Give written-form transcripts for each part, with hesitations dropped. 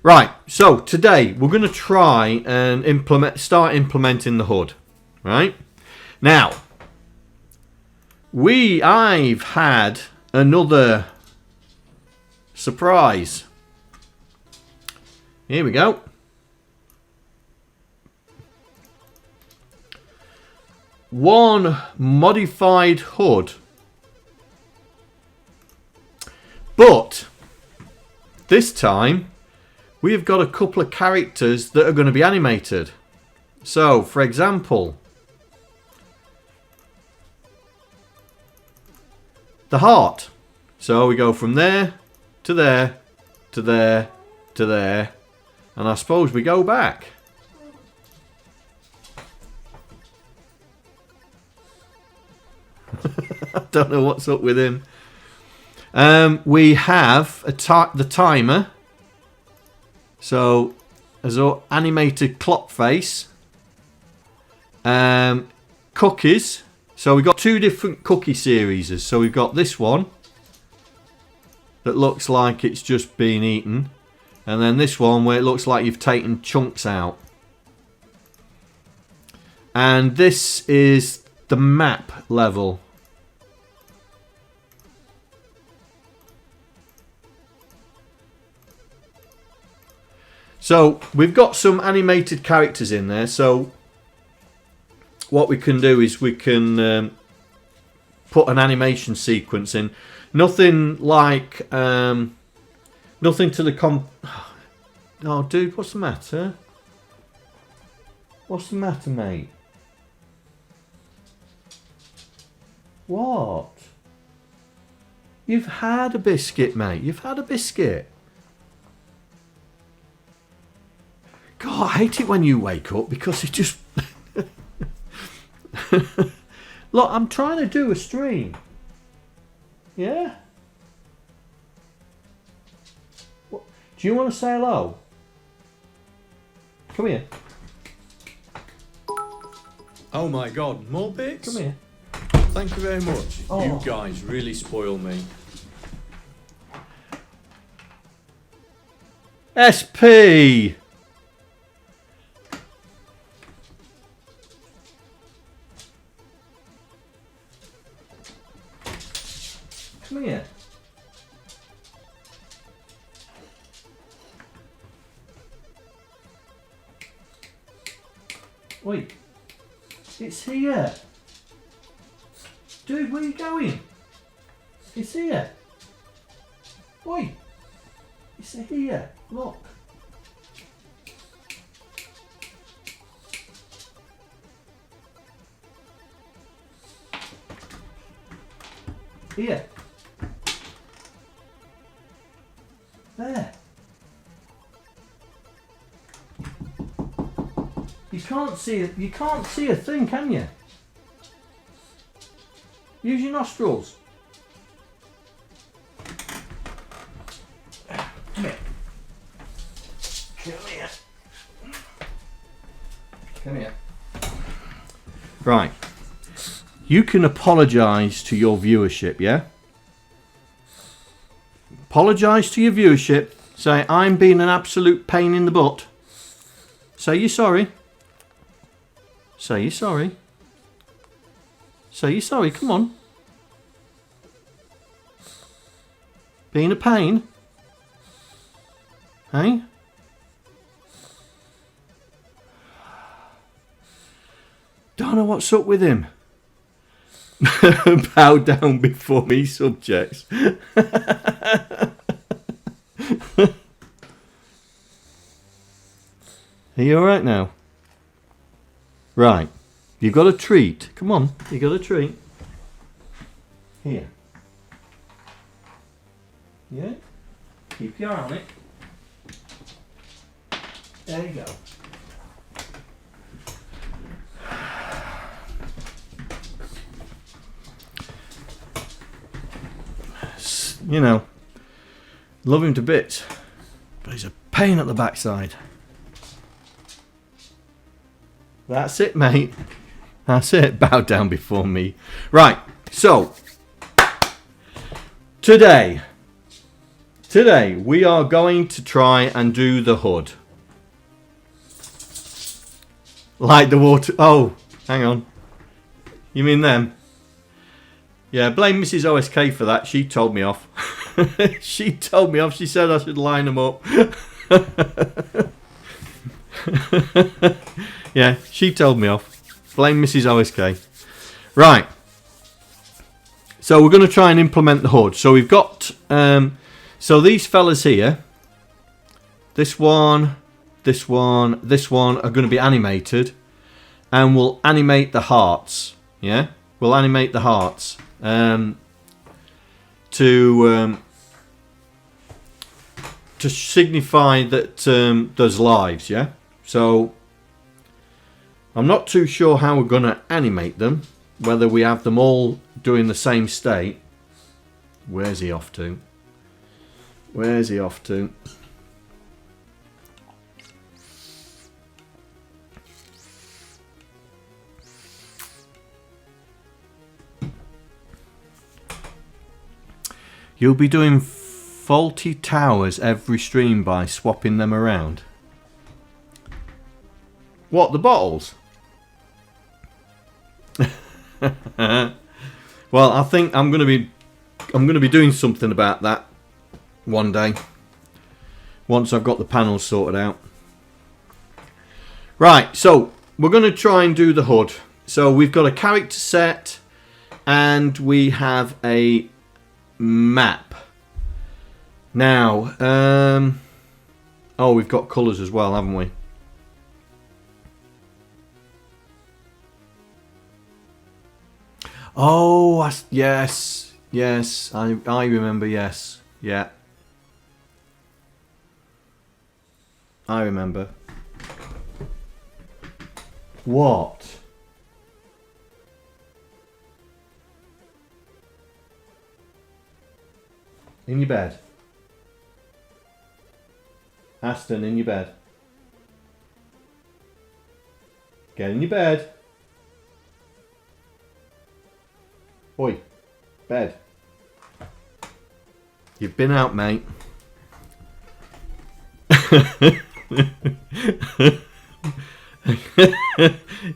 Right, so today we're going to try and start implementing the HUD. Right? Now, I've had another surprise. Here we go. One modified HUD. But this time we've got a couple of characters that are going to be animated. So, for example, the heart. So we go from there to there to there to there, and I suppose we go back. I don't know what's up with him. We have the timer. So, as an animated clock face. Cookies. So we've got two different cookie series. So we've got this one that looks like it's just been eaten. And then this one where it looks like you've taken chunks out. And this is the map level. So we've got some animated characters in there. So what we can do is we can put an animation sequence in. Nothing like nothing to the Oh, dude, what's the matter? What's the matter, mate? What? You've had a biscuit, mate. You've had a biscuit. God, I hate it when you wake up because it just... Look, I'm trying to do a stream. Yeah? What? Do you want to say hello? Come here. Oh my god, more bits? Come here. Thank you very much. Oh. You guys really spoil me. SP! Come here. Wait. It's here. Dude, where are you going? It's here. Oi. It's here. Look. Here. There. You can't see it. You can't see a thing, can you? Use your nostrils. Come here. Come here. Come here. Right. You can apologise to your viewership, yeah? Apologise to your viewership. Say, I'm being an absolute pain in the butt. Say you're sorry. Say you're sorry. Say you're sorry, come on. Being a pain? Hey? Don't know what's up with him. Bow down before me, subjects. Are you alright now? Right. You've got a treat. Come on. You got a treat. Here. Yeah? Keep your eye on it. There you go. You know, love him to bits, but he's a pain at the backside. That's it, mate. That's it. Bow down before me. Right, so today Today we are going to try and do the hood. Like the water... Oh, hang on. You mean them? Yeah, blame Mrs. OSK for that. She told me off. She told me off. She said I should line them up. Yeah, she told me off. Blame Mrs. OSK. Right. So we're going to try and implement the hood. So we've got... so these fellas here, this one, this one, this one are going to be animated, and we'll animate the hearts. Yeah, we'll animate the hearts to signify that there's lives. Yeah. So I'm not too sure how we're going to animate them. Whether we have them all doing the same state. Where's he off to? Where's he off to? You'll be doing faulty towers every stream by swapping them around. What, the bottles? Well, I think I'm going to be doing something about that one day once I've got the panels sorted out. Right, so we're going to try and do the hood. So we've got a character set and we have a map. Now, oh, we've got colours as well, haven't we? Oh, yes, yes, I remember, yes, yeah. I remember. What? In your bed. Aston, in your bed. Get in your bed. Oi, bed. You've been out, mate.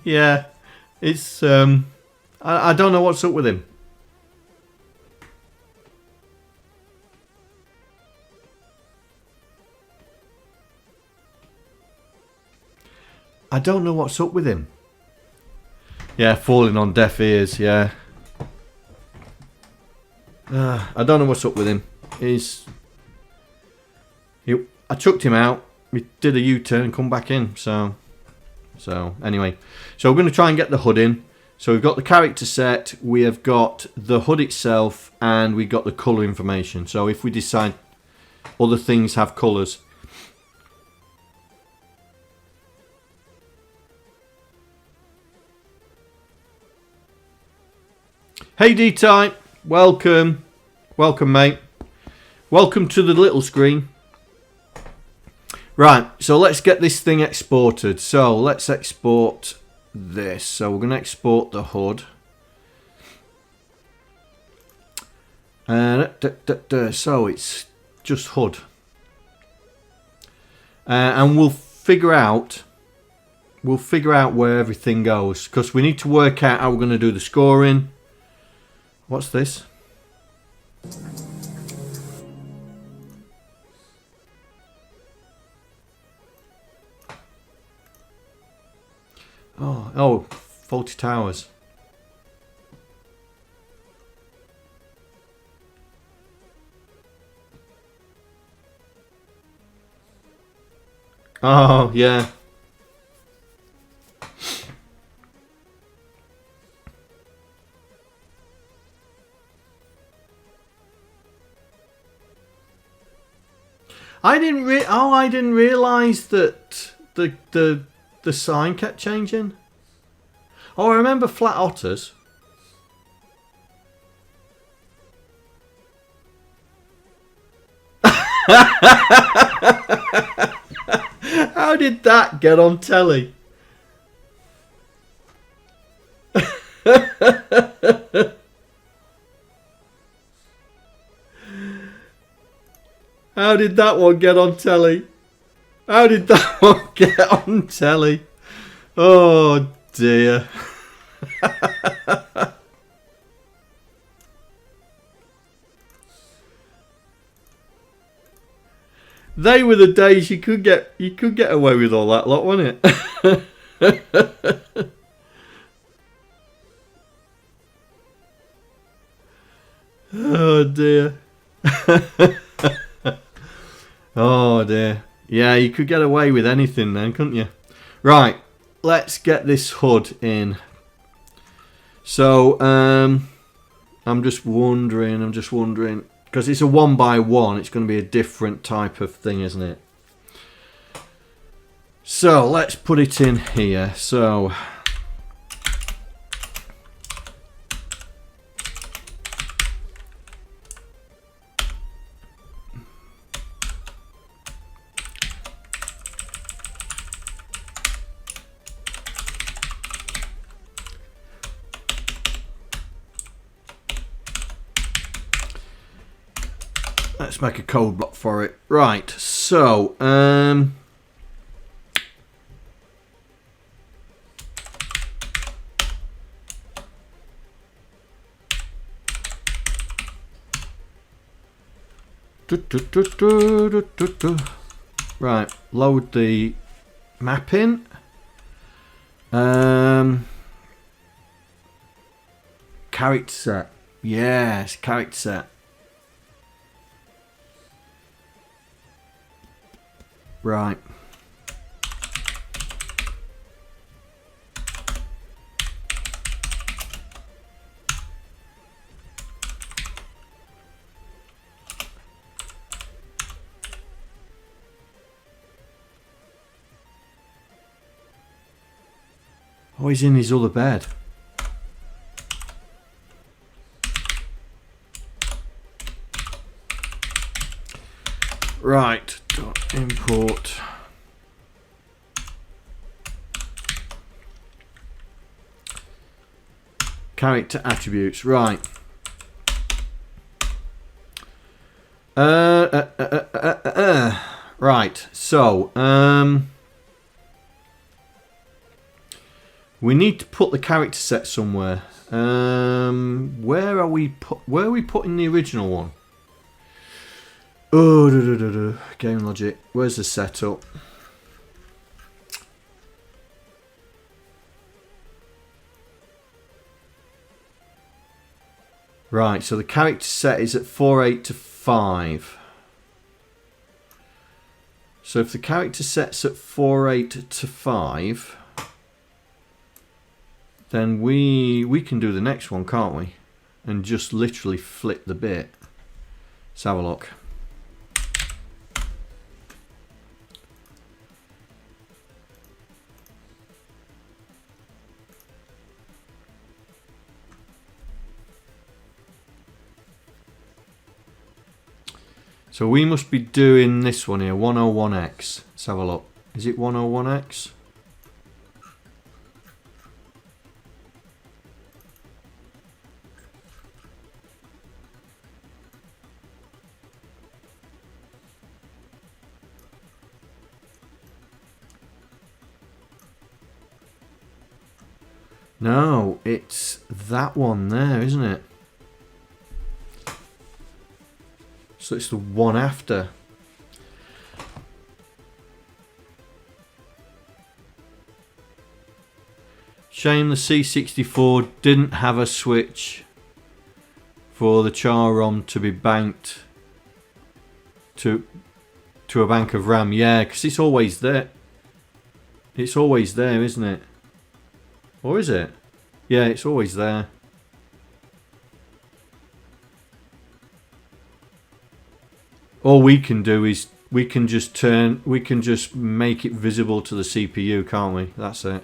Yeah, it's I don't know what's up with him. I don't know what's up with him. Yeah, falling on deaf ears, yeah. I don't know what's up with him. I chucked him out. We did a U-turn and come back in. So anyway. So we're going to try and get the hood in. So we've got the character set. We have got the hood itself. And we've got the colour information. So if we decide other things have colours. Hey D-Type. Welcome. Welcome, mate. Welcome to the little screen. Right, so let's get this thing exported. So let's export this. So we're going to export the hood. So it's just hood. And we'll figure out where everything goes. Because we need to work out how we're going to do the scoring. What's this? Oh, faulty towers. Oh, yeah. I didn't realise that the sign kept changing. Oh, I remember flat otters. How did that get on telly? How did that one get on telly? How did that one get on telly? Oh dear. They were the days you could get away with all that lot, wasn't it? Oh dear. Oh dear. Yeah, you could get away with anything then, couldn't you? Right, let's get this HUD in. So, I'm just wondering, because it's a 1x1, it's going to be a different type of thing, isn't it? So, let's put it in here. So, let's make a code block for it. Right, so right, load the map in. Character set. Yes, character set. Right. Oh, he's in his other bed. Right, import character attributes. Right. Right. So, we need to put the character set somewhere. Where are we putting the original one? Oh, game logic. Where's the setup? Right, so the character set is at 4.8 to 5. So if the character set's at 4.8 to 5, then we can do the next one, can't we? And just literally flip the bit. Let's have a look. So we must be doing this one here, 101x. Let's have a look. Is it 101x? No, it's that one there, isn't it? So it's the one after. Shame the C64 didn't have a switch for the char ROM to be banked to a bank of RAM. Yeah, because it's always there. It's always there, isn't it? Or is it? Yeah, it's always there. All we can do is we can just make it visible to the CPU, can't we? That's it.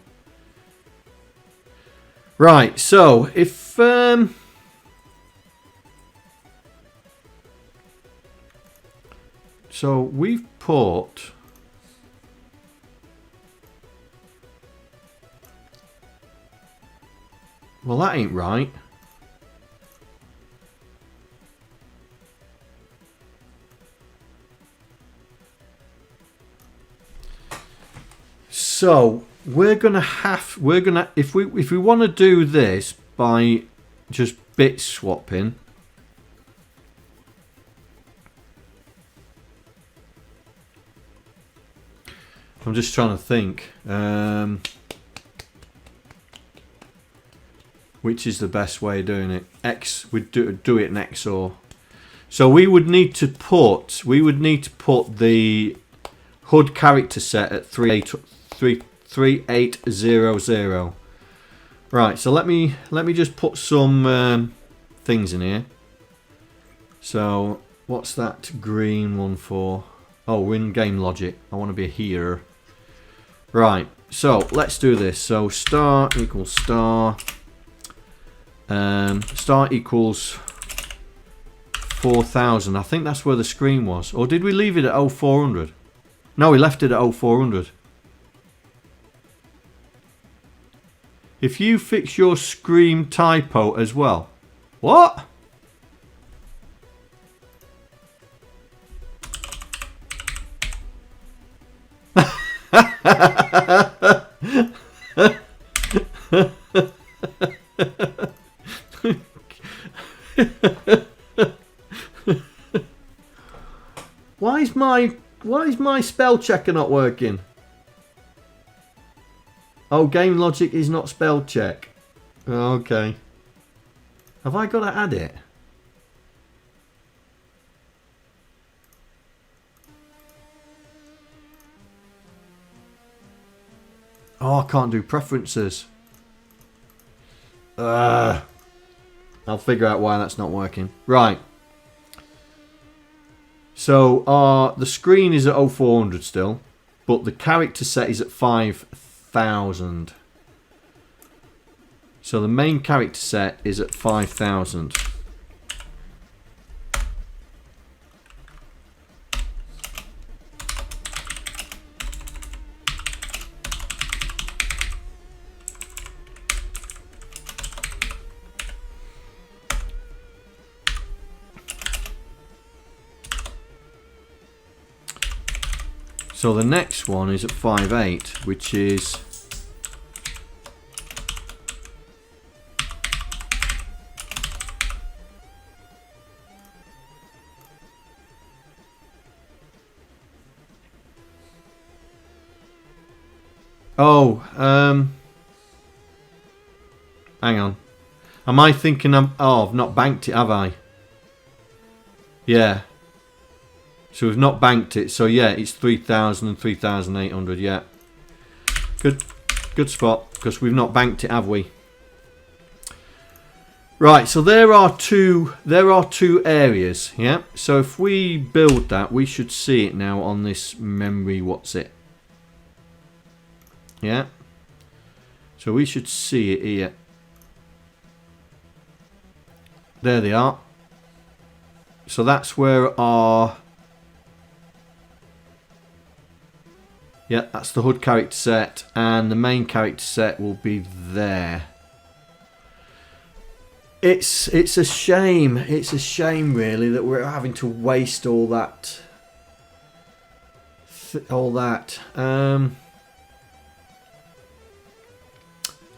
Right, so if so we've put well, that ain't right. So we're gonna if we want to do this by just bit swapping. I'm just trying to think which is the best way of doing it. We'd do it in XOR. So we would need to put the HUD character set at 3800. Right, so let me just put some things in here. So what's that green one for? Oh, we're in game logic. I want to be here. Right, so let's do this. So star equals star. Star equals 4000. I think that's where the screen was. Or did we leave it at 0400? No, we left it at 0400. If you fix your screen typo as well. What? Why is my spell checker not working? Oh, game logic is not spell check. Okay. Have I got to add it? Oh, I can't do preferences. I'll figure out why that's not working. Right. So the screen is at 0400 still, but the character set is at 5000. So the main character set is at 5000. So the next one is at 5.8, which is hang on. Am I thinking I've not banked it, have I? Yeah. So we've not banked it. So yeah, it's 3000 and 3800. Yeah. Good spot, because we've not banked it, have we? Right, so there are two areas, yeah? So if we build that, we should see it now on this memory what's it. Yeah. So we should see it here. There they are. So that's where our... Yeah, that's the HUD character set, and the main character set will be there. It's a shame. It's a shame, really, that we're having to waste all that.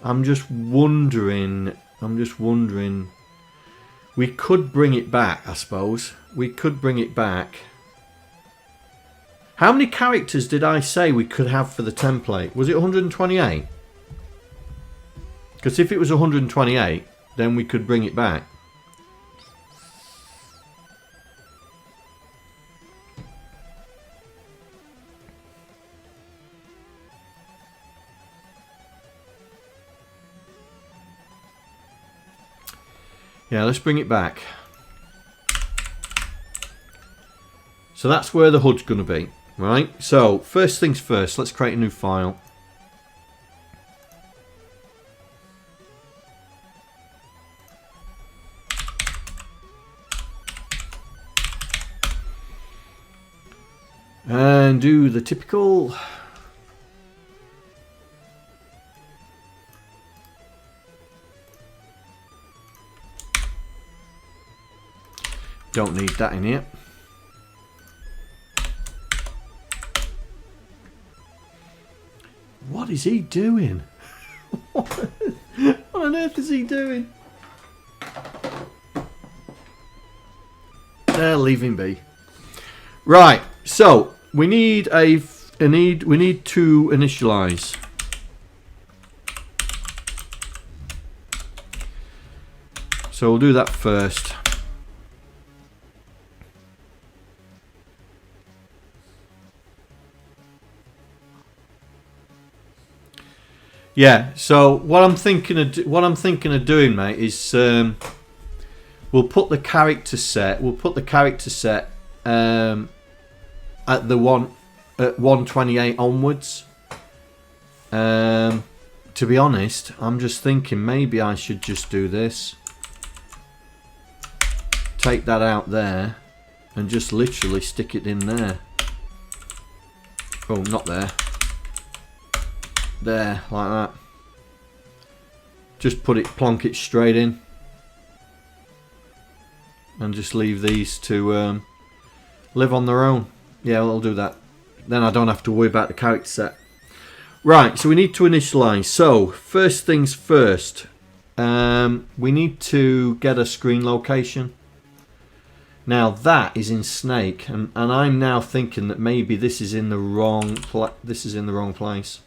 I'm just wondering. We could bring it back, I suppose. We could bring it back. How many characters did I say we could have for the template? Was it 128? Because if it was 128, then we could bring it back. Yeah, let's bring it back. So that's where the HUD's going to be. Right, so first things first, let's create a new file. And do the typical... Don't need that in here. God is he doing? What on earth is he doing? Leave him be. Right, so we need we need to initialize. So we'll do that first. Yeah. So what I'm thinking of doing, mate, is we'll put the character set. We'll put the character set at 128 onwards. To be honest, I'm just thinking maybe I should just do this. Take that out there and just literally stick it in there. Oh, not there. There, like that. Just plonk it straight in. And just leave these to live on their own. Yeah, I'll do that. Then I don't have to worry about the character set. Right, so we need to initialize. So, first things first. We need to get a screen location. Now that is in Snake, and I'm now thinking that maybe this is in the wrong place.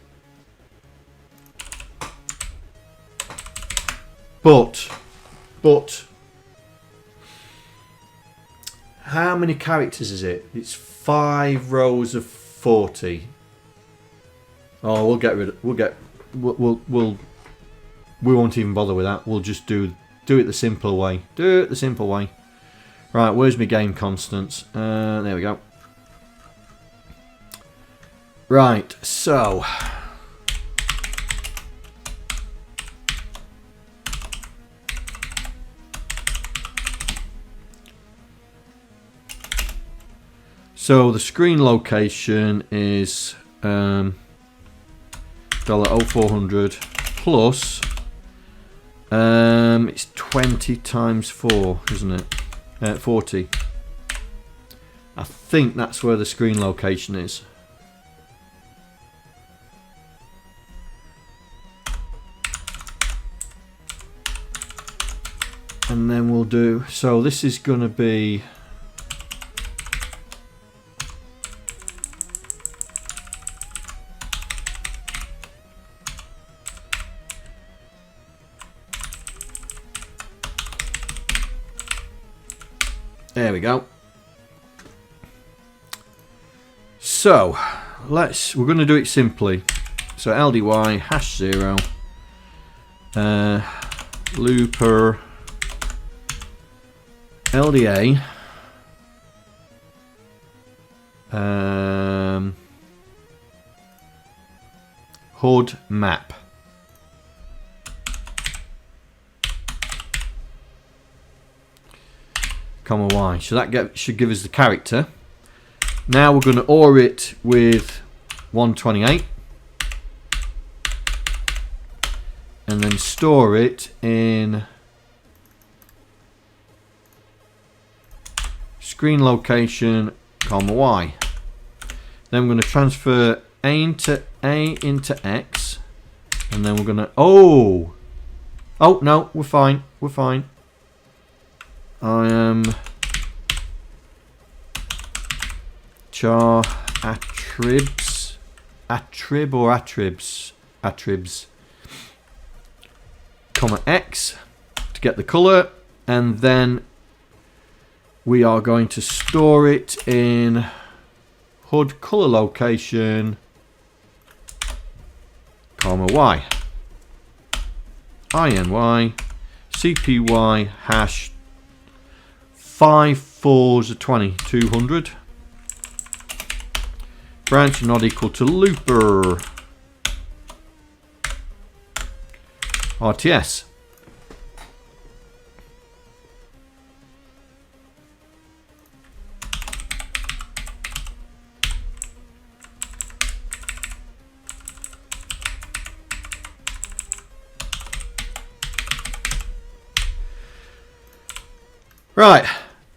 But how many characters is it? It's 5 rows of 40. Oh, we won't even bother with that. We'll just do it the simple way. Do it the simple way. Right, where's my game constants? There we go. Right, so the screen location is $0400 plus it's 20 times 4, isn't it? 40. I think that's where the screen location is. And then we'll do, so this is going to be there we go. So we're going to do it simply. So LDY #0 looper LDA HUD map. Comma Y. So that should give us the character. Now we're going to OR it with 128 and then store it in screen location, comma Y. Then we're going to transfer A into X, and then we're going to oh no, we're fine. I am char attribs, comma X to get the color, and then we are going to store it in HUD color location, comma Y, INY CPY hash 5 4s are 20, 200. Branch not equal to looper. RTS. Right.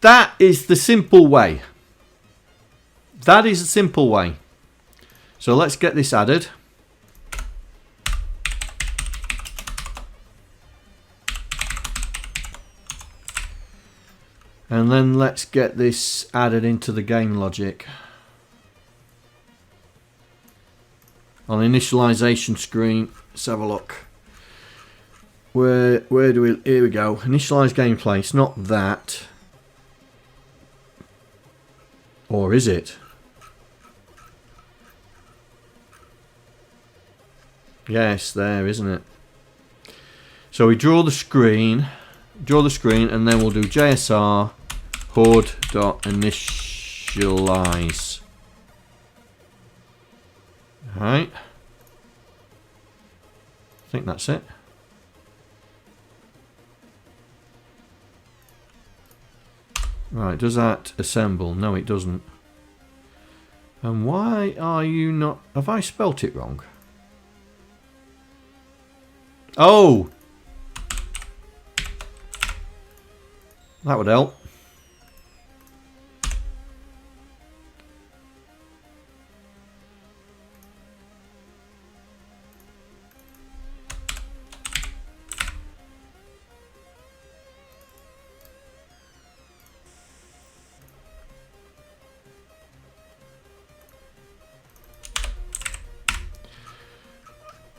That is the simple way. That is the simple way. So let's get this added. And then let's get this added into the game logic. On the initialization screen, let's have a look. Where do we, here we go. Initialize gameplay, it's not that. Or is it? Yes, there, isn't it? So we draw the screen, and then we'll do JSR HUD.initialize. Alright. I think that's it. Right, does that assemble? No, it doesn't. And why are you not... Have I spelt it wrong? Oh! That would help.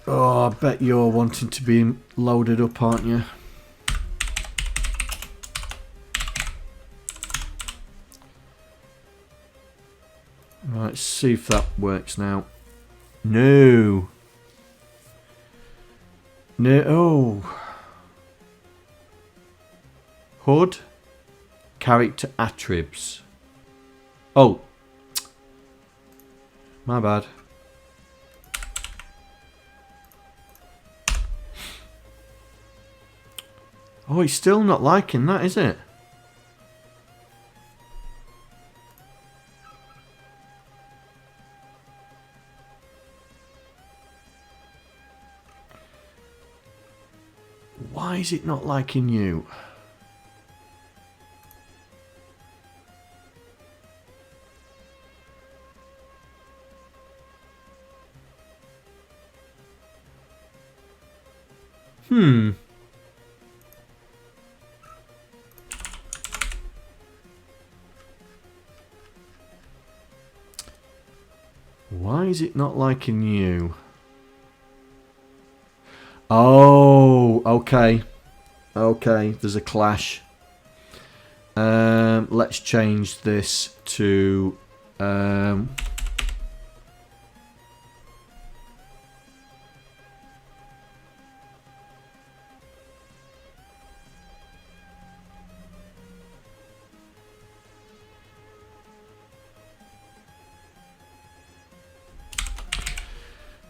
Oh, I bet you're wanting to be loaded up, aren't you? Right, let's see if that works now. No. No. Oh. HUD. Character attributes. Oh. My bad. Oh, he's still not liking that, is it? Why is it not liking you? Why is it not liking you? Oh, okay. Okay, there's a clash. Let's change this to...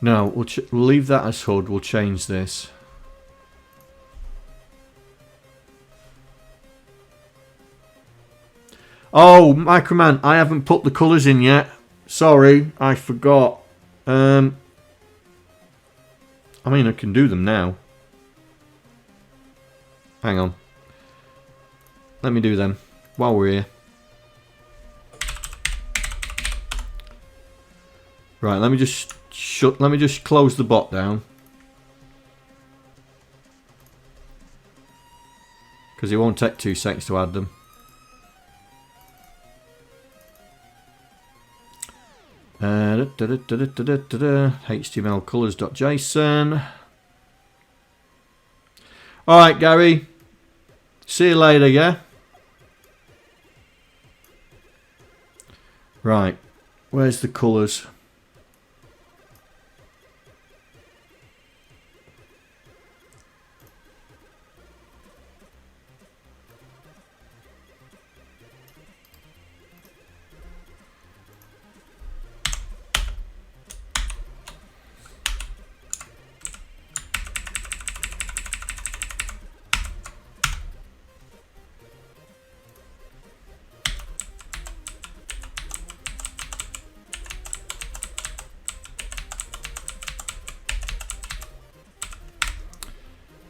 No, we'll leave that as HUD. We'll change this. Oh, Mikroman, I haven't put the colours in yet. Sorry, I forgot. I mean, I can do them now. Hang on. Let me do them while we're here. Right, let me just close the bot down. Because it won't take 2 seconds to add them. HTML colors.json. Alright, Gary. See you later, yeah? Right. Where's the colours?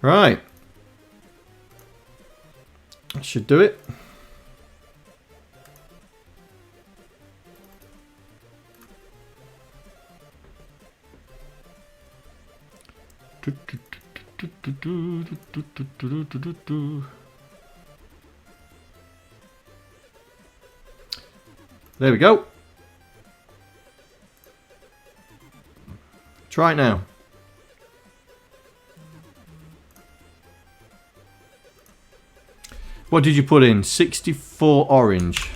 Right. That should do it. There we go. Try it now. What did you put in? 64 orange.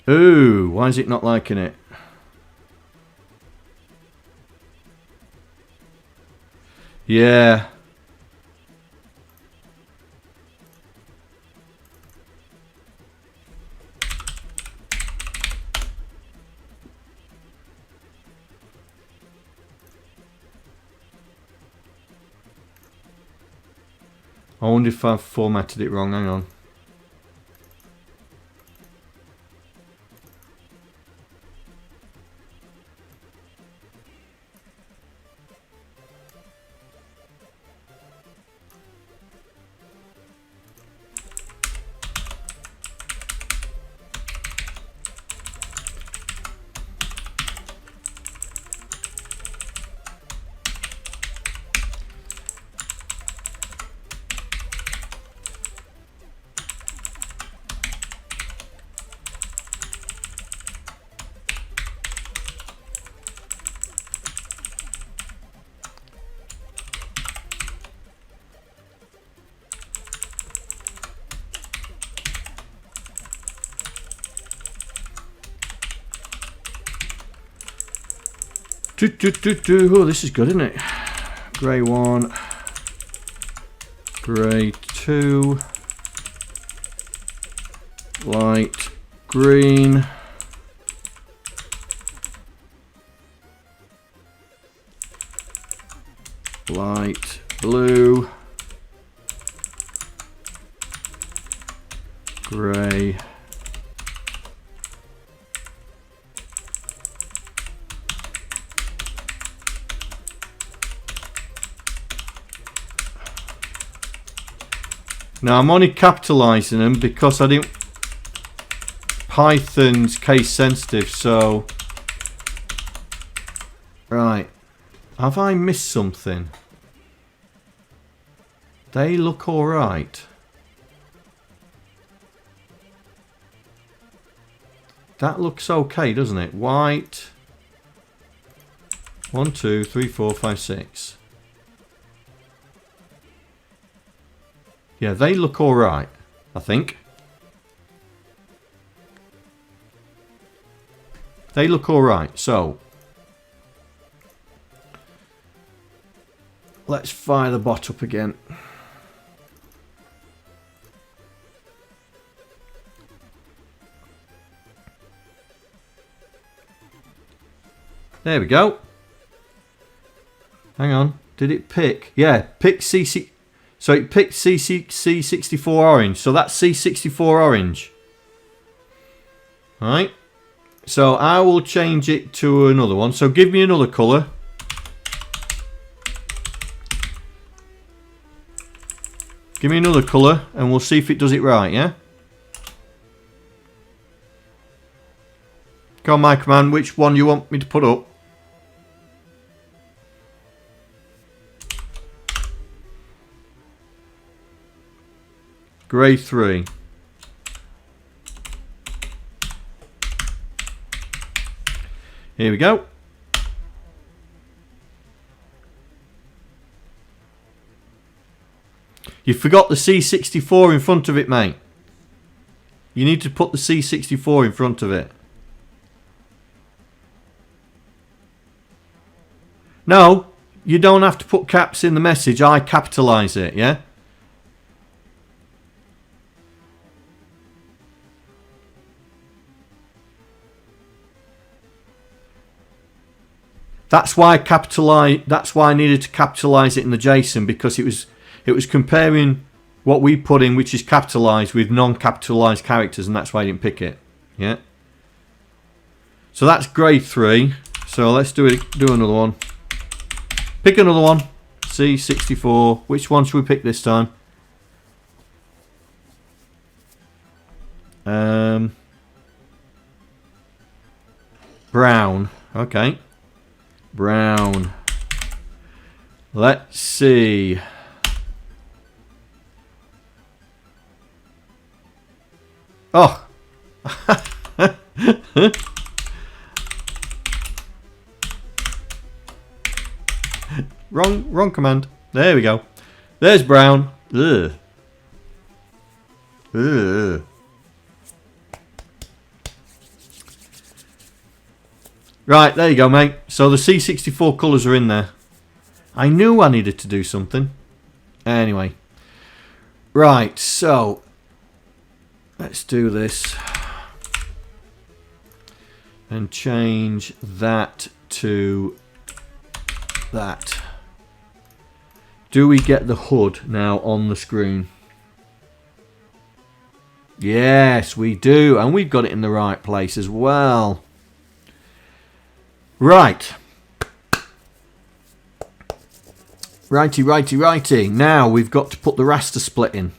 Ooh, why is it not liking it? Yeah. I wonder if I've formatted it wrong. Hang on. Oh, this is good, isn't it? Grey 1, grey 2, light green, light blue, grey, now I'm only capitalising them because I didn't. Python's case sensitive, so right. Have I missed something? They look all right. That looks okay, doesn't it? White. 1, 2, 3, 4, 5, 6. Yeah, they look all right, I think. They look all right. So let's fire the bot up again. There we go. Hang on. Did it pick? Yeah, pick CC. So it picked C64 orange. So that's C64 orange. Right. So I will change it to another one. So give me another colour. Give me another colour and we'll see if it does it right, yeah? Go on, Mikroman, which one you want me to put up? Grey 3. Here we go. You forgot the C64 in front of it, mate. You need to put the C64 in front of it. No, you don't have to put caps in the message. I capitalise it, yeah? That's why I needed to capitalise it in the JSON, because it was comparing what we put in, which is capitalised, with non-capitalised characters, and that's why I didn't pick it. Yeah. So that's grade 3. So let's do another one. Pick another one. C64. Which one should we pick this time? Brown. Okay. Brown. Let's see. Oh. Wrong command. There we go. There's brown. Ugh. Ugh. Right, there you go, mate. So the C64 colours are in there. I knew I needed to do something. Anyway. Right, so let's do this. And change that to that. Do we get the hood now on the screen? Yes, we do. And we've got it in the right place as well. Right. Righty. Now we've got to put the raster split in.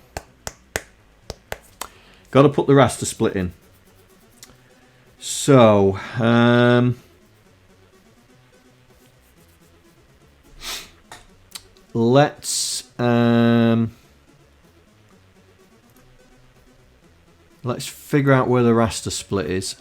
Got to put the raster split in. So, let's figure out where the raster split is.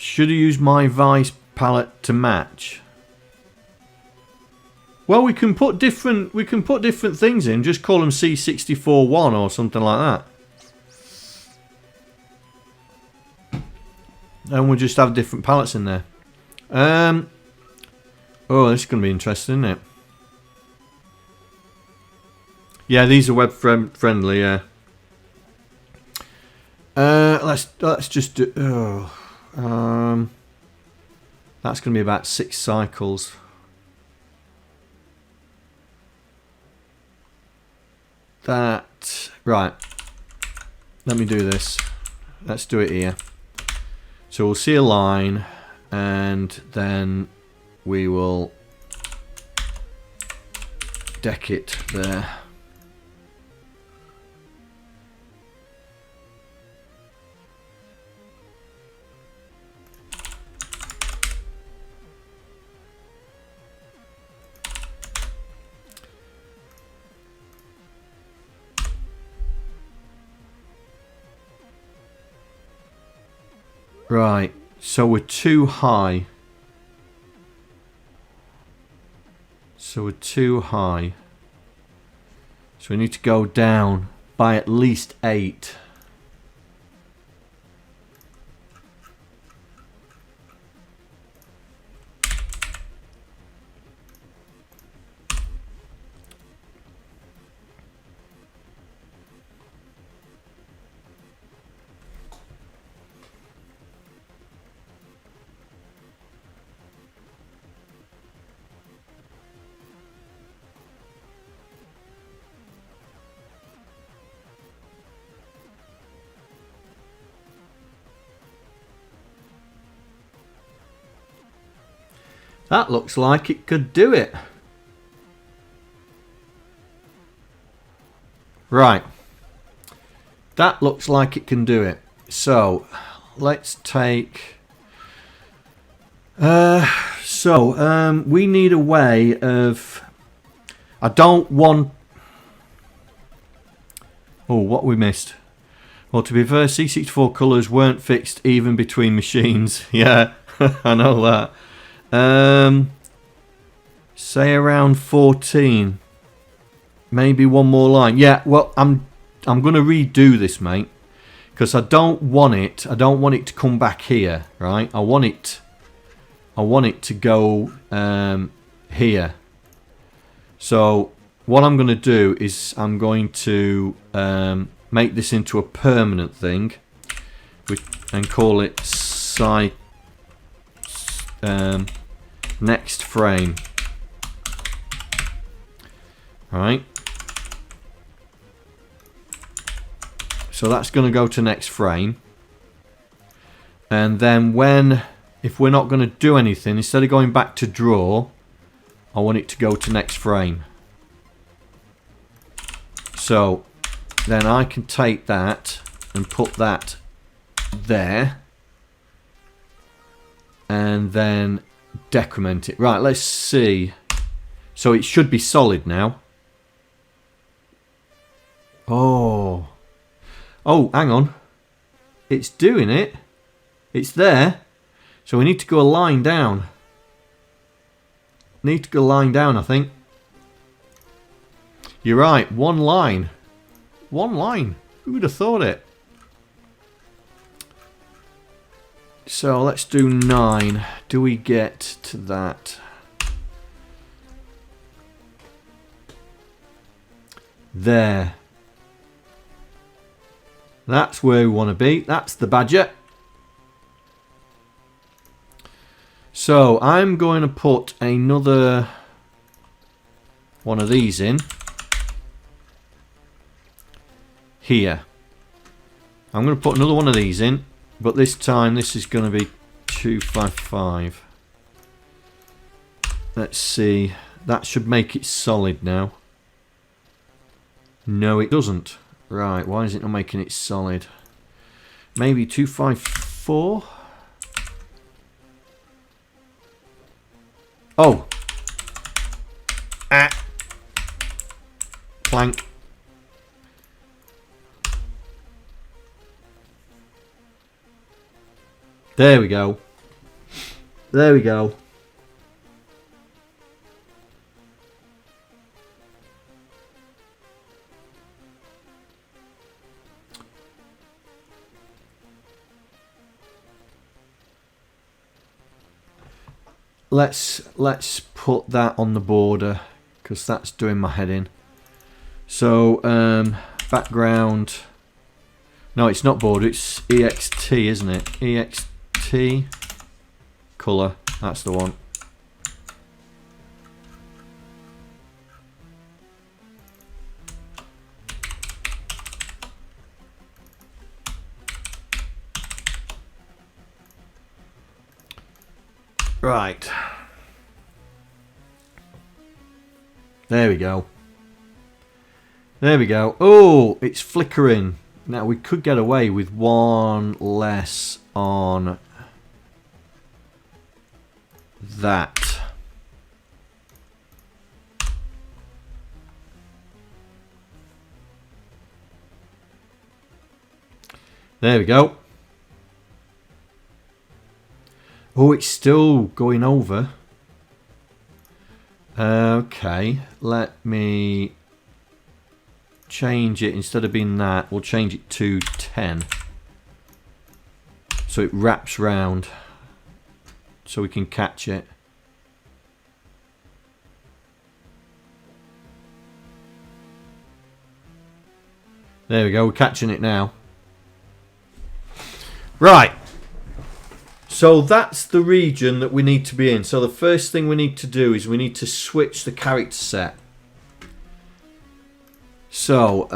Should I use my Vice palette to match? Well, we can put different things in. Just call them C64-1 or something like that. And we'll just have different palettes in there. Oh, this is going to be interesting, isn't it? Yeah, these are web friendly. Yeah. Let's just do. That's going to be about 6 cycles. Right. Let me do this. Let's do it here. So we'll see a line, and then we will deck it there. Right, so we're too high. So we need to go down by at least 8. That looks like it could do it. Right. That looks like it can do it. So, let's take... we need a way of... I don't want... Oh, what we missed. Well, to be fair, C64 colours weren't fixed even between machines. Yeah, I know that. Say around 14. Maybe one more line. Yeah, well, I'm going to redo this, mate, because I don't want it to come back here, right? I want it to go here. So what I'm going to do is I'm going to make this into a permanent thing and call it next frame. Alright. So that's going to go to next frame. And then if we're not going to do anything, instead of going back to draw, I want it to go to next frame. So then I can take that and put that there. And then decrement it. Right, let's see. So it should be solid now. Oh, hang on. It's doing it. It's there. So we need to go a line down. Need to go a line down, I think. You're right. One line. One line. Who would have thought it? So let's do 9. Do we get to that? There. That's where we want to be. That's the badger. So I'm going to put another one of these in here. I'm going to put another one of these in, but this time this is going to be 255. Let's see. That should make it solid now. No, it doesn't. Right, why is it not making it solid? Maybe 254? Oh! Ah! Plank. There we go. There we go. Let's put that on the border because that's doing my head in. So background. No, it's not border. It's EXT, isn't it? EXT color. That's the one. Right. There we go. There we go. Oh, it's flickering. Now we could get away with one less on that. There we go. Oh, it's still going over. Okay, let me change it. Instead of being that, we'll change it to 10. So it wraps round. So we can catch it. There we go, we're catching it now. Right. So that's the region that we need to be in. So the first thing we need to do is we need to switch the character set. So,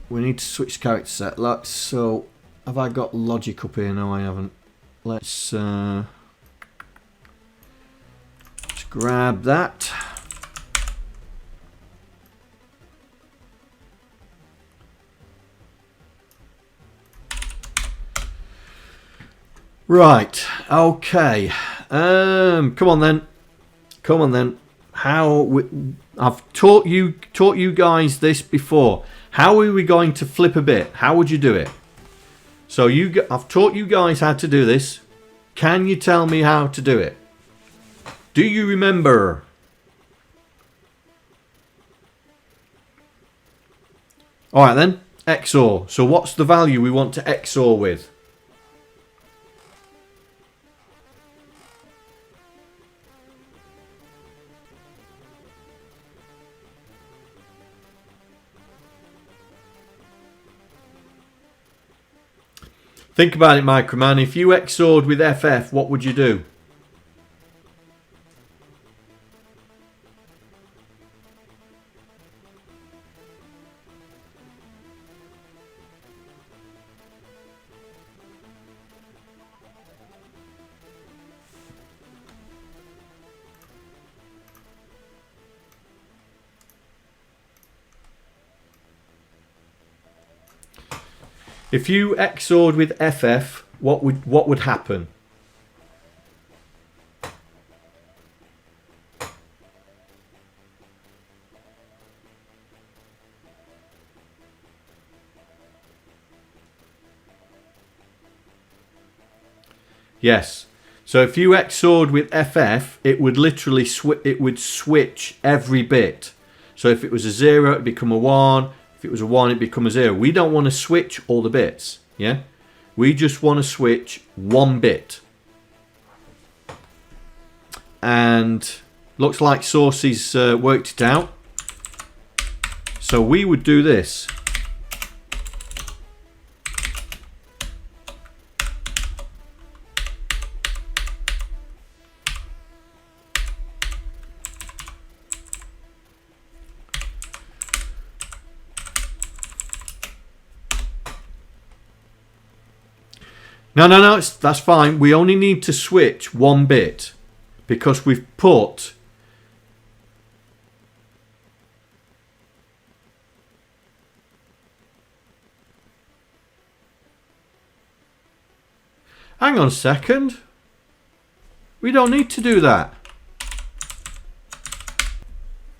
we need to switch character set. So, have I got logic up here? No, I haven't. Let's grab that. Right, okay. Come on then. Come on then. I've taught you guys this before. How are we going to flip a bit? How would you do it? So I've taught you guys how to do this. Can you tell me how to do it? Do you remember? All right then. XOR. So what's the value we want to XOR with? Think about it, Mikroman. If you XOR'd with FF, what would you do? If you XOR'd with FF, what would happen? Yes. So if you XOR'd with FF, it would literally switch every bit. So if it was a 0, it'd become a 1. If it was a 1, it'd become a 0. We don't want to switch all the bits. Yeah. We just want to switch one bit. And looks like Source's worked it out. So we would do this. No, that's fine. We only need to switch one bit because we've put hang on a second. We don't need to do that.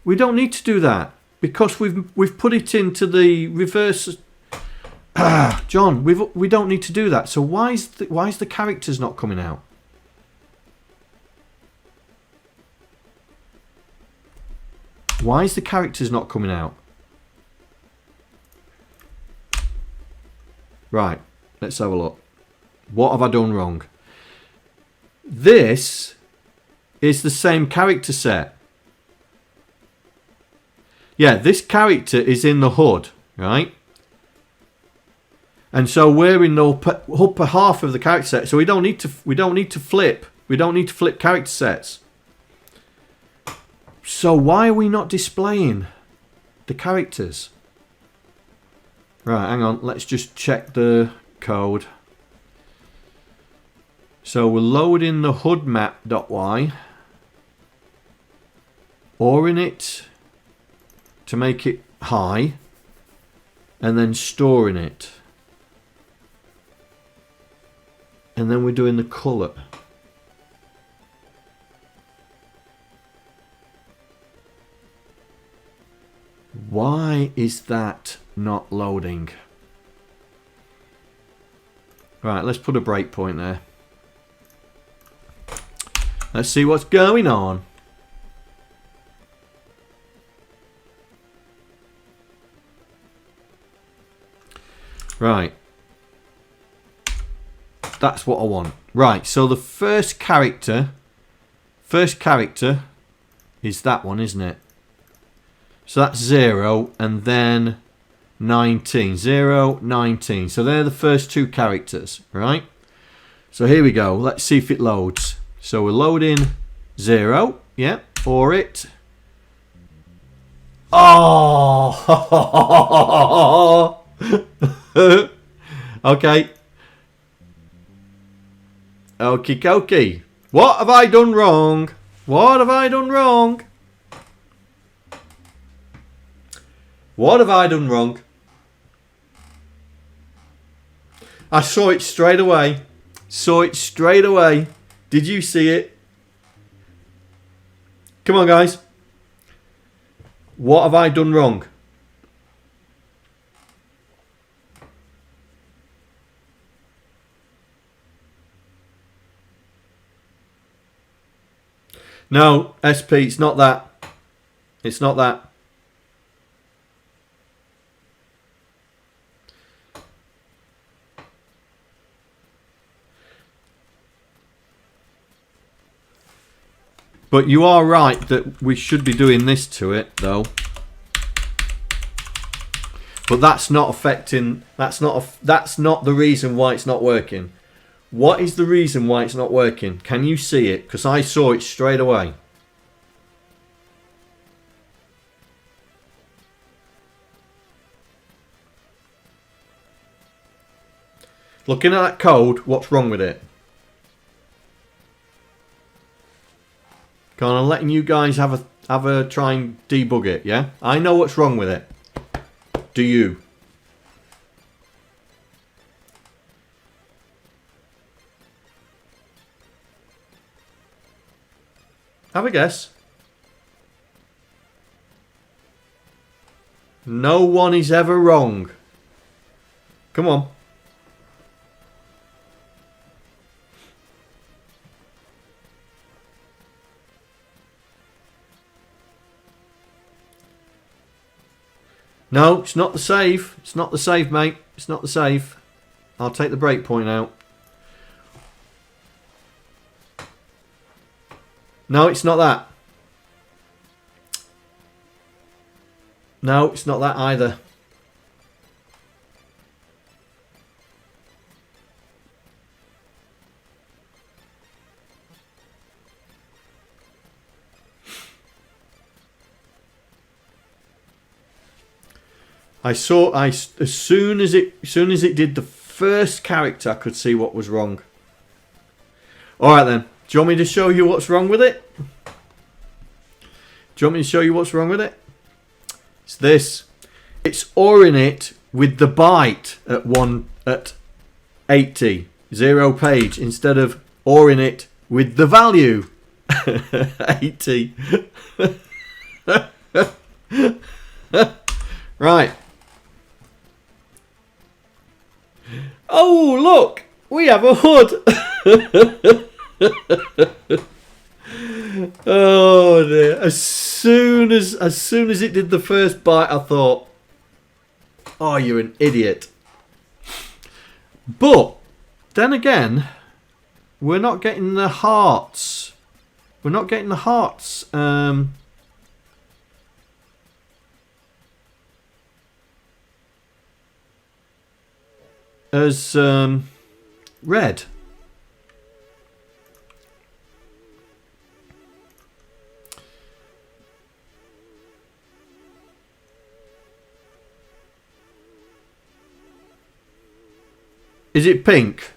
We don't need to do that because we've put it into the reverse. John, we don't need to do that. So why is the characters not coming out? Why is the characters not coming out? Right, let's have a look. What have I done wrong? This is the same character set. Yeah, this character is in the HUD, right? And so we're in the upper half of the character set, so we don't need to flip. We don't need to flip character sets. So why are we not displaying the characters? Right, hang on. Let's just check the code. So we're loading the HUD map.y, or in it to make it high, and then storing it. And then we're doing the colour. Why is that not loading? Right, let's put a breakpoint there. Let's see what's going on. Right. That's what I want. Right, so the first character is that one, isn't it? So that's 0 and then 19. 0, 19. So they're the first two characters, right? So here we go. Let's see if it loads. So we're loading 0, yeah, or it. Oh! Okay. Okie dokie. What have I done wrong? What have I done wrong? What have I done wrong? I saw it straight away. Saw it straight away. Did you see it? Come on, guys. What have I done wrong? No, SP, it's not that. It's not that. But you are right that we should be doing this to it, though. But that's not affecting. That's not the reason why it's not working. What is the reason why it's not working? Can you see it? Because I saw it straight away. Looking at that code, what's wrong with it? Come on, I'm letting you guys have a try and debug it, yeah? I know what's wrong with it. Do you? Have a guess. No one is ever wrong. Come on. No, it's not the save. It's not the save, mate. It's not the save. I'll take the breakpoint out. No, it's not that. No, it's not that either. As soon as it did the first character, I could see what was wrong. All right then. Do you want me to show you what's wrong with it? Do you want me to show you what's wrong with it? It's this. It's ORing it with the byte at 80, 0 page, instead of ORing it with the value 80. Right. Oh, look! We have a hood! Oh dear. As soon as it did the first bite, I thought, oh, you're an idiot. But then again, we're not getting the hearts. We're not getting the hearts. As red. Is it pink?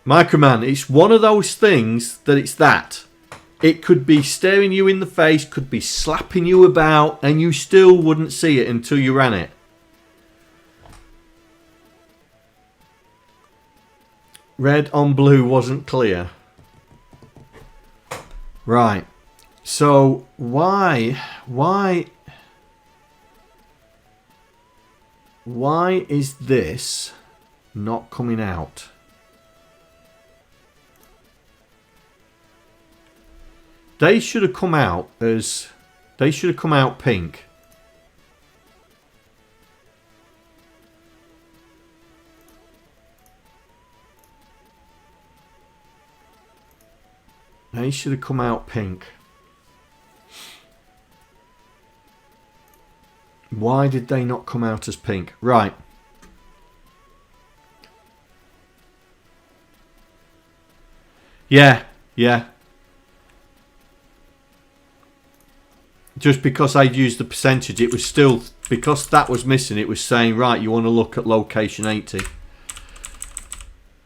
Mikroman, it's one of those things that it's that. It could be staring you in the face, could be slapping you about, and you still wouldn't see it until you ran it. Red on blue wasn't clear. Right. So why is this not coming out? They should have come out as... They should have come out pink. They should have come out pink. Why did they not come out as pink? Right. Yeah. Just because I'd used the percentage, it was still, because that was missing, it was saying, right, you want to look at location 80.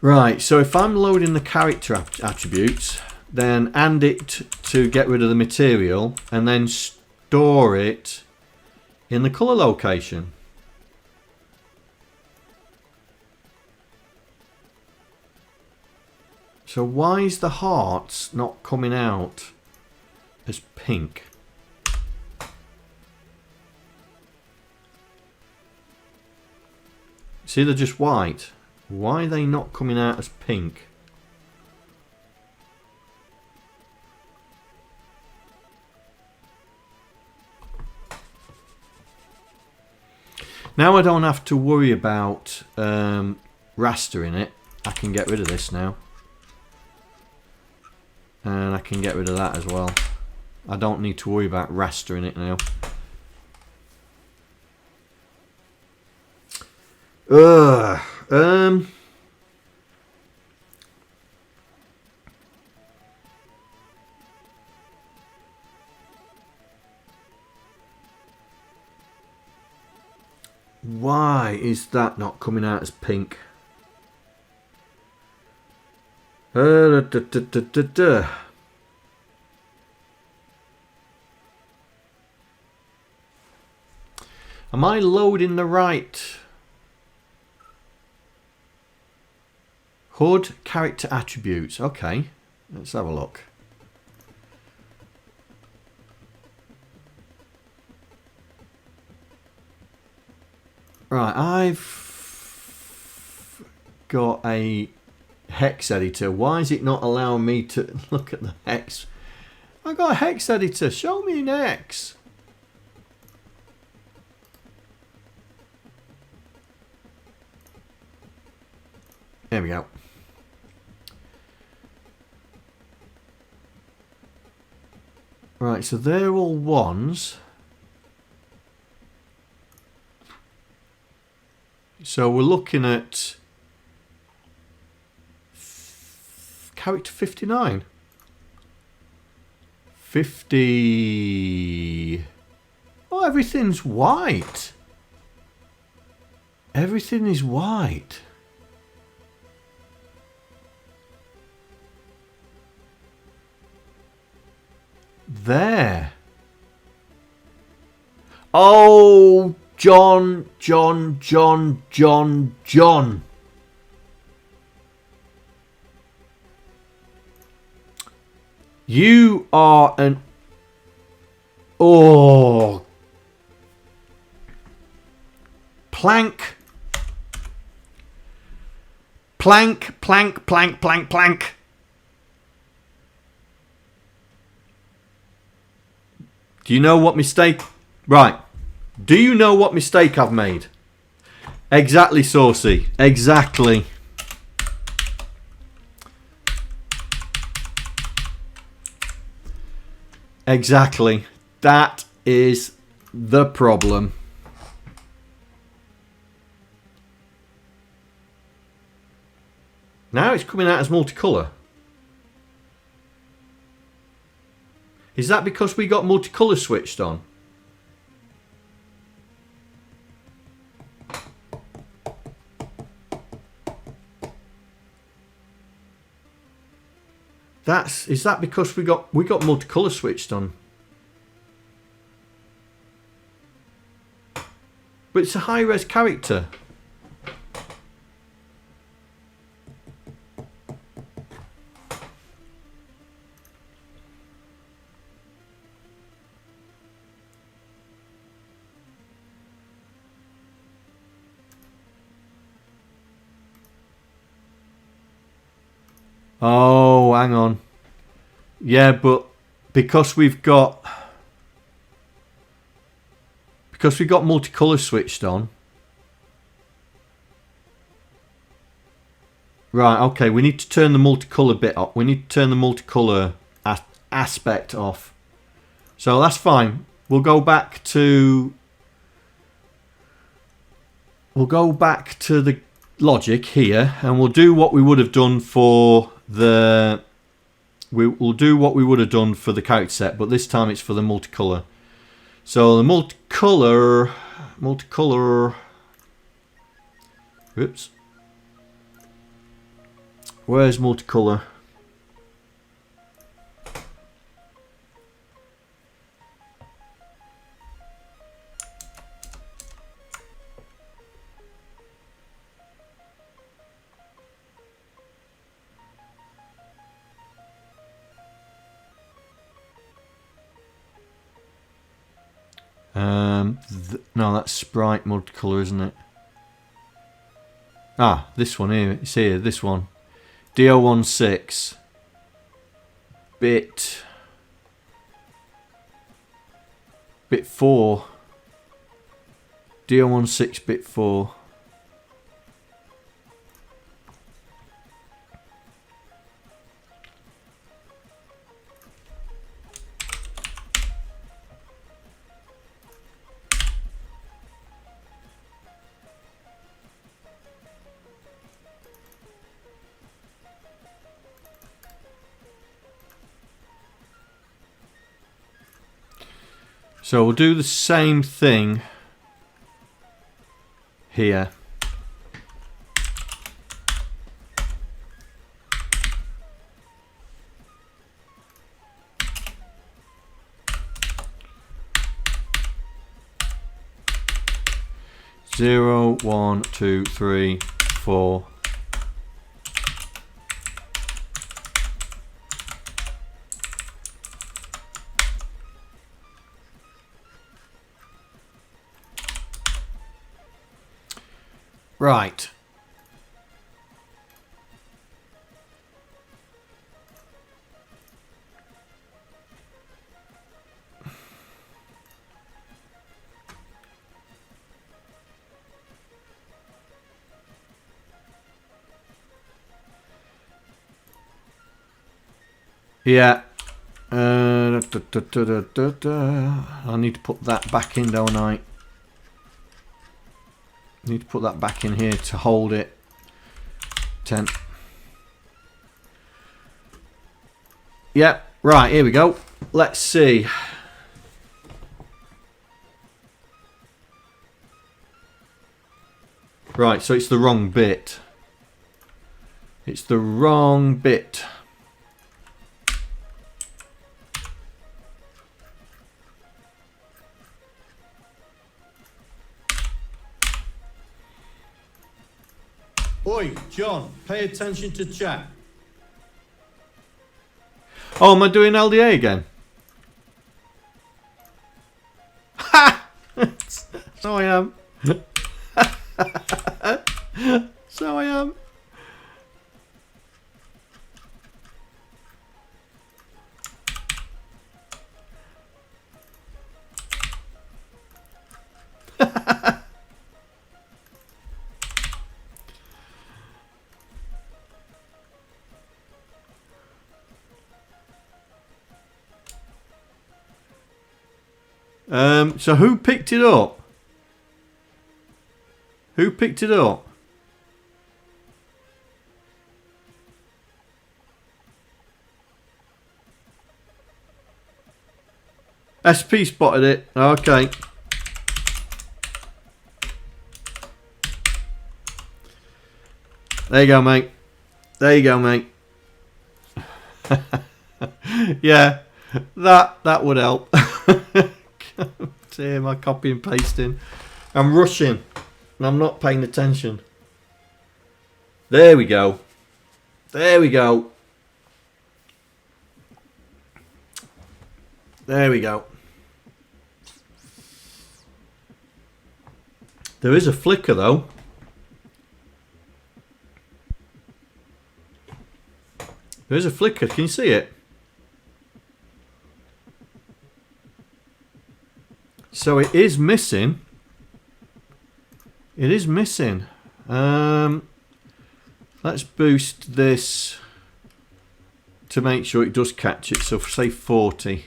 Right, so if I'm loading the character attributes, then and it to get rid of the material, and then store it in the colour location. So why is the hearts not coming out as pink? See, they're just white. Why are they not coming out as pink? Now I don't have to worry about rastering it. I can get rid of this now. And I can get rid of that as well. I don't need to worry about rastering it now. Why is that not coming out as pink? Am I loading the right HUD character attributes? Okay, let's have a look. Right, I've got a hex editor. Why is it not allowing me to look at the hex? I got a hex editor. Show me an hex. There we go. Right, so they're all ones. So we're looking at character 59. 50. Oh, everything's white. Everything is white. There. Oh, John. You are an... Oh. Plank. Do you know what mistake... Right. Do you know what mistake I've made? Exactly, Saucy. Exactly. Exactly. That is the problem. Now it's coming out as multicolour. Is that because we got multicolour switched on? Is that because we got multicolour switched on? But it's a high res character. Oh, hang on. Yeah, but because we've got multicolour switched on. Right, okay, we need to turn the multicolour bit off. We need to turn the multicolour aspect off. So that's fine. We'll go back to the logic here, and we'll do what we would have done for the... We'll do what we would have done for the character set, but this time it's for the multicolour. So the multicolour... Oops. Where's multicolour? No, that's sprite multicolour, isn't it? Ah, this one here. It's here. This one. DO16 bit 4. DO16 bit 4. So we'll do the same thing here. Zero, 1, 2, 3, 4. Right. Yeah. I need to put that back in, don't I? Need to put that back in here to hold it. 10. Yep. Right, here we go. Let's see. Right, so it's the wrong bit. It's the wrong bit. Oi, John, pay attention to chat. Oh, am I doing LDA again? Ha! So I am. So I am. So who picked it up? Who picked it up? SP spotted it. Okay. There you go, mate. There you go, mate. Yeah, that would help. See my copy and pasting. I'm rushing and I'm not paying attention. There we go. There we go. There we go. There is a flicker though. There is a flicker. Can you see it? So it is missing. It is missing. Let's boost this to make sure it does catch it. So say 40.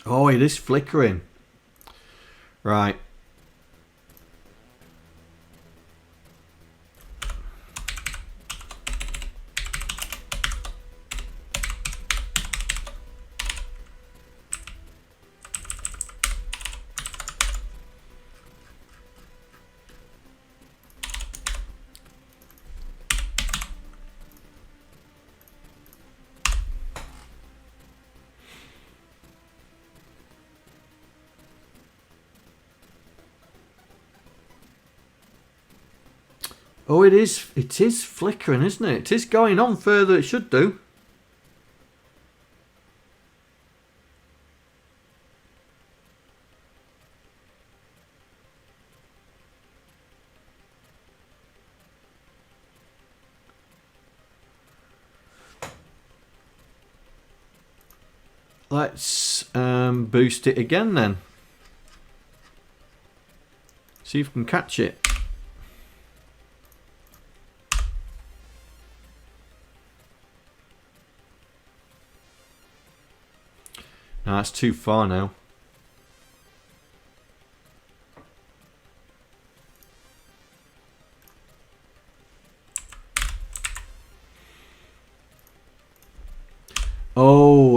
Oh, it is flickering. Right. Oh, it is flickering, isn't it? It is going on further, it should do. Let's boost it again then. See if we can catch it. No, that's too far now.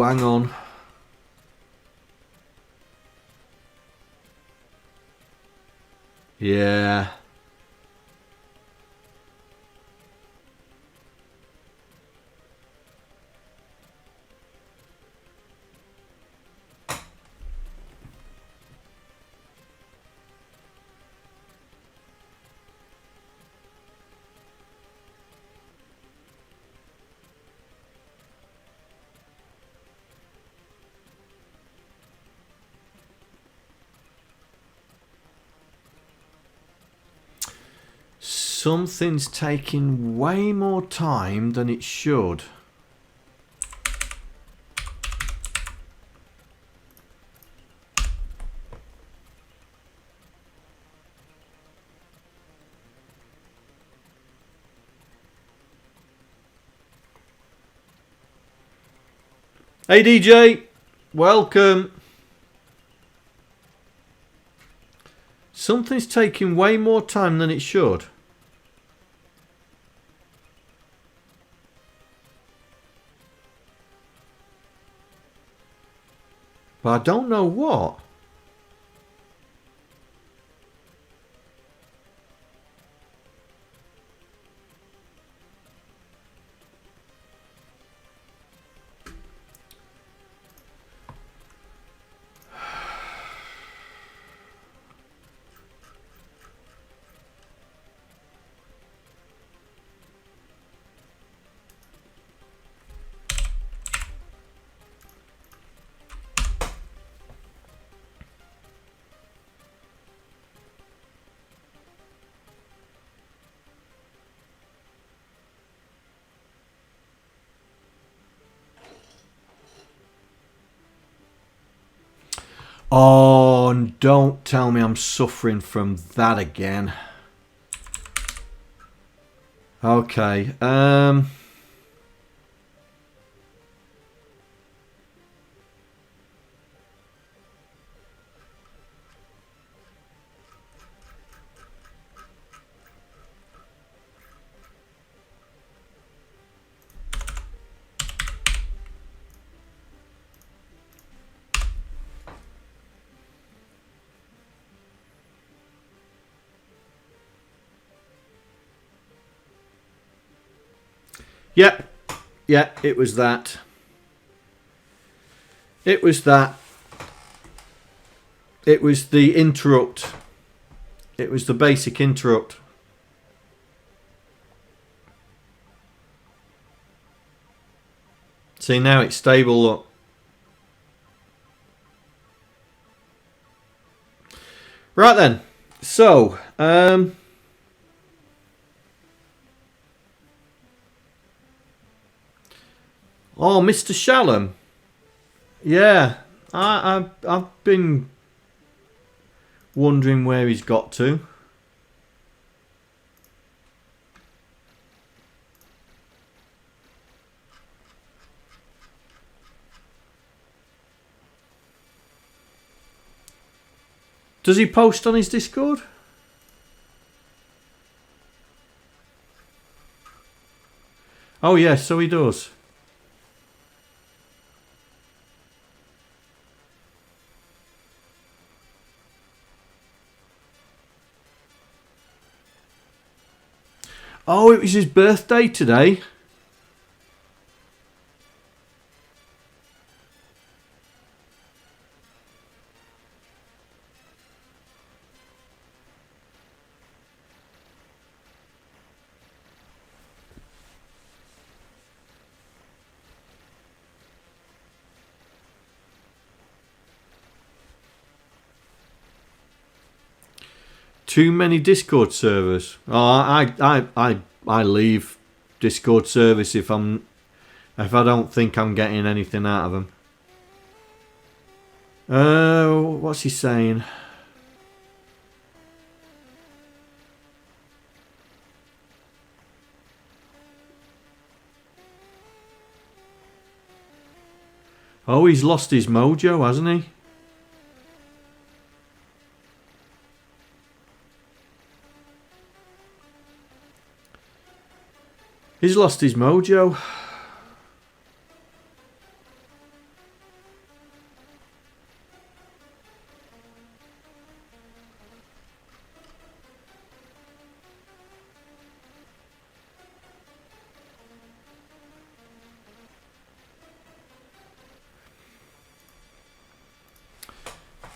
hang on. Yeah. Something's taking way more time than it should. Hey DJ, welcome. Something's taking way more time than it should. But I don't know what. Oh, and don't tell me I'm suffering from that again. Okay. Yep. Yeah, it was that. It was that. It was the interrupt. It was the basic interrupt. See, now it's stable, look. Right then. So, oh, Mr. Shalom. Yeah, I've been wondering where he's got to. Does he post on his Discord? Oh yes, so he does. Oh, it was his birthday today. Too many Discord servers. Oh, I leave Discord service if I don't think I'm getting anything out of them. What's he saying? Oh, he's lost his mojo, hasn't he? He's lost his mojo.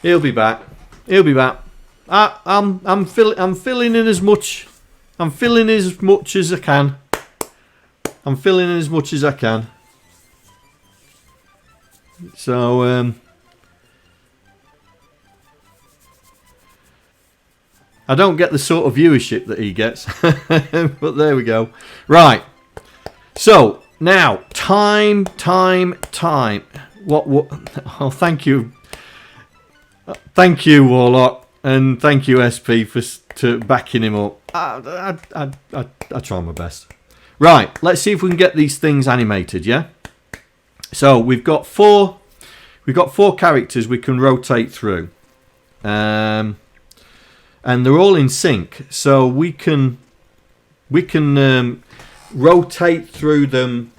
He'll be back. He'll be back. I'm filling in as much. I'm filling as much as I can. I'm filling in as much as I can. So I don't get the sort of viewership that he gets, but there we go. Right. So now time. What? Oh, thank you, Warlock, and thank you, SP, for backing him up. I try my best. Right. Let's see if we can get these things animated. Yeah. So we've got four characters we can rotate through, and they're all in sync. So we can rotate through them.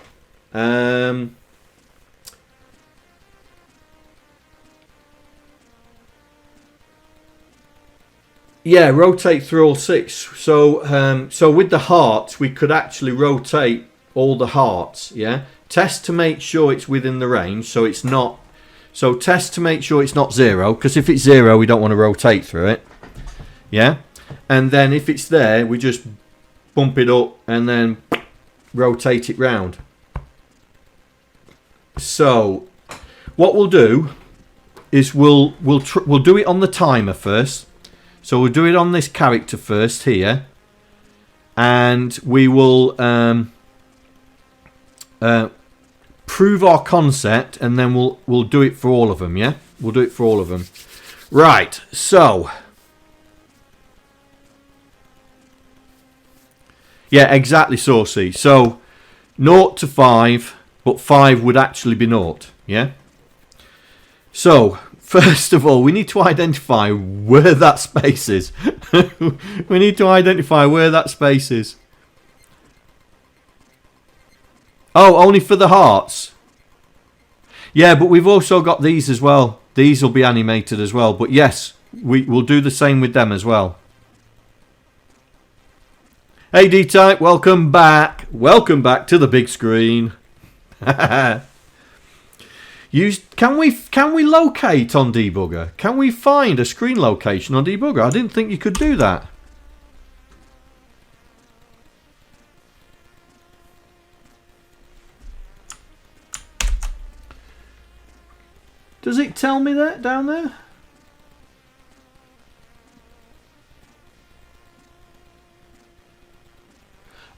Yeah, rotate through all six. So so with the hearts, we could actually rotate all the hearts. Yeah. Test to make sure it's within the range, so it's not. So test to make sure it's not 0, because if it's 0, we don't want to rotate through it. Yeah, and then if it's there, we just bump it up and then rotate it round. So what we'll do is we'll do it on the timer first. So we'll do it on this character first here, and we will. Prove our concept, and then we'll do it for all of them. Yeah, we'll do it for all of them. Right. So yeah, exactly, Saucy. So 0 to 5, but 5 would actually be 0. Yeah. So first of all, we need to identify where that space is. We need to identify where that space is. Oh, only for the hearts. Yeah, but we've also got these as well. These will be animated as well. But yes, we'll do the same with them as well. Hey D-Type, welcome back. Welcome back to the big screen. Can we locate on Debugger? Can we find a screen location on Debugger? I didn't think you could do that. Does it tell me that down there?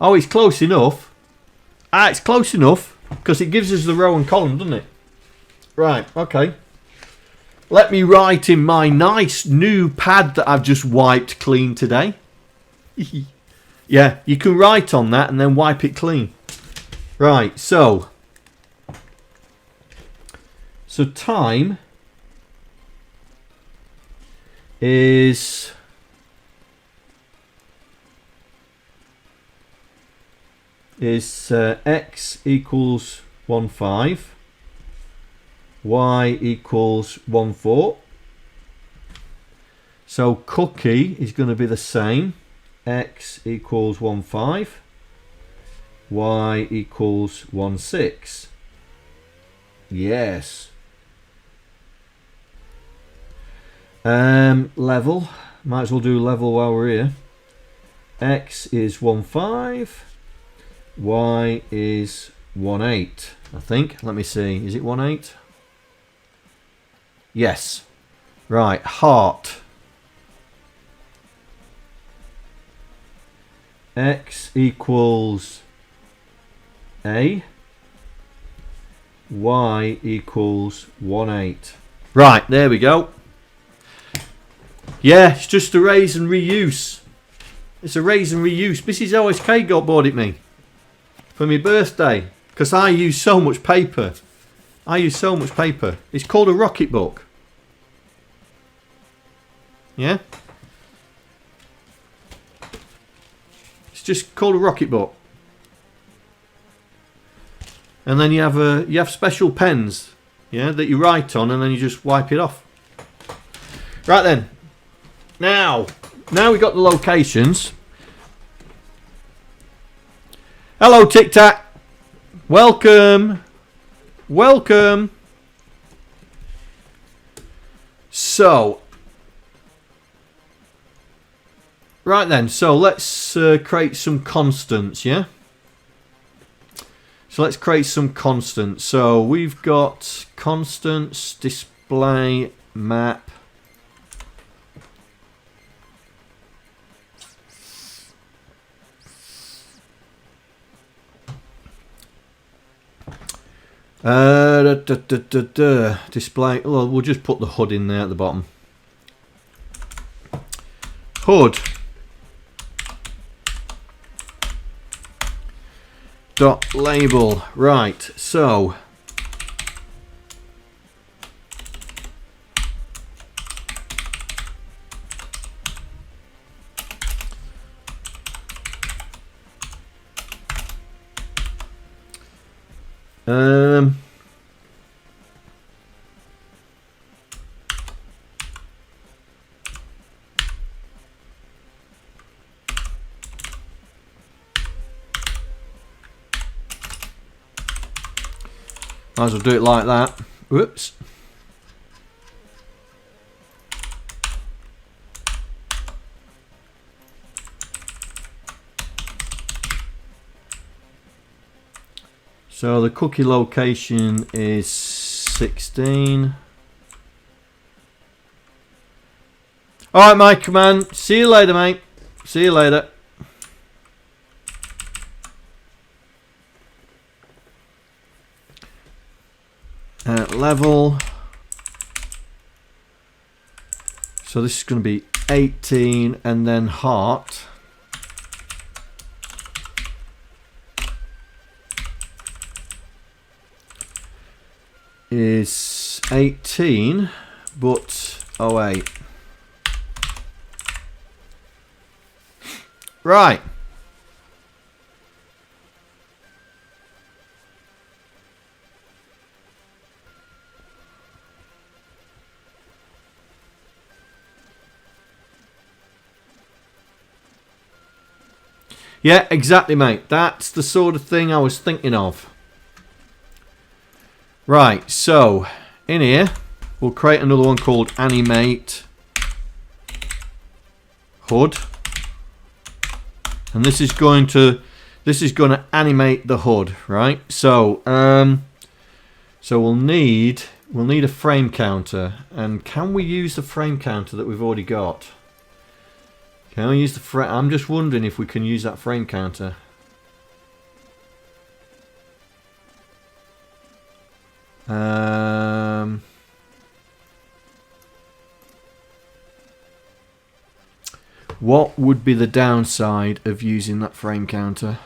Oh, it's close enough. Ah, it's close enough because it gives us the row and column, doesn't it? Right, okay. Let me write in my nice new pad that I've just wiped clean today. Yeah, you can write on that and then wipe it clean. Right, so time is x equals 1.5, y equals 1.4. So cookie is going to be the same. X equals 1.5, y equals 1.6. Yes. Level, might as well do level while we're here. X is 1.5, y is 1.8, I think. Let me see, is it 1.8? Yes. Right, heart. X equals A, y equals 1.8. Right, there we go. Yeah, it's just a raise and reuse. It's a raise and reuse. Mrs. OSK bought it me for my birthday because I use so much paper. It's called a rocket book. Yeah? It's just called a rocket book. And then you have special pens, yeah, that you write on, and then you just wipe it off. Right then. Now we got the locations. Hello, Tic Tac. Welcome. so right then, so let's create some constants, yeah? So let's create some constants. So we've got constants, display, map. Display. Well, we'll just put the HUD in there at the bottom. HUD. Dot label. Right. So. Might as well do it like that. Whoops. So the cookie location is 16. Alright, Mikroman. See you later, mate. See you later. Level. So this is going to be 18 and then heart. Is 18 but 08. Right. Yeah, exactly, mate. That's the sort of thing I was thinking of. Right, so in here we'll create another one called animate HUD, and this is going to animate the HUD, right? So so we'll need a frame counter, and can we use the frame counter that we've already got? Can we use the frame? I'm just wondering if we can use that frame counter. What would be the downside of using that frame counter?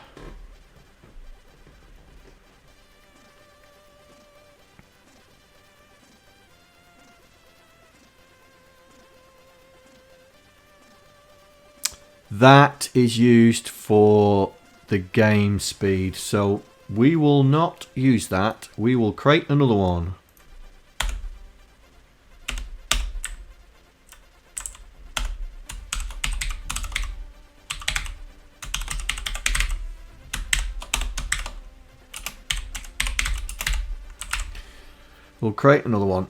That is used for the game speed, so we will not use that. We will create another one. We'll create another one.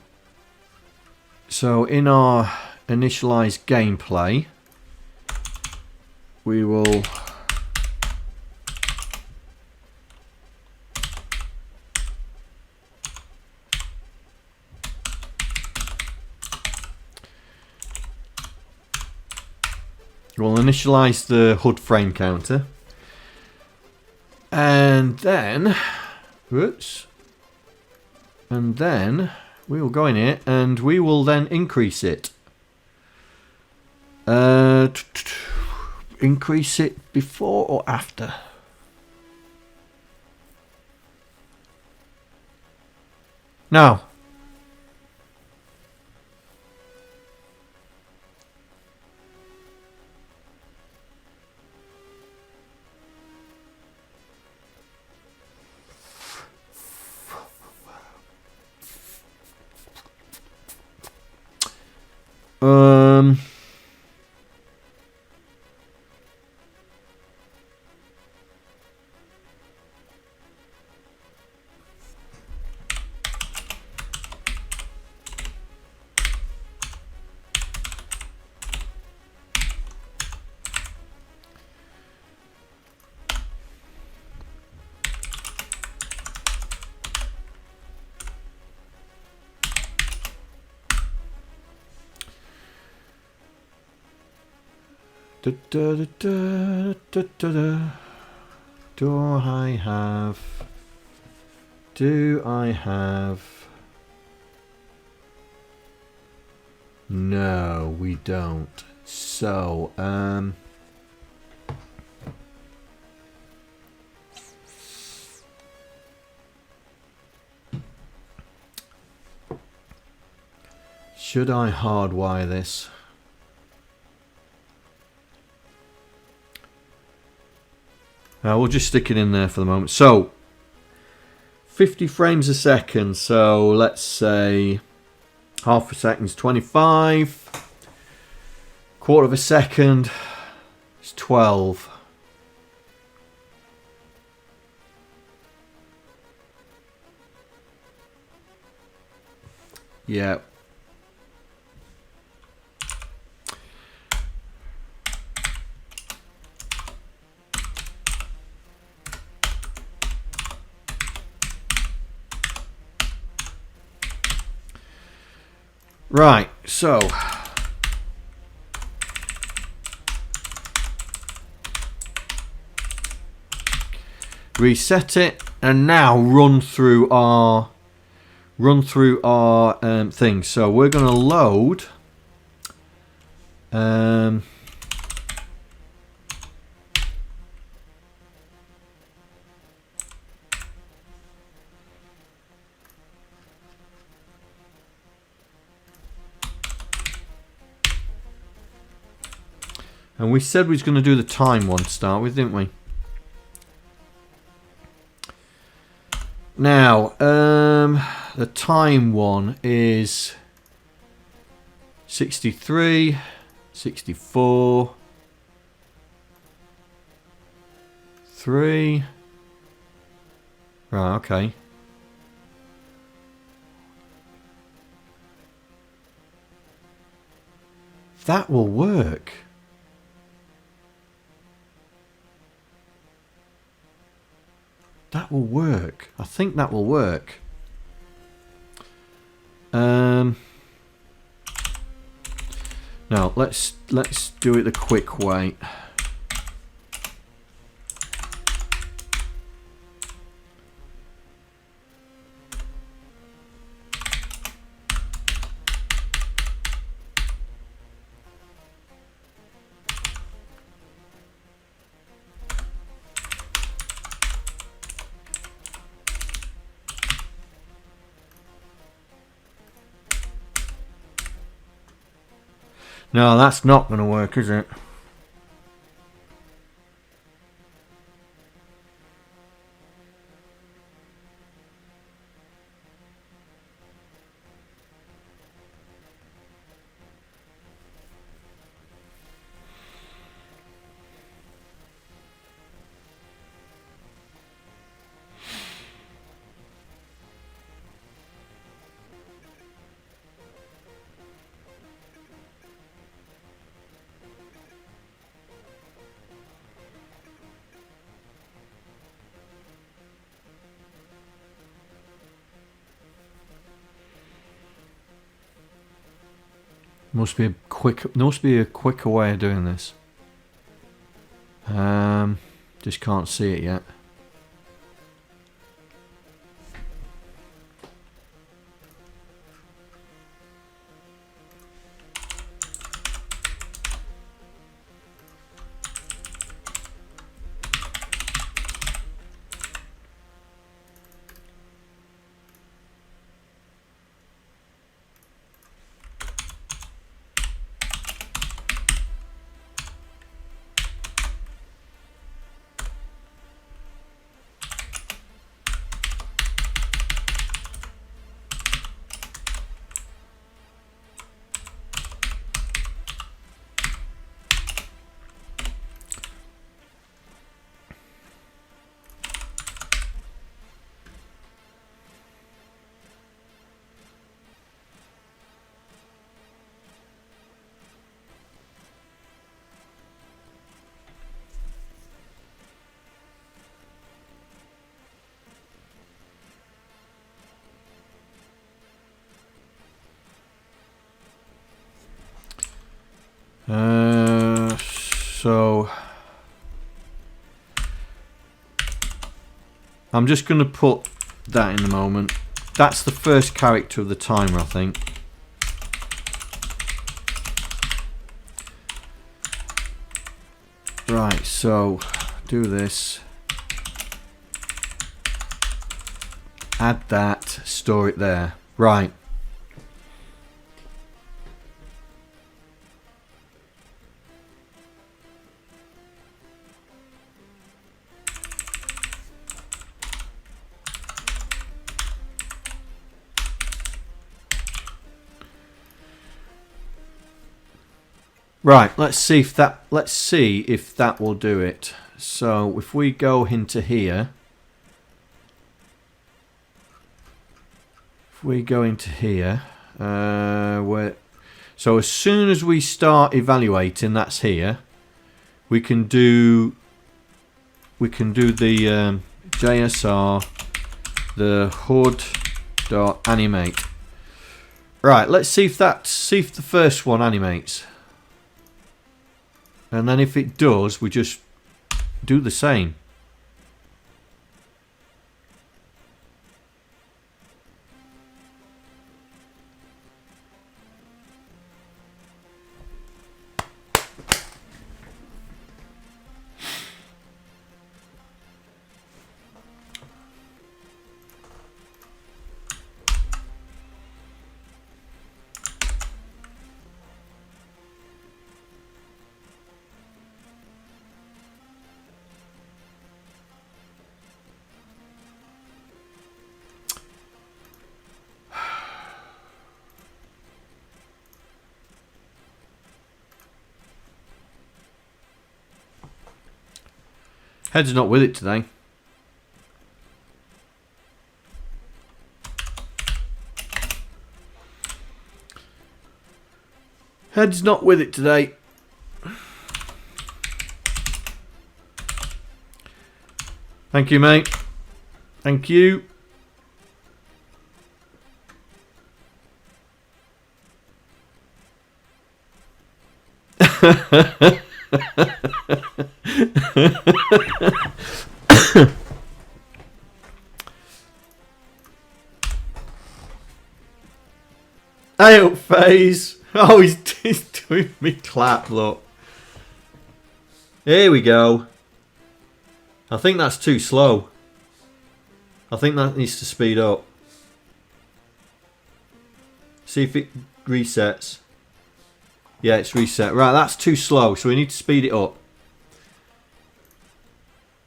So in our initialize gameplay, we will initialize the HUD frame counter, and then whoops, and then we will go in here and we will then increase it. Increase it before or after? Now. Da, da, da, da, da, da, da. Do I have... No, we don't. So, should I hardwire this? We'll just stick it in there for the moment. So, 50 frames a second. So, let's say half a second's 25. Quarter of a second is 12. Yeah. Right, so reset it, and now run through our thing. So we're going to load and we said we was going to do the time one to start with, didn't we? Now, the time one is 63, 64, 3. Right, okay. That will work. That will work. I think that will work. Now let's do it the quick way. No, that's not going to work, is it? Must be a quicker way of doing this. Just can't see it yet. So I'm just going to put that in the moment. That's the first character of the timer, I think. Right, so do this. Add that, store it there. Right. Right, let's see if that will do it. So if we go into here, so as soon as we start evaluating, that's here. We can do the JSR, the HUD.animate. Right, let's see if the first one animates. And then if it does, we just do the same. Head's not with it today. Head's not with it today. Thank you, mate. Thank you. Hey up, FaZe. Oh, he's doing me clap, look. Here we go. I think that's too slow. I think that needs to speed up. See if it resets. Yeah, it's reset. Right, that's too slow, so we need to speed it up.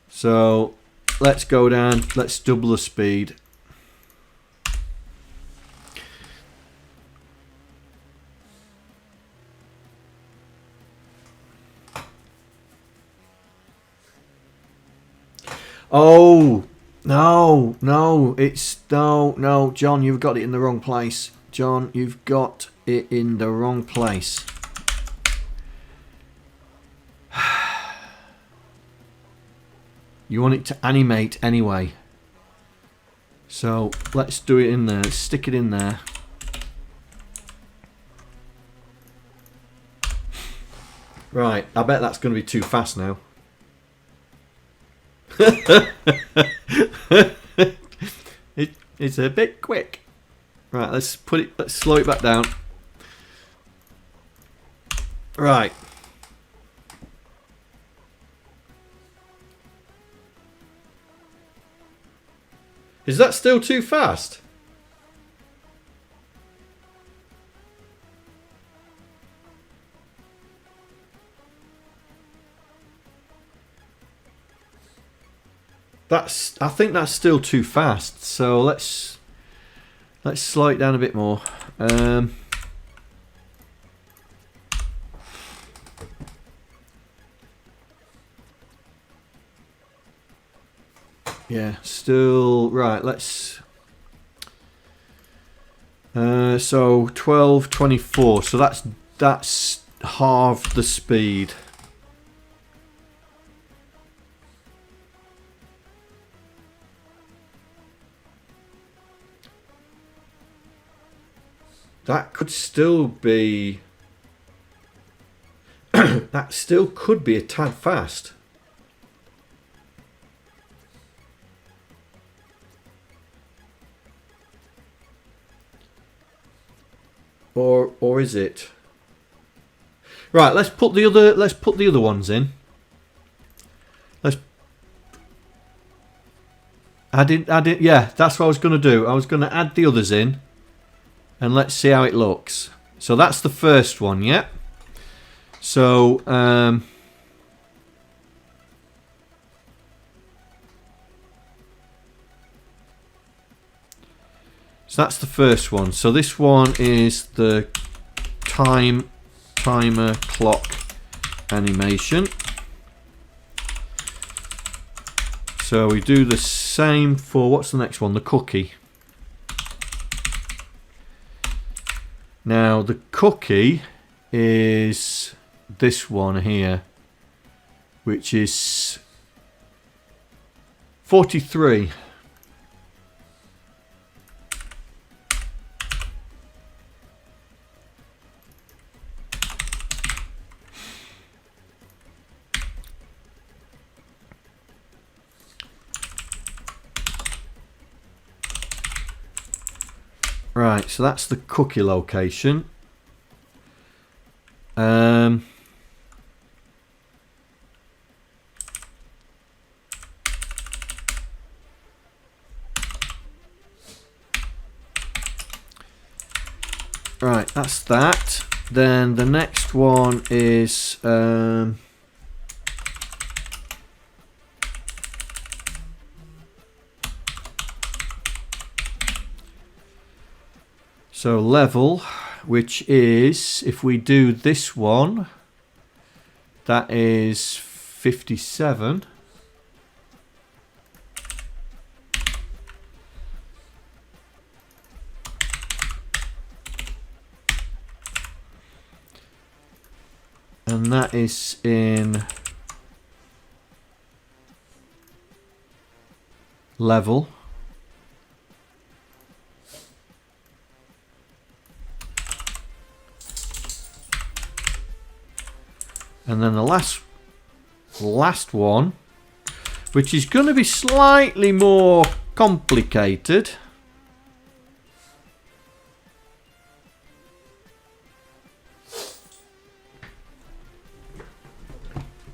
So let's go down, let's double the speed. Oh, no, it's, no, John, you've got it in the wrong place. John, you've got it in the wrong place. You want it to animate anyway. So let's do it in there. Let's stick it in there. Right, I bet that's going to be too fast now. It's a bit quick. Right, let's slow it back down. Right. Is that still too fast? I think that's still too fast. So let's slow it down a bit more. Yeah, still right. Let's. So 12:24. So that's half the speed. That could still be. That still could be a tad fast. Or is it? Right, let's put the other ones in. Yeah, that's what I was going to do. I was going to add the others in and let's see how it looks. So that's the first one, yeah. So so that's the first one. So this one is the timer clock animation. So we do the same for, what's the next one? The cookie. Now the cookie is this one here, which is 43. Right, so that's the cookie location. Right, that's that. Then the next one is so level, which is, if we do this one, that is 57. And that is in level. And then the last one, which is going to be slightly more complicated.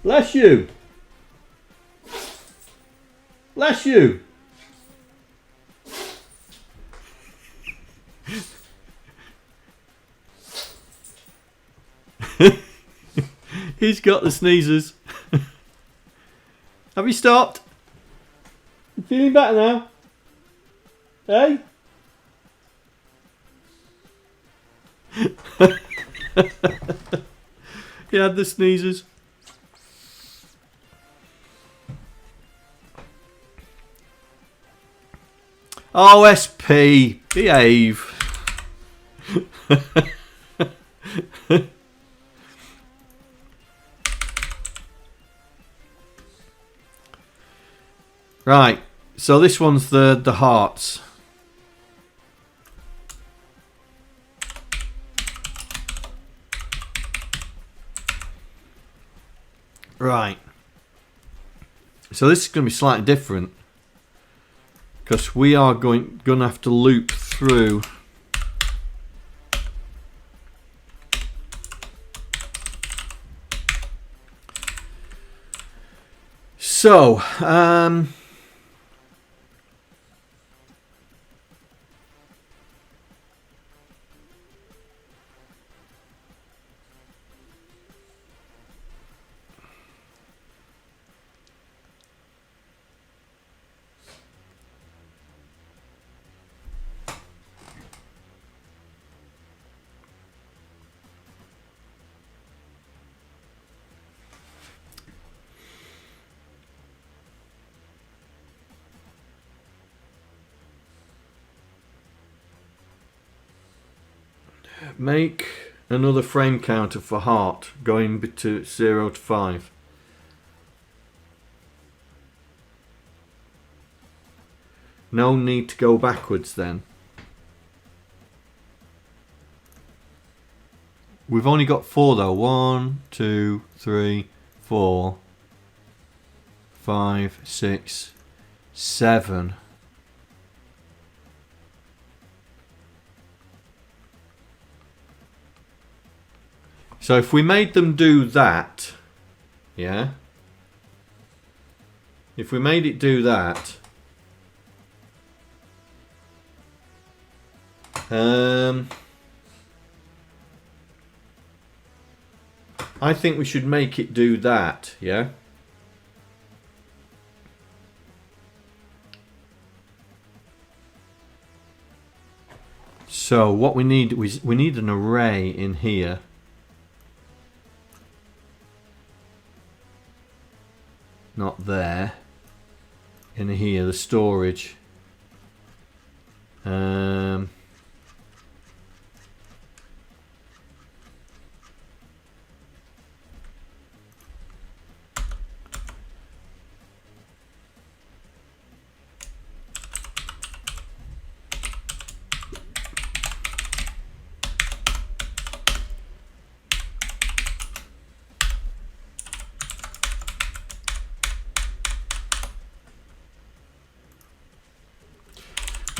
Bless you. Bless you. He's got the sneezes. Have you stopped? You feeling better now? Hey? He had the sneezes. OSP, behave. Right, so this one's the hearts. Right. So this is going to be slightly different, because we are going to have to loop through so make another frame counter for heart going to 0 to 5. No need to go backwards then. We've only got 4 though. 1, 2, 3, 4, 5, 6, 7. So if we made them do that, yeah. If we made it do that, I think we should make it do that, yeah. So what we need is we need an array in here. Not there. In here, the storage.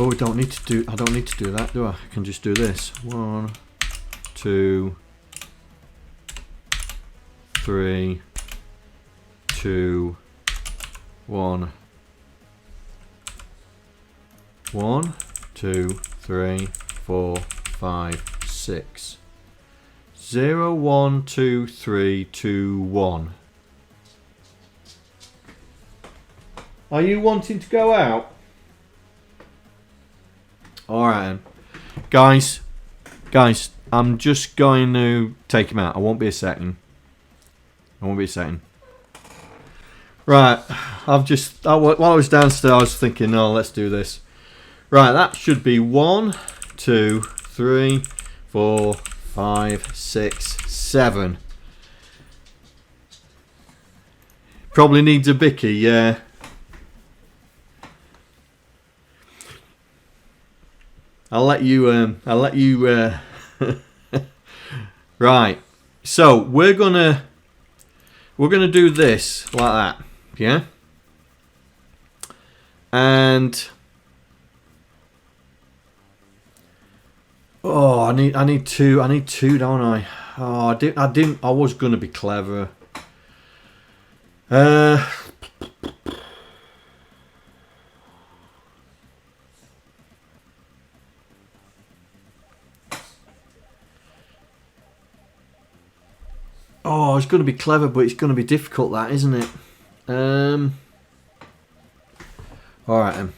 Oh, I don't need to do that, do I? I can just do this. 1, 2, 3, 2, 1. 1, 2, 3, 4, 5, 6. 0, 1, 2, 3, 2, 1. Are you wanting to go out? Alright then. Guys, I'm just going to take him out. I won't be a second. Right, while I was downstairs I was thinking, oh, let's do this. Right, that should be 1, 2, 3, 4, 5, 6, 7. Probably needs a bicky, yeah. I'll let you right. So we're gonna do this like that, yeah? And oh, I need two, don't I? Oh, I was gonna be clever. Oh, it's going to be clever, but it's going to be difficult, that, isn't it? Alright then.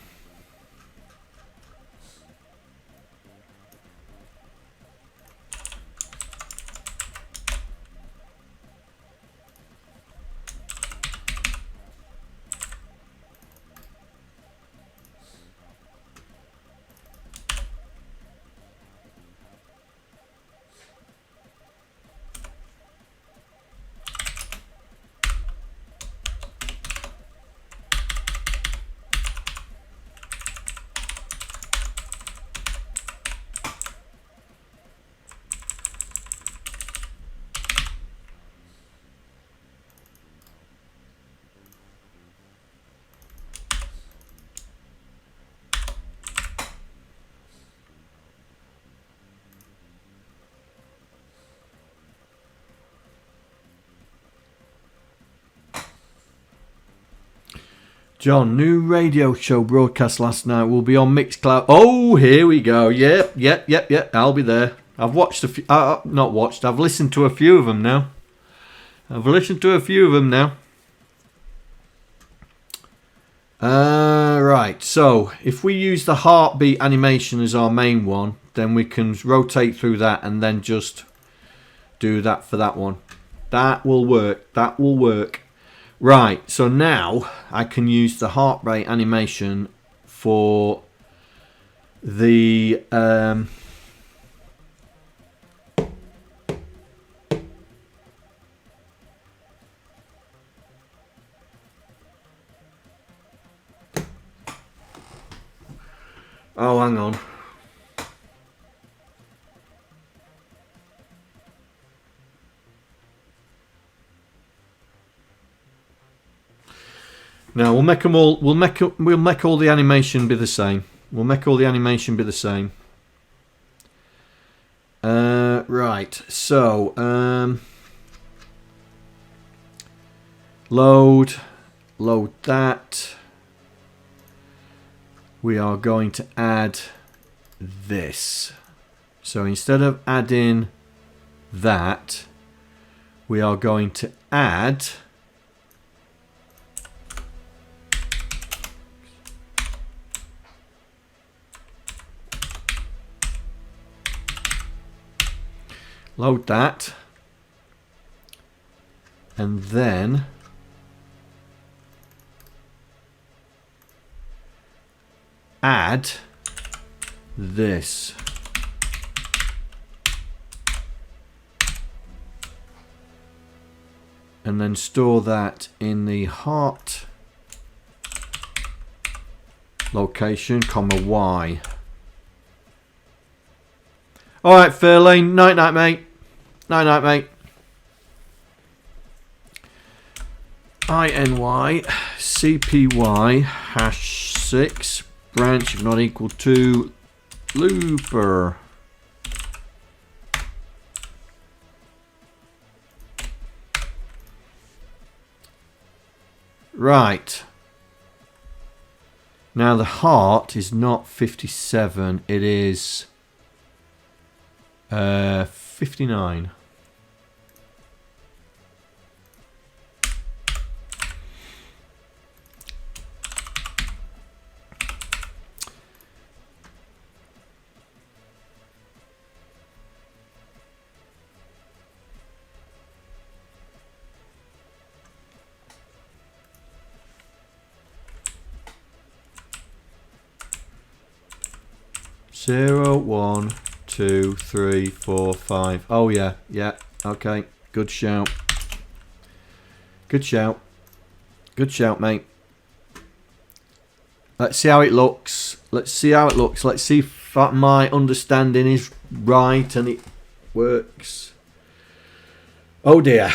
John, new radio show broadcast last night will be on Mixcloud. Oh, here we go. Yep. I'll be there. I've watched a few. Not watched. I've listened to a few of them now. Right. So if we use the heartbeat animation as our main one, then we can rotate through that and then just do that for that one. That will work. Right, so now I can use the heart rate animation for the oh, hang on. No, we'll make them all. We'll make all the animation be the same. We'll make all the animation be the same. Right. So load that. We are going to add this. So instead of adding that, we are going to add load that, and then add this. And then store that in the heart location, comma Y. Alright, FaiRLane, night night mate. Night night mate. INY CPY #6 branch if not equal to looper. Right. Now the heart is not 57, it is 59. Zero, 1, 2, 3, 4, 5. Oh yeah, yeah. Okay, good shout. Good shout. Good shout, mate. Let's see how it looks. Let's see how it looks. Let's see if my understanding is right and it works. Oh dear.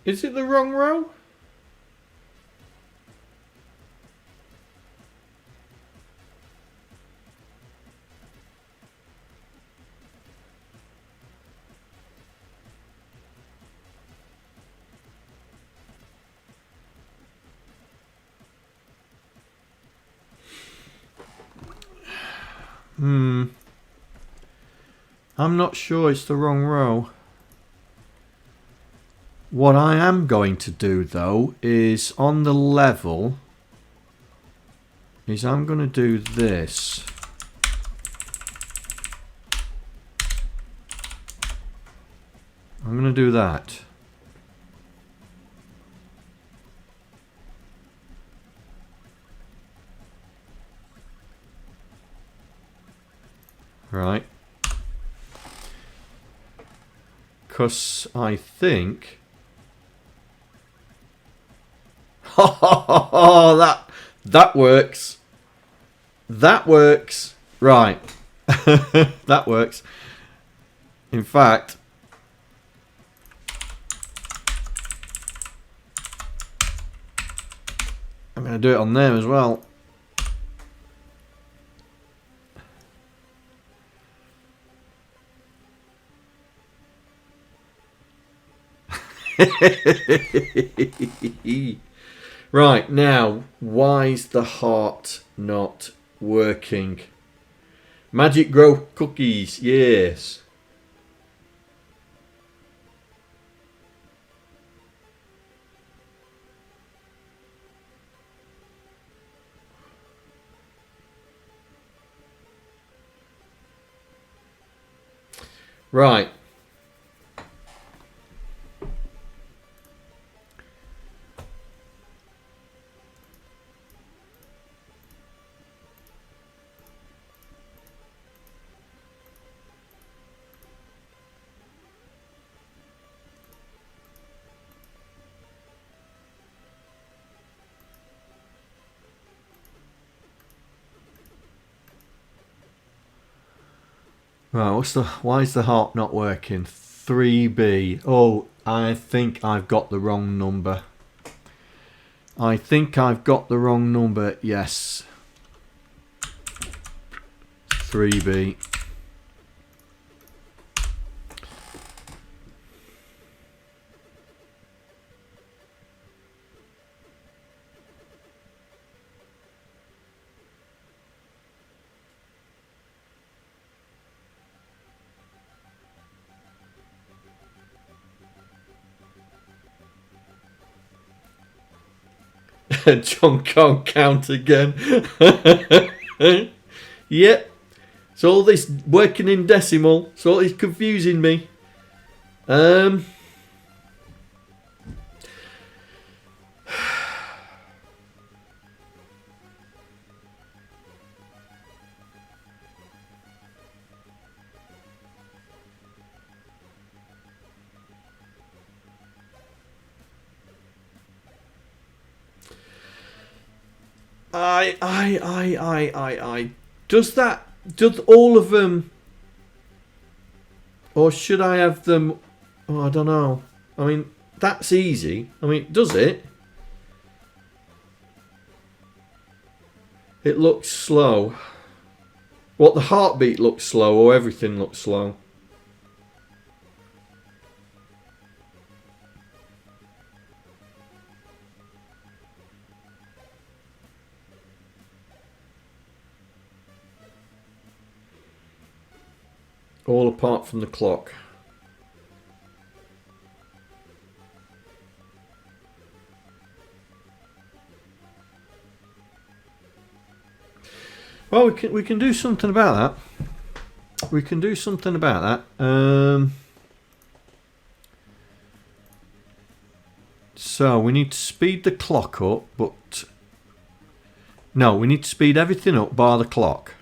Is it the wrong row? I'm not sure it's the wrong row. What I am going to do though is on the level is I'm going to do this. I'm going to do that. Right. Because I think... Oh, that works. That works. Right. That works. In fact, I'm going to do it on there as well. Right, now, why's the heart not working? Magic Grow cookies, yes. Right. Right, why is the heart not working? 3B. Oh, I think I've got the wrong number. I think I've got the wrong number. Yes. 3B. John can't count again. Yep. So all this working in decimal. So it's confusing me. Does all of them, or should I have them? Oh, I don't know. I mean, that's easy. I mean, does it? It looks slow. What, the heartbeat looks slow, or everything looks slow? All apart from the clock. Well, we can do something about that. We can do something about that. So we need to speed the clock up, but no, we need to speed everything up bar the clock,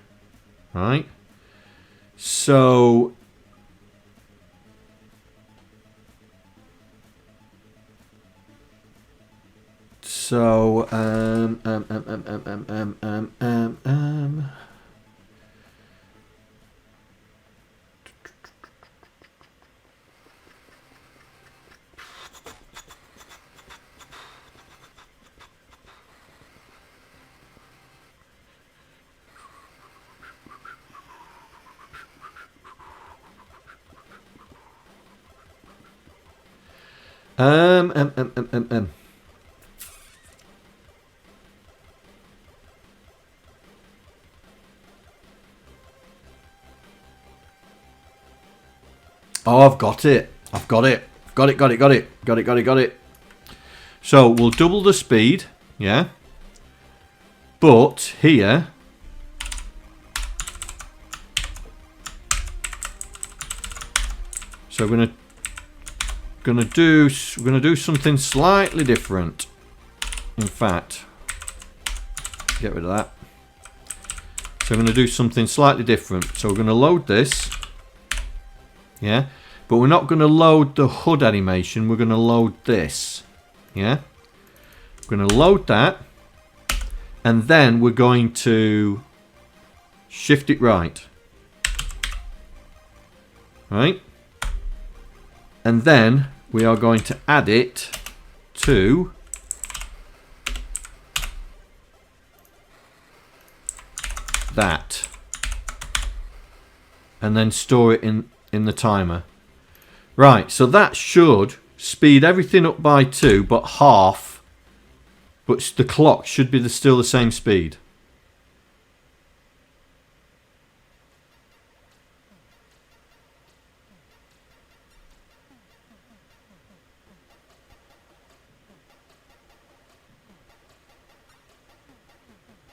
right? So oh, I've got it. I've got it. Got it. So we'll double the speed, yeah. But here, so we're gonna do something slightly different. In fact, get rid of that. So I'm going to do something slightly different. So we're going to load this. Yeah. But we're not going to load the HUD animation. We're going to load this. Yeah. We're going to load that. And then we're going to shift it right. Right. And then we are going to add it to that, and then store it in the timer. Right, so that should speed everything up by 2, but half. But the clock should be still the same speed.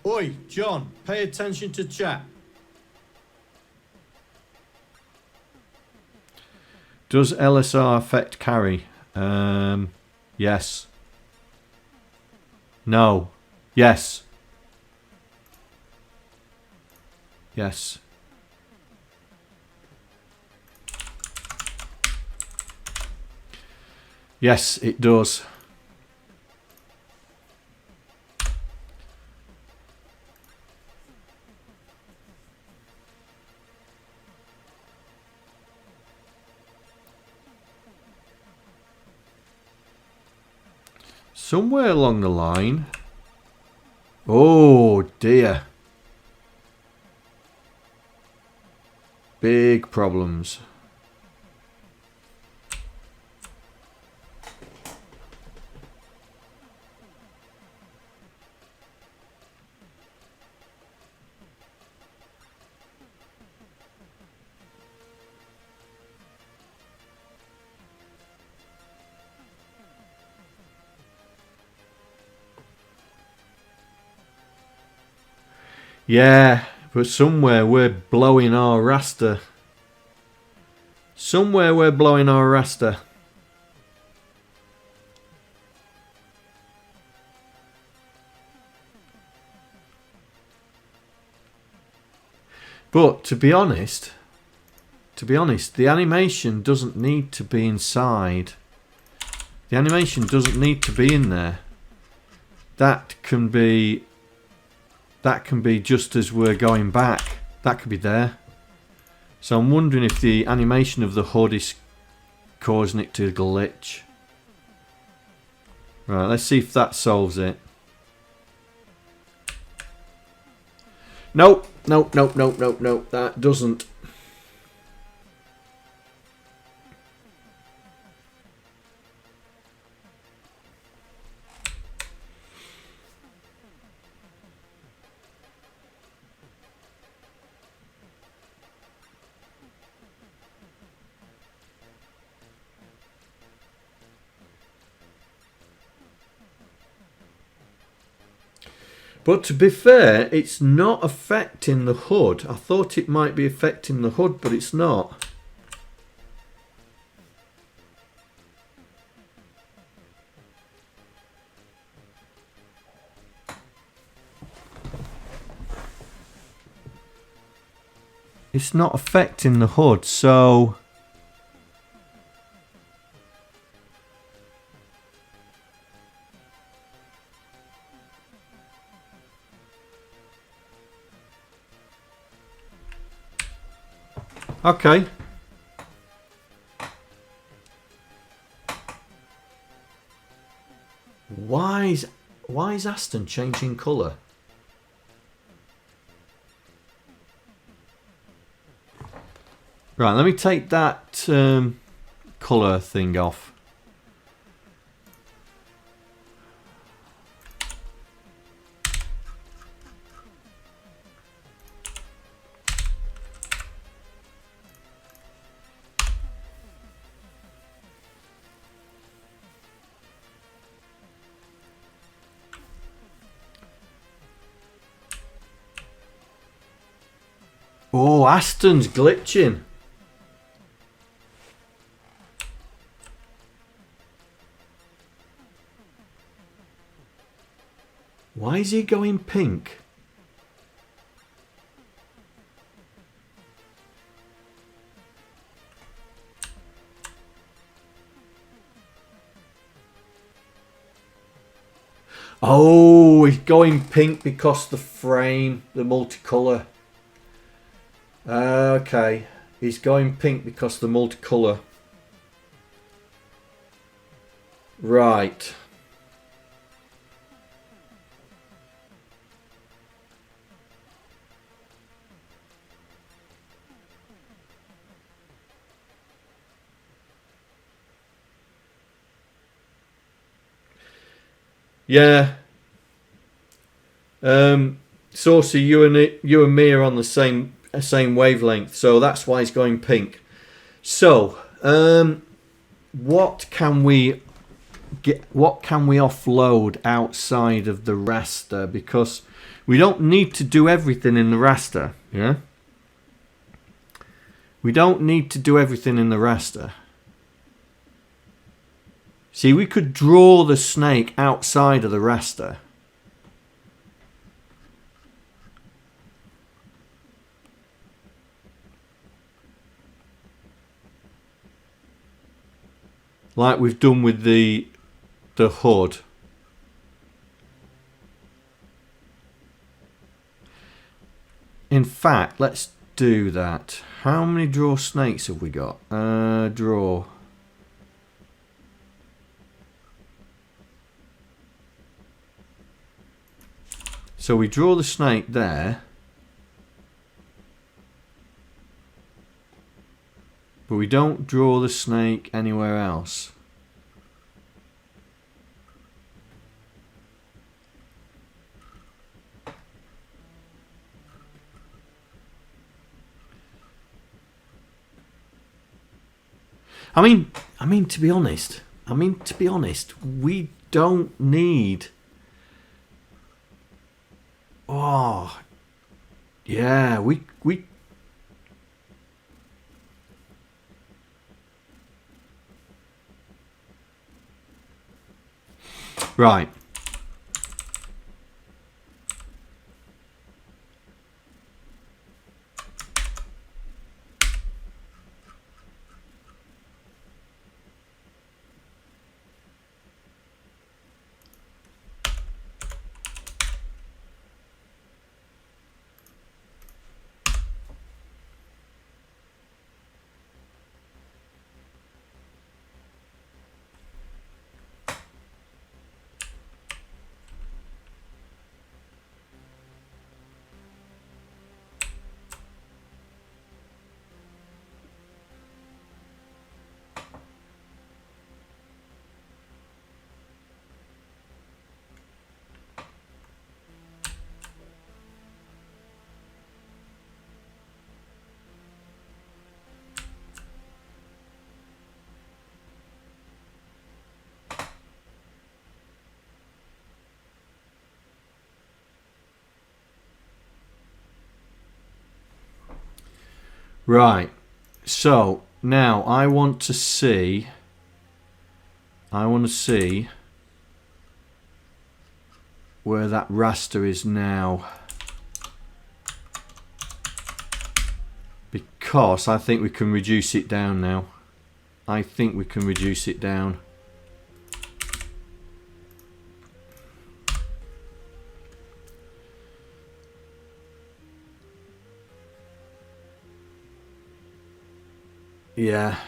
Oi, John, pay attention to chat. Does LSR affect carry? Yes. No. Yes. Yes. Yes, it does. Somewhere along the line. Oh dear. Big problems. Yeah, but somewhere we're blowing our raster. Somewhere we're blowing our raster. But to be honest, the animation doesn't need to be inside. The animation doesn't need to be in there. That can be just as we're going back. That could be there. So I'm wondering if the animation of the hood is causing it to glitch. Right, let's see if that solves it. Nope, nope, nope, nope, nope, nope. That doesn't. But to be fair, it's not affecting the hood. I thought it might be affecting the hood, but it's not. It's not affecting the hood, so... Okay. Why is Aston changing colour? Right, let me take that colour thing off. Oh, Aston's glitching. Why is he going pink? Oh, he's going pink because the frame, the multicolour. Okay, he's going pink because the multicolour. Right. Yeah. Saucy, you and me are on the same wavelength, so that's why he's going pink. So, what can we offload outside of the raster? Because we don't need to do everything in the raster, yeah? We don't need to do everything in the raster. See, we could draw the snake outside of the raster. Like we've done with the hood. In fact, let's do that. How many draw snakes have we got? Draw. So we draw the snake there. But we don't draw the snake anywhere else. I mean to be honest, we don't need. Oh, yeah, we. Right. Right, so now I want to see where that raster is now, because I think we can reduce it down now. I think we can reduce it down. Yeah,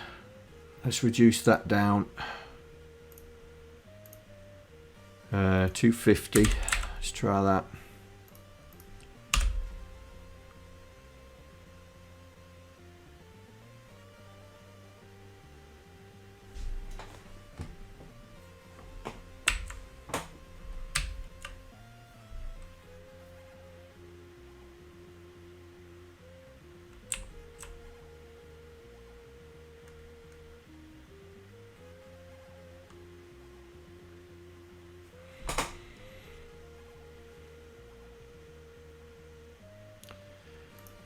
let's reduce that down. 250. Let's try that.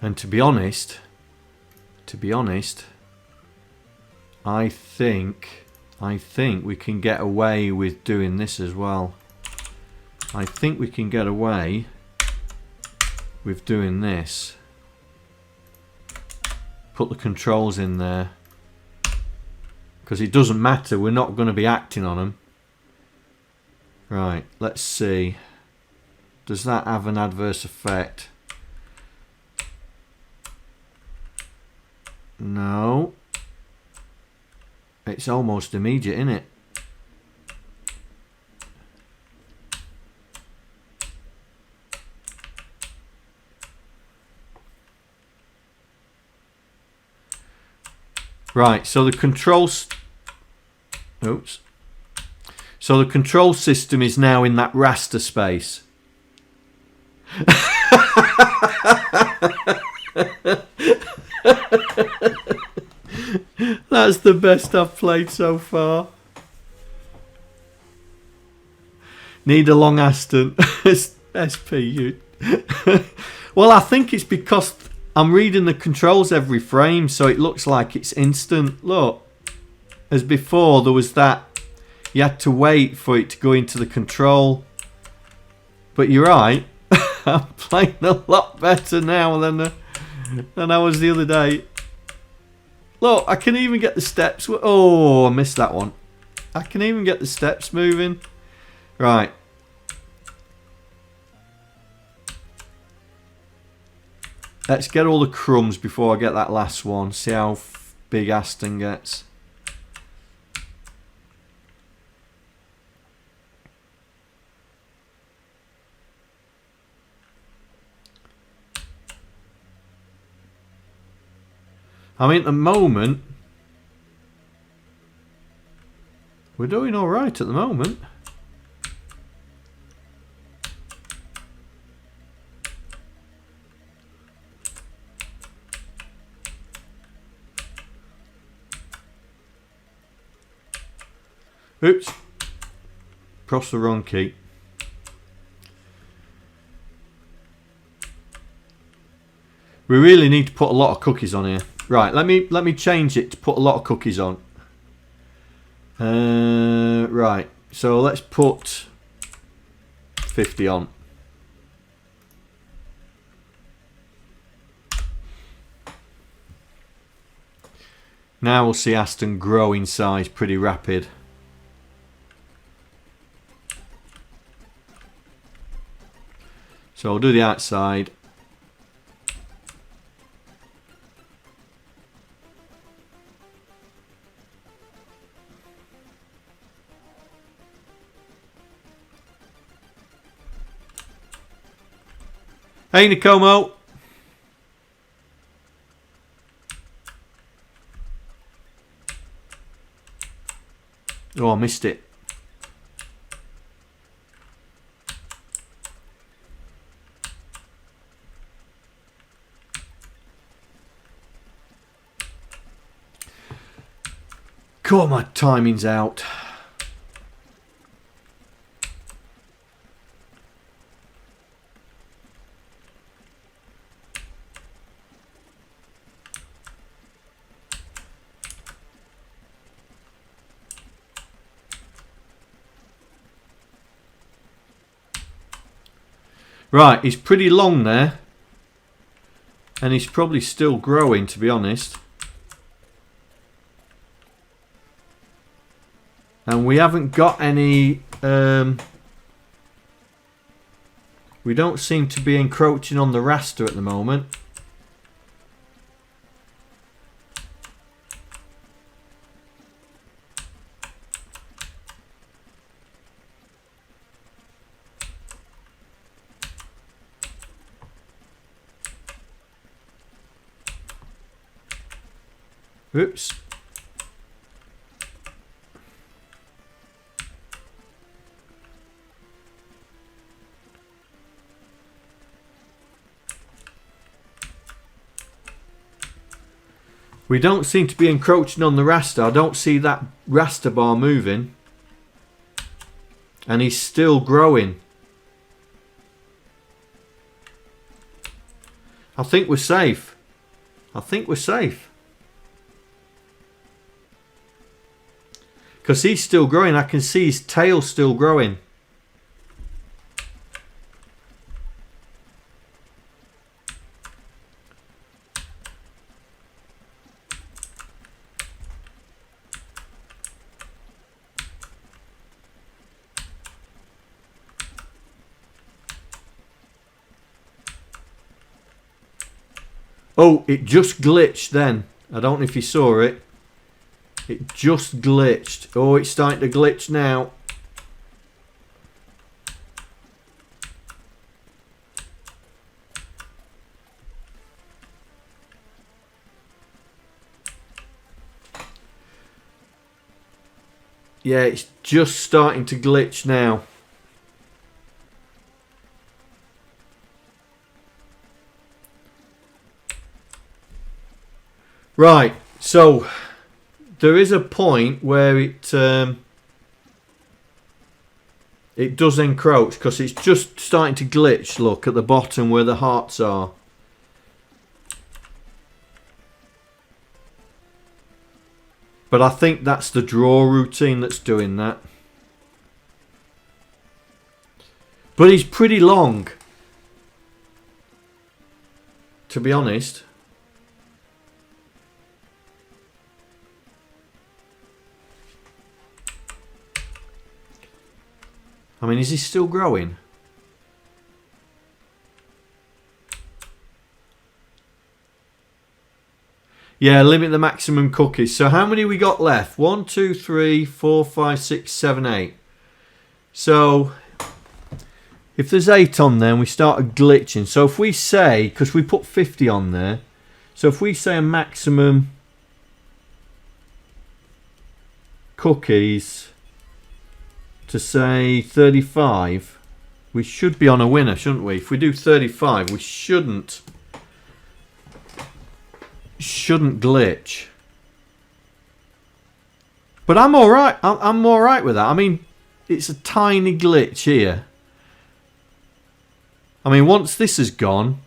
And to be honest, I think we can get away with doing this as well. I think we can get away with doing this. Put the controls in there, because it doesn't matter, we're not going to be acting on them. Right, let's see. Does that have an adverse effect? No. It's almost immediate, isn't it? Right, so the controls... Oops. So So the control system is now in that raster space. That's the best I've played so far. Need a long Aston. SPU. Well, I think it's because I'm reading the controls every frame, so it looks like it's instant. Look, as before, there was that. You had to wait for it to go into the control. But you're right. I'm playing a lot better now than I was the other day. Look, I can even get the steps. Oh, I missed that one. I can even get the steps moving. Right. Let's get all the crumbs before I get that last one. See how big Aston gets. I mean, at the moment, we're doing all right at the moment. Oops. Pressed the wrong key. We really need to put a lot of cookies on here. Right, let me change it to put a lot of cookies on. Right, so let's put 50 on. Now we'll see Aston grow in size pretty rapid. So I'll do the outside. Hey, Nicomo. Oh, I missed it. God, my timing's out. Right, he's pretty long there. And he's probably still growing, to be honest. And we haven't got any... we don't seem to be encroaching on the raster at the moment. Oops. We don't seem to be encroaching on the raster. I don't see that raster bar moving. And he's still growing. I think we're safe. I think we're safe. Because he's still growing. I can see his tail still growing. Oh, it just glitched then. I don't know if you saw it. It just glitched. Oh, it's starting to glitch now. Yeah, it's just starting to glitch now. Right, so there is a point where it does encroach because it's just starting to glitch. Look at the bottom where the hearts are. But I think that's the draw routine that's doing that. But he's pretty long, to be honest. I mean, is he still growing? Yeah, limit the maximum cookies. So how many we got left? 1, 2, 3, 4, 5, 6, 7, 8. So if there's 8 on there and we start glitching. So if we say, because we put 50 on there. So if we say a maximum cookies to say 35, we should be on a winner, shouldn't we? If we do 35, we shouldn't glitch. But I'm all right. I'm all right with that. I mean, it's a tiny glitch here. I mean, once this is gone,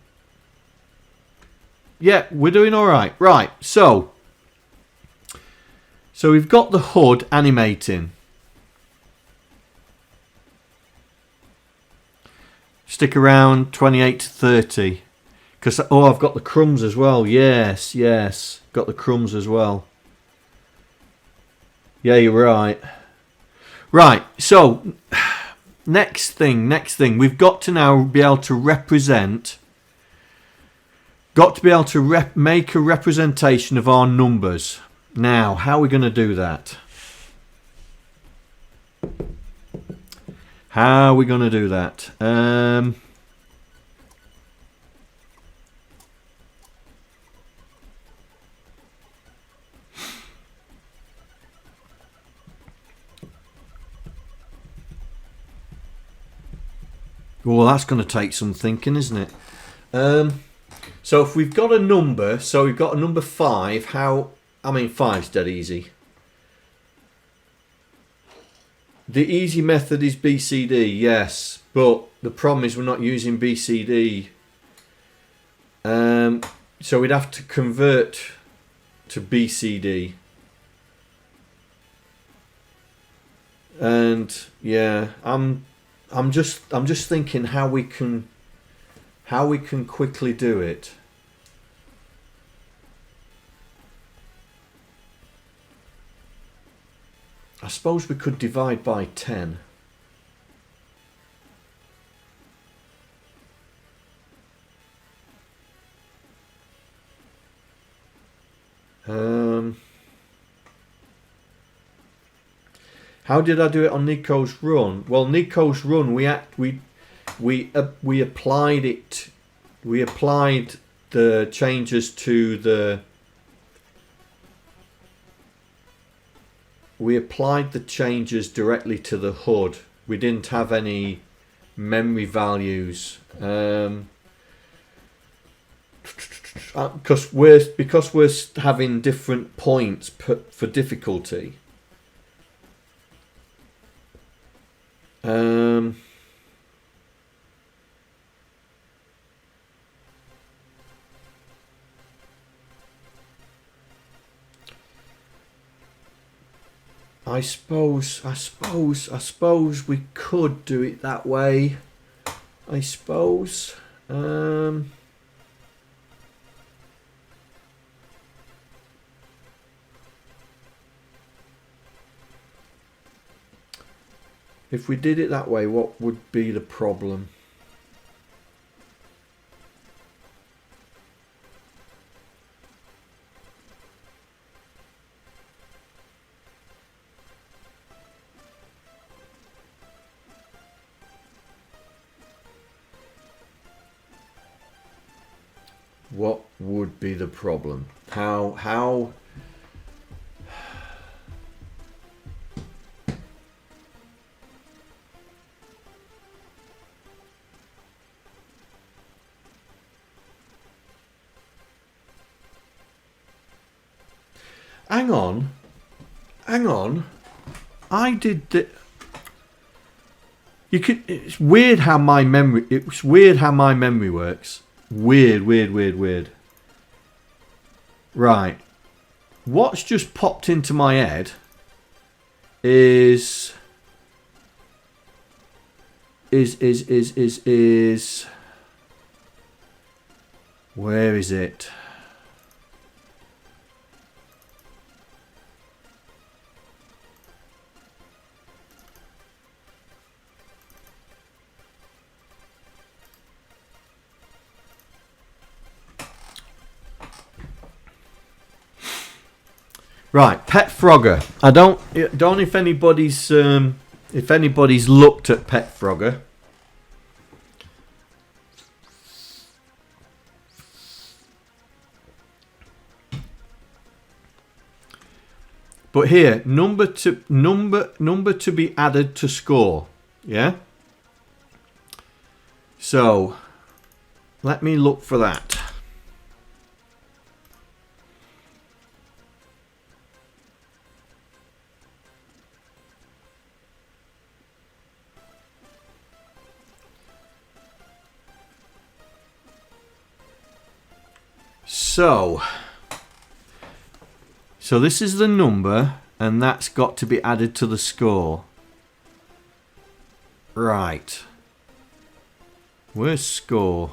yeah, we're doing all right. Right. So we've got the HUD animating. Stick around 28 to 30. Because, oh, I've got the crumbs as well. Yes, yes. Got the crumbs as well. Yeah, you're right. Right, so, next thing. We've got to now be able to represent. Got to be able to make a representation of our numbers. Now, how are we going to do that? How are we going to do that? Well, that's going to take some thinking, isn't it? So if we've got a number, so we've got a number 5, how... I mean, 5's dead easy. The easy method is BCD, yes. But the problem is we're not using BCD. So we'd have to convert to BCD. And, yeah, I'm just thinking how we can quickly do it. I suppose we could divide by 10. How did I do it on Nico's run? Well, Nico's run, we applied it. We applied the changes to the. We applied the changes directly to the HUD. We didn't have any memory values because we're having different points for difficulty. I suppose we could do it that way. I suppose. If we did it that way, what would be the problem? What would be the problem? How hang on. Hang on. I did the... You could... It's weird how my memory... It's weird how my memory works. Weird, weird, weird, weird. Right. What's just popped into my head is... Where is it? Right, Pet Frogger. I don't know if anybody's looked at Pet Frogger. But here, number to be added to score. Yeah. So let me look for that. So this is the number, and that's got to be added to the score. Right. Where's score?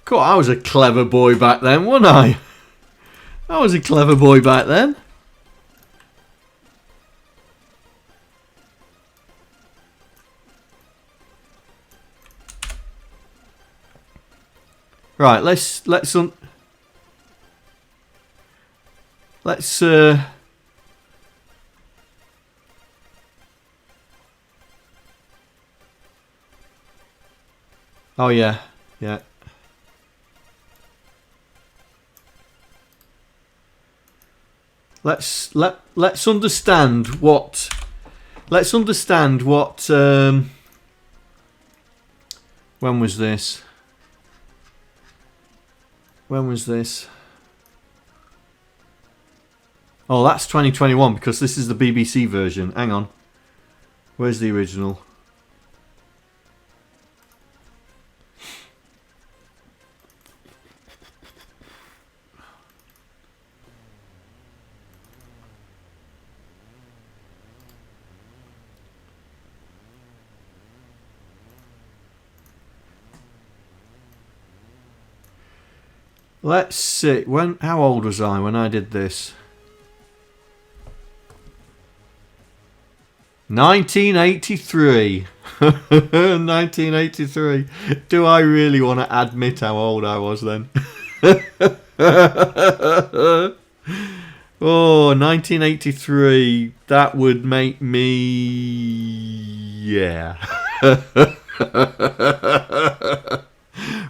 Cool, I was a clever boy back then, wasn't I? I was a clever boy back then. Right, let's oh yeah. Let's understand what when was this? Oh, that's 2021 because this is the BBC version. Hang on. Where's the original? Let's see. How old was I when I did this? 1983. 1983. Do I really want to admit how old I was then? Oh, 1983. That would make me... Yeah.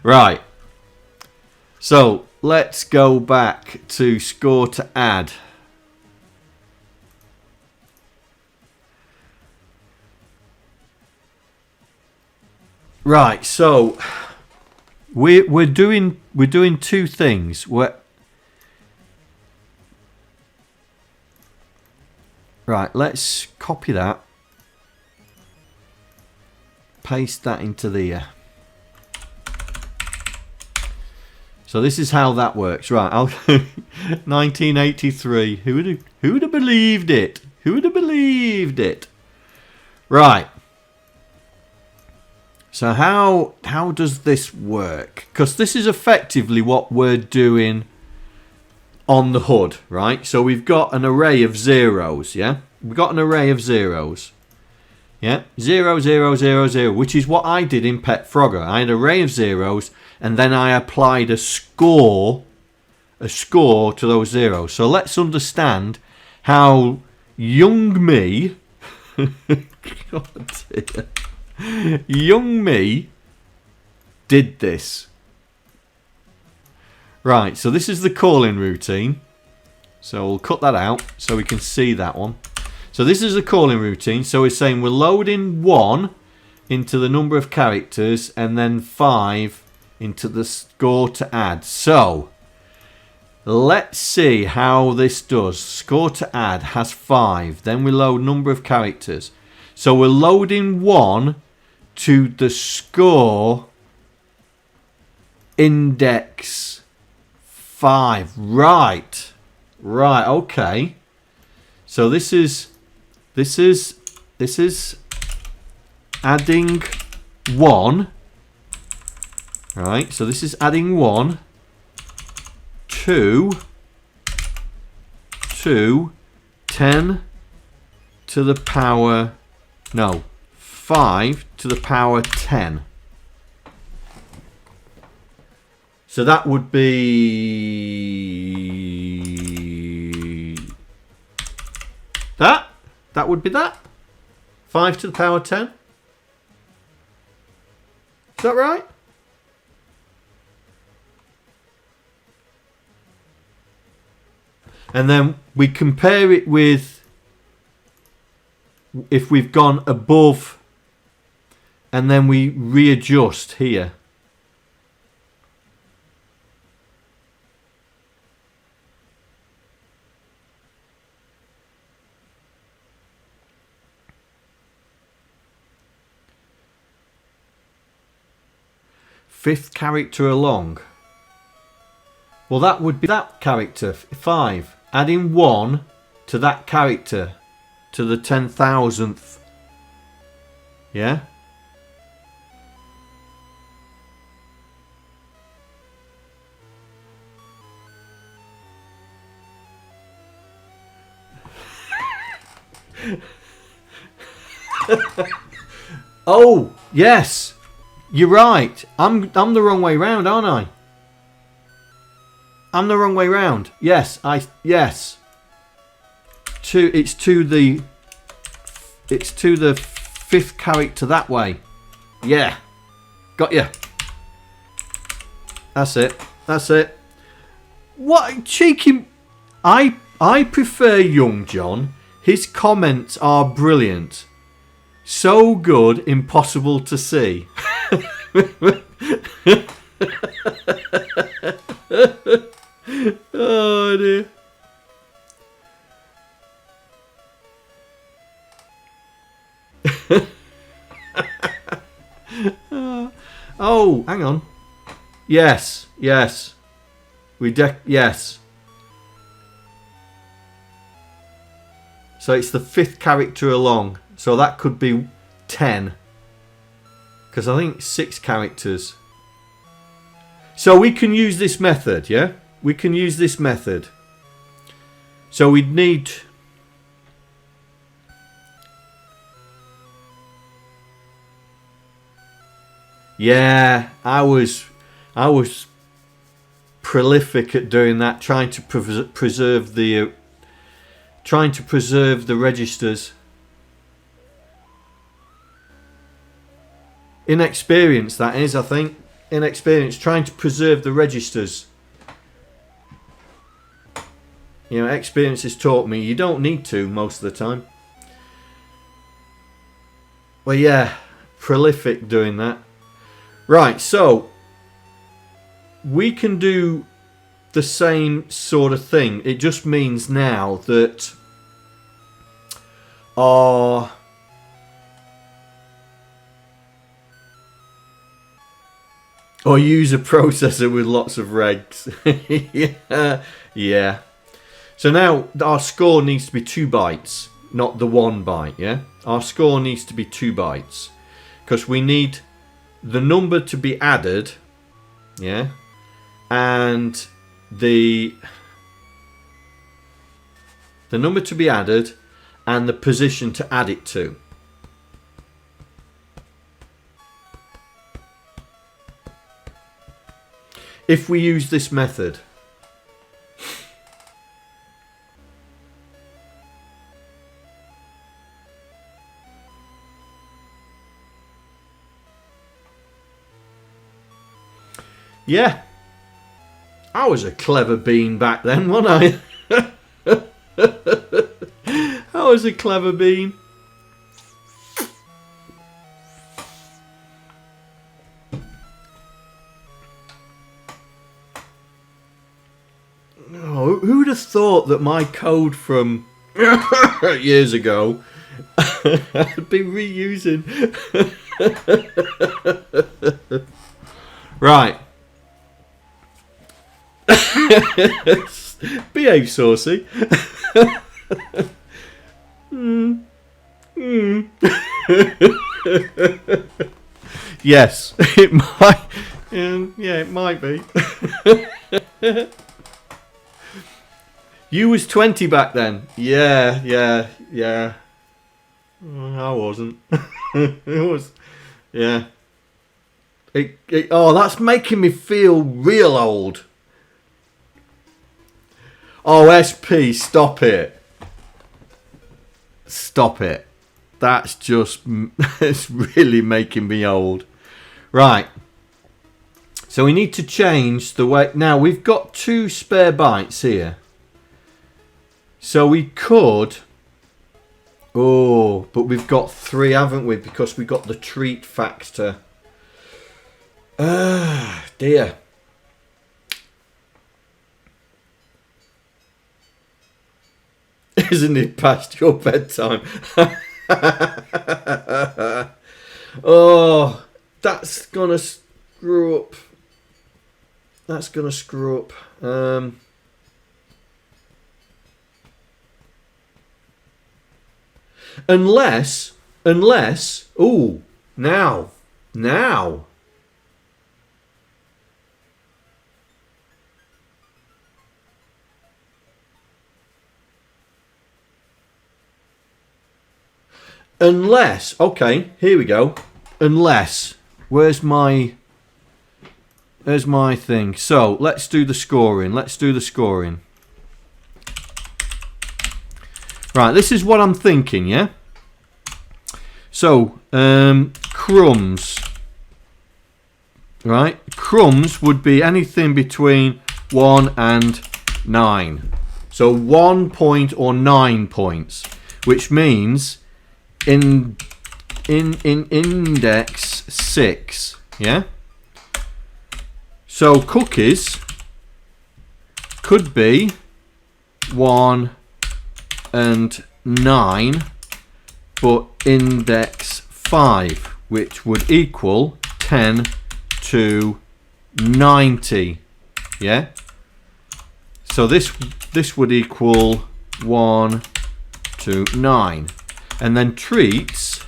Right. So, let's go back to score to add. Right, so we're doing two things. Right, let's copy that. Paste that into there. So this is how that works. Right, 1983. Who would have believed it? Who would have believed it? Right. So how does this work? Because this is effectively what we're doing on the HUD, right? So we've got an array of zeros, yeah? We've got an array of zeros. Yeah? 0, 0, 0, 0, which is what I did in Pet Frogger. I had an array of zeros, and then I applied a score to those zeros. So let's understand how young me... God dear. Young me did this. Right, so this is the calling routine. So we'll cut that out so we can see that one. So this is the calling routine. So we're saying we're loading 1 into the number of characters and then 5 into the score to add. So let's see how this does. Score to add has 5. Then we load number of characters. So we're loading 1 to the score index 5. Right. Right, okay. So this is adding 1. Right, so this is adding 1 to 10 to the power, no, 5 to the power 10. So that would be that. That would be that. 5 to the power 10. Is that right? And then we compare it with if we've gone above, and then we readjust here. Fifth character along. Well, that would be that character, 5. Adding 1 to that character, to the 10,000th. Yeah? Oh, yes. You're right. I'm the wrong way round, aren't I? I'm the wrong way round. Yes, yes. It's to the 5th character that way. Yeah. Got you. That's it. That's it. What cheeky. I prefer young John. His comments are brilliant. So good, impossible to see. Oh dear. Oh, hang on. Yes, yes. Yes. So it's the 5th character along. So that could be 10. Because I think 6 characters. So we can use this method, yeah? We can use this method. So we'd need... Yeah, I was prolific at doing that, trying to preserve the registers. Inexperience, that is, I think. Inexperience, trying to preserve the registers. You know, experience has taught me you don't need to most of the time. Well, yeah, prolific doing that. Right, so we can do the same sort of thing. It just means now that our use a processor with lots of regs. Yeah. So now our score needs to be 2 bytes, not the 1 byte, yeah? Our score needs to be 2 bytes. Because we need the number to be added, yeah? And the number to be added and the position to add it to. If we use this method. Yeah. I was a clever bean back then, wasn't I? I was a clever bean. Oh, who'd have thought that my code from years ago I'd be reusing? Right. Behave, Saucy. Yes, it might. Yeah, it might be. You was 20 back then. Yeah. I wasn't. It was. Yeah. Oh, that's making me feel real old. Oh, SP, stop it. Stop it. That's just, it's really making me old. Right. So we need to change the way. Now, we've got 2 spare bytes here. So we could. Oh, but we've got 3, haven't we? Because we got the treat factor. Ah, dear. Isn't it past your bedtime? Oh, that's gonna screw up. That's gonna screw up. Unless, ooh, now. Unless, okay, here we go. Unless, where's my thing? So, let's do the scoring. Right, this is what I'm thinking, yeah? So, crumbs. Right? Crumbs would be anything between 1 and 9. So 1 point or 9 points. Which means in index 6, yeah? So cookies could be 1 and 9, but index 5, which would equal 10 to 90, yeah? So this would equal 1 to 9. And then treats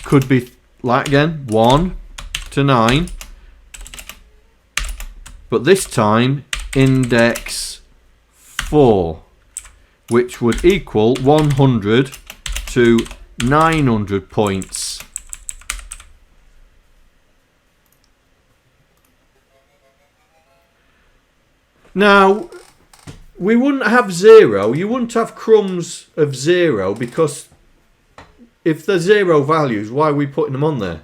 could be, like again, 1 to 9. But this time, index 4, which would equal 100 to 900 points. Now, we wouldn't have 0. You wouldn't have crumbs of 0 because if they're 0 values, why are we putting them on there?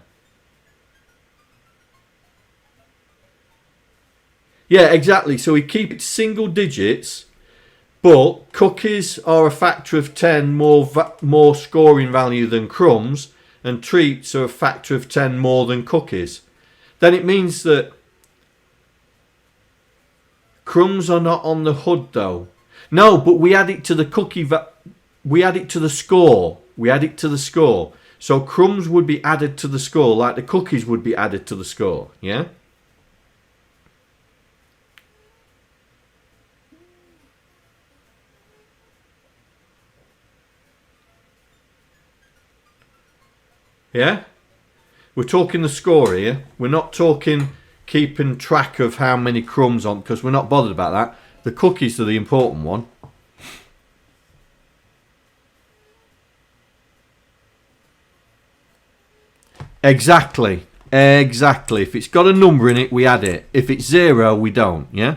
Yeah, exactly. So we keep it single digits, but cookies are a factor of 10 more scoring value than crumbs, and treats are a factor of 10 more than cookies. Then it means that crumbs are not on the HUD though. No, but we add it to the cookie. We add it to the score. So crumbs would be added to the score, like the cookies would be added to the score. Yeah. Yeah. We're talking the score here. We're not talking keeping track of how many crumbs on, because we're not bothered about that. The cookies are the important one. Exactly. If it's got a number in it, we add it. If it's 0, we don't. Yeah.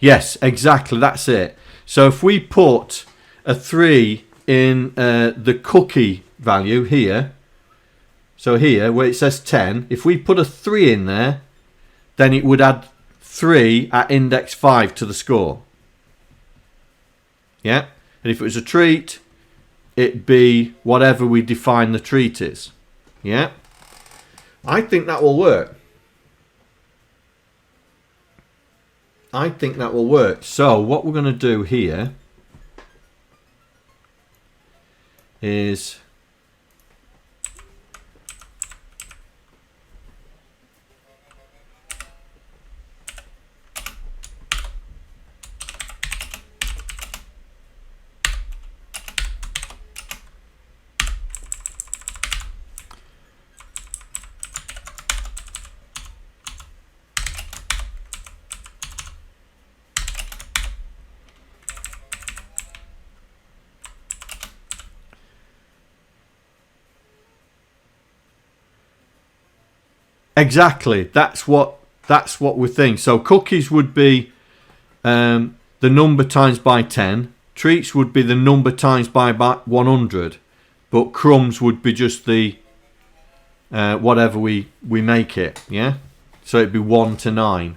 Yes, exactly. That's it. So if we put a 3 in the cookie value here, so here where it says 10, if we put a 3 in there, then it would add 3 at index 5 to the score. Yeah, and if it was a treat, it'd be whatever we define the treat is. Yeah, I think that will work. I think that will work. So what we're going to do here is exactly, that's what we think. So cookies would be the number times by 10. Treats would be the number times by 100. But crumbs would be just the whatever we make it. Yeah. So it'd be 1 to 9.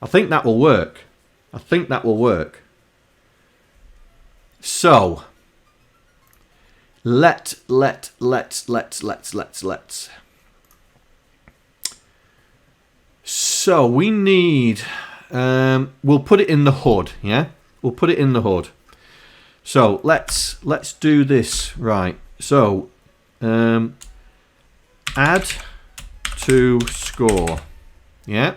I think that will work. I think that will work. So let's. So we need, we'll put it in the HUD, yeah? We'll put it in the HUD. So let's do this right. So add to score, yeah?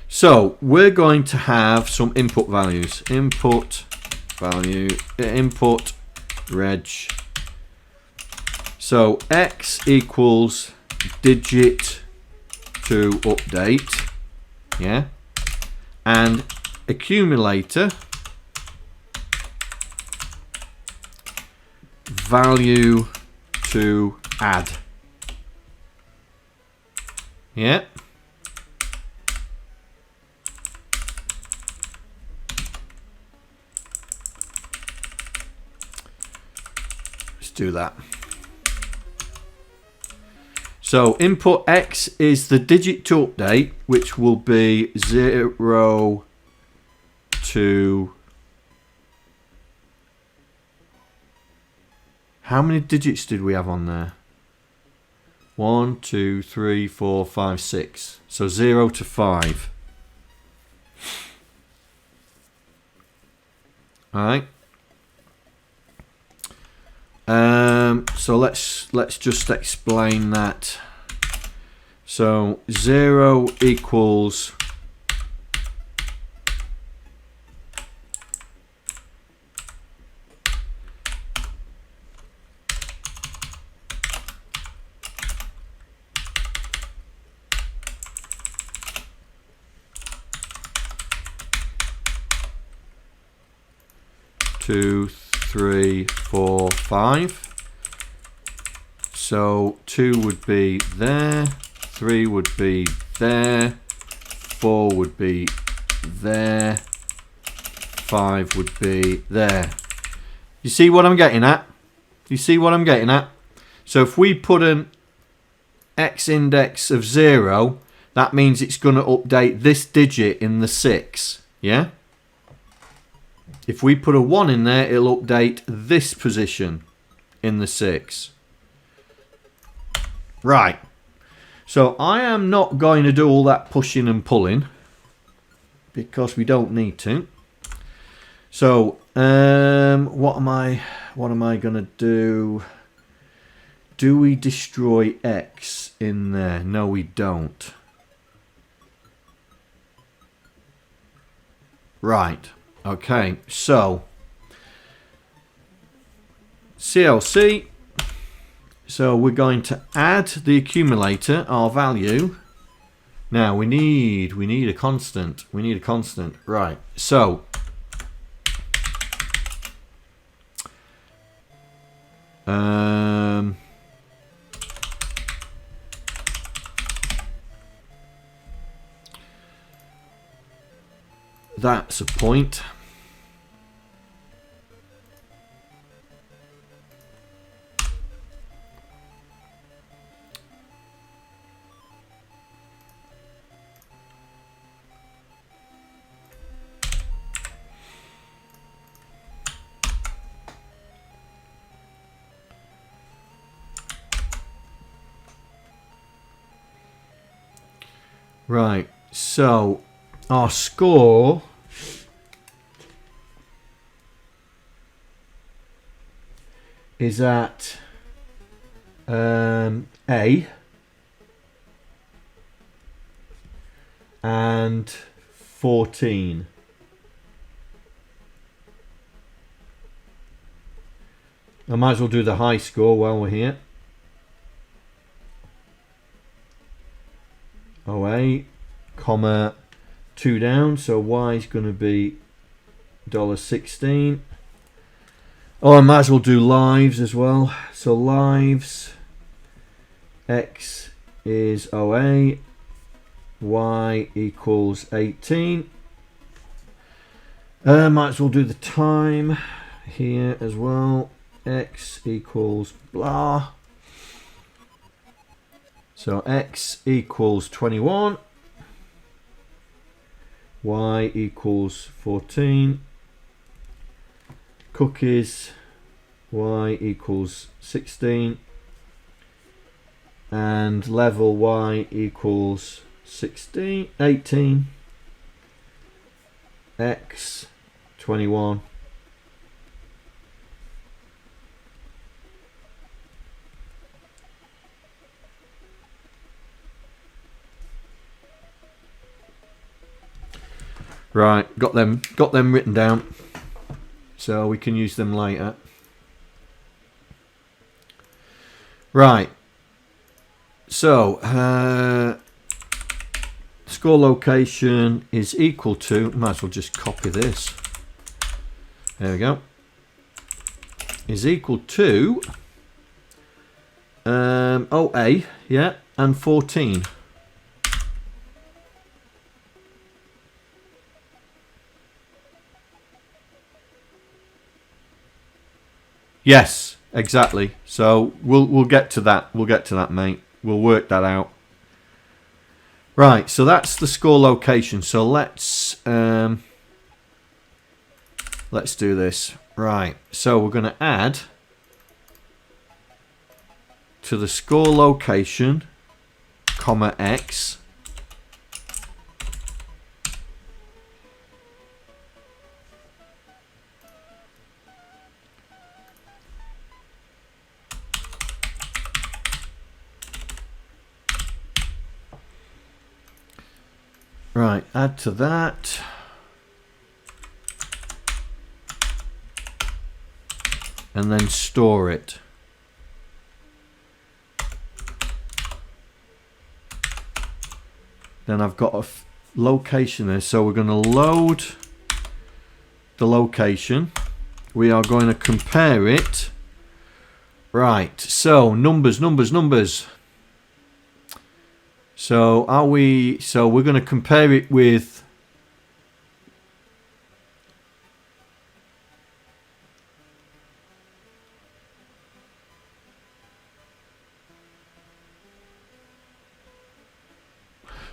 So we're going to have some input values. Input value, input reg. So x equals digit to update, yeah, and accumulator value to add, yeah. Let's do that. So input x is the digit to update, which will be 0 to... How many digits did we have on there? 1, 2, 3, 4, 5, 6. So 0 to 5. Alright. So let's just explain that. So 0 equals two, 3, 4, 5. So 2 would be there, 3 would be there, 4 would be there, 5 would be there. You see what I'm getting at? You see what I'm getting at? So if we put an x index of 0, that means it's going to update this digit in the 6. Yeah? If we put a 1 in there, it'll update this position in the 6. Right. So I am not going to do all that pushing and pulling because we don't need to. So what am I going to do? Do we destroy X in there? No, we don't. Right. Okay. So CLC. So we're going to add the accumulator, our value. Now we need a constant. We need a constant. Right. So that's a point. Right, so our score is at A and 14. I might as well do the high score while we're here. 08, comma 2 down, so Y is going to be $16. Oh, I might as well do lives as well. So lives, X is 08, Y equals 18. Might as well do the time here as well. X equals blah. So X equals 21. Y equals 14. Cookies, Y equals 16. And level Y equals 18. X 21. Right, got them written down, so we can use them later. Right, so score location is equal to, might as well just copy this. There we go. Is equal to OA, yeah, and 14. Yes, exactly. So we'll get to that. We'll get to that, mate. We'll work that out. Right. So that's the score location. So let's do this. Right. So we're going to add to the score location, comma X. Right, add to that. And then store it. Then I've got a location there. So we're going to load the location. We are going to compare it. Right, so numbers. So we're going to compare it with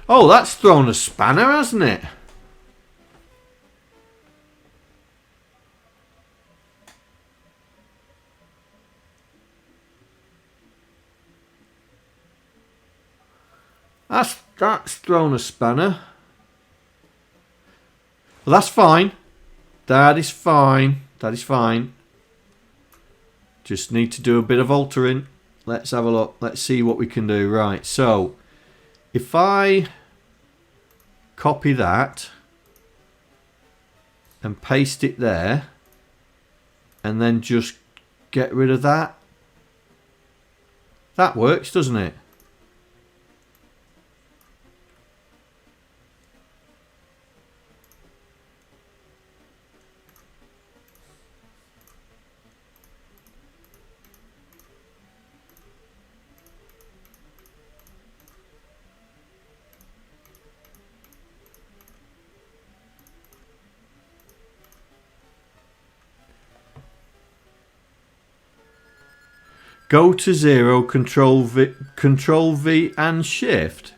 oh, that's thrown a spanner, hasn't it? That's thrown a spanner. Well, that's fine. That is fine. That is fine. Just need to do a bit of altering. Let's have a look. Let's see what we can do. Right. So, if I copy that and paste it there, and then just get rid of that, that works, doesn't it? Go to 0, Control V and Shift.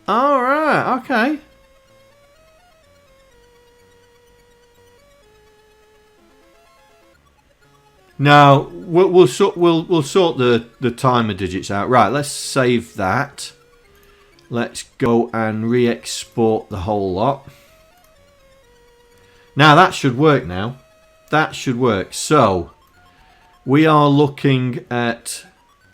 All right, okay. Now we'll sort the timer digits out. Right, let's save that. Let's go and re-export the whole lot. Now that should work now. That should work. So we are looking at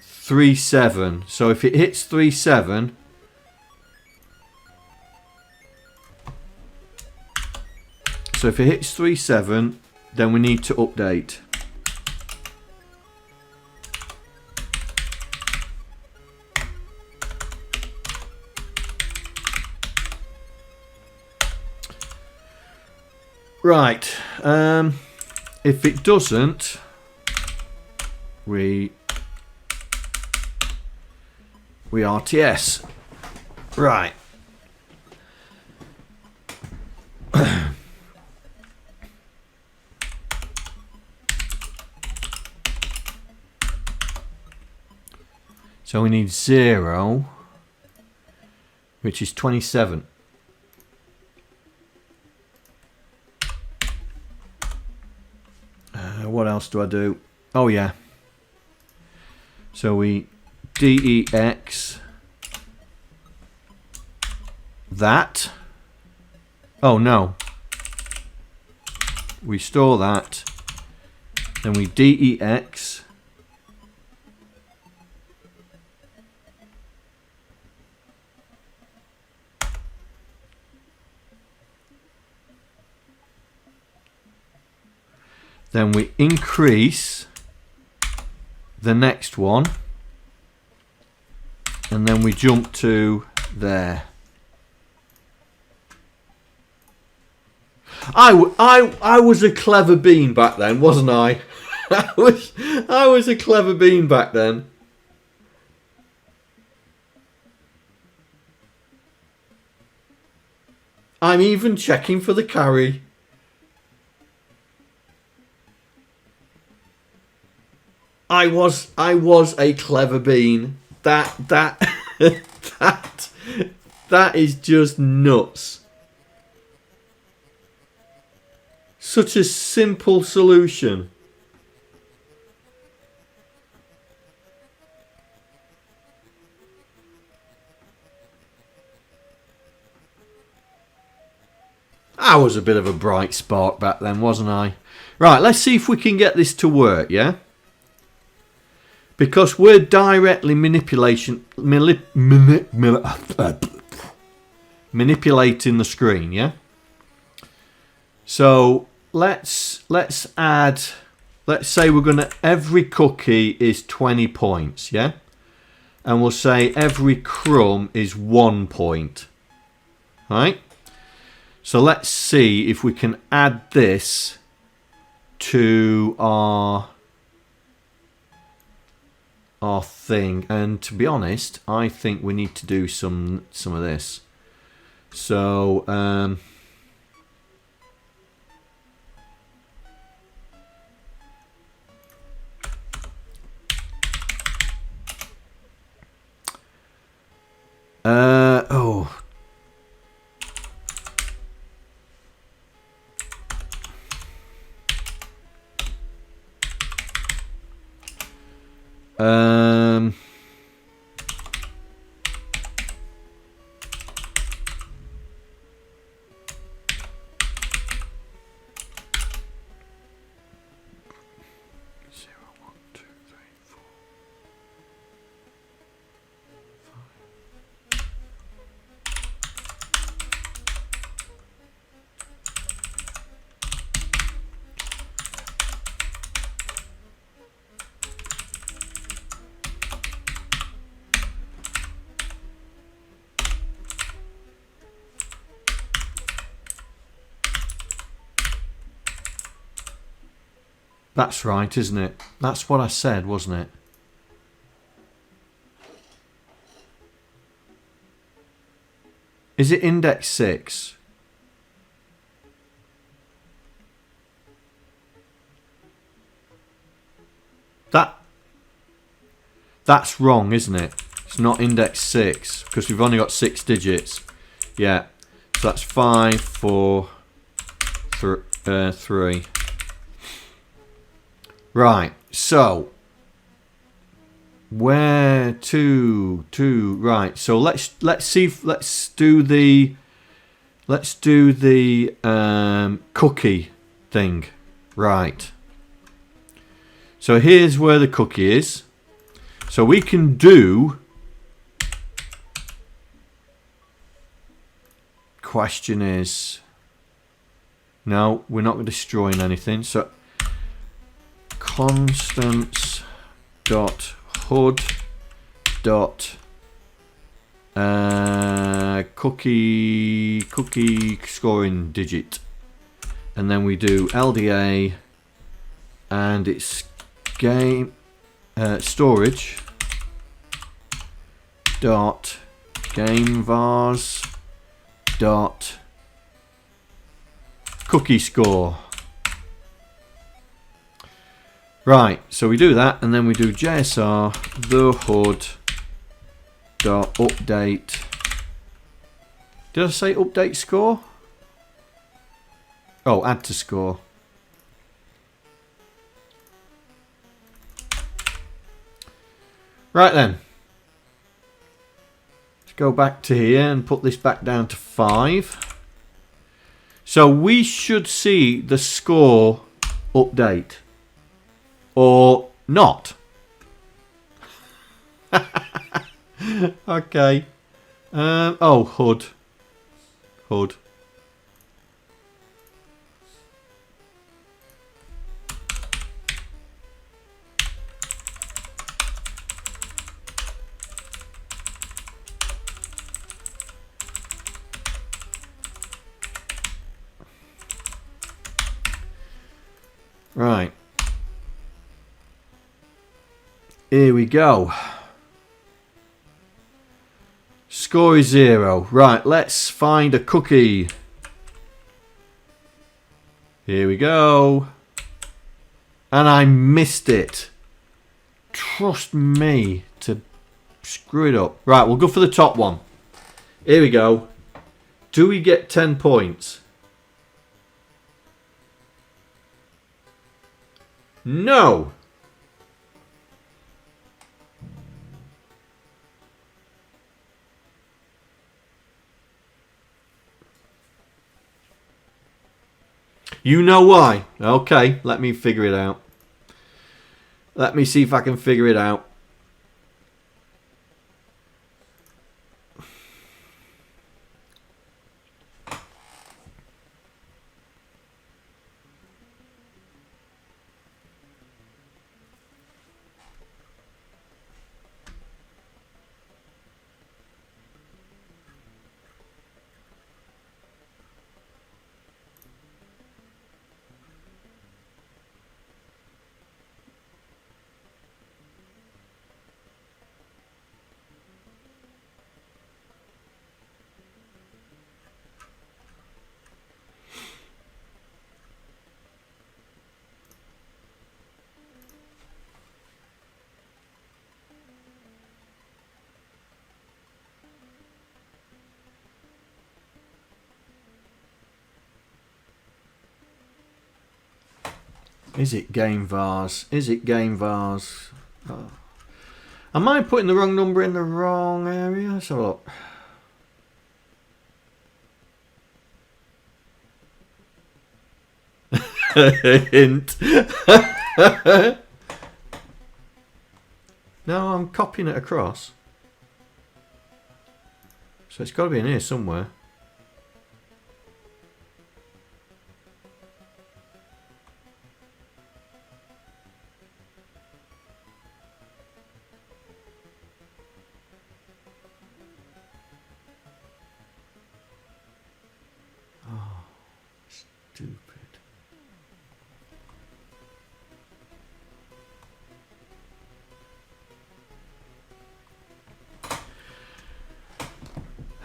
3.7. So if it hits 3.7, then we need to update. Right, if it doesn't, we RTS. Right. So we need 0, which is 27. What else do I do? Oh yeah. So we DEX that. Oh no. We store that. Then we DEX. Then we increase the next one, and then we jump to there. I was a clever bean back then, wasn't I? I was a clever bean back then. I'm even checking for the carry. I was a clever bean. That is just nuts. Such a simple solution. I was a bit of a bright spark back then, wasn't I? Right, let's see if we can get this to work, yeah? Because we're directly manipulating the screen, yeah? So let's add, let's say we're gonna, every cookie is 20 points, yeah? And we'll say every crumb is 1 point. Right? So let's see if we can add this to our thing, and to be honest, I think we need to do some of this. So oh. That's right, isn't it? That's what I said, wasn't it? Is it index 6? That's wrong, isn't it? It's not index 6 because we've only got 6 digits. Yeah. So that's 5, 4, 3. Right, so where to right, so let's see if, let's do the cookie thing. Right, so here's where the cookie is. So we can do, question is, no, we're not destroying anything. So constants dot HUD dot cookie scoring digit, and then we do LDA, and it's game storage dot game vars dot cookie score. Right, so we do that, and then we do JSR the HUD dot update. Did I say update score? Oh, add to score. Right then, let's go back to here and put this back down to 5. So we should see the score update. Or not. Okay. Oh, HUD. Right. Here we go. Score is 0. Right, let's find a cookie. Here we go. And I missed it. Trust me to screw it up. Right, we'll go for the top one. Here we go. Do we get 10 points? No. You know why? Okay, let me figure it out. Let me see if I can figure it out. Is it game vars? Is it game vars? Oh. Am I putting the wrong number in the wrong area? Let's have a look. Hint. No, I'm copying it across. So it's got to be in here somewhere.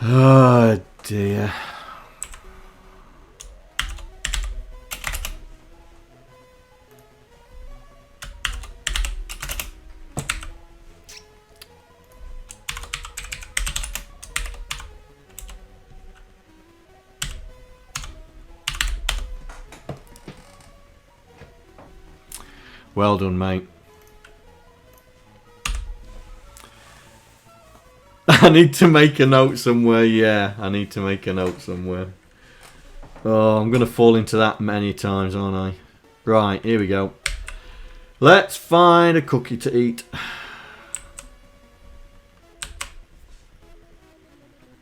Oh dear. Well done, mate. I need to make a note somewhere. Yeah, I need to make a note somewhere. Oh, I'm going to fall into that many times, aren't I? Right, here we go. Let's find a cookie to eat.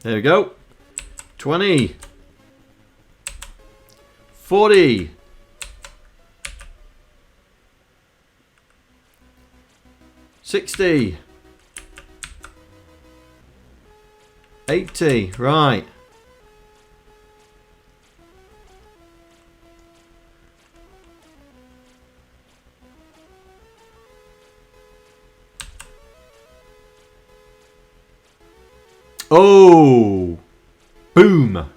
There we go. 20. 40. 60. 80. Right. Oh, boom.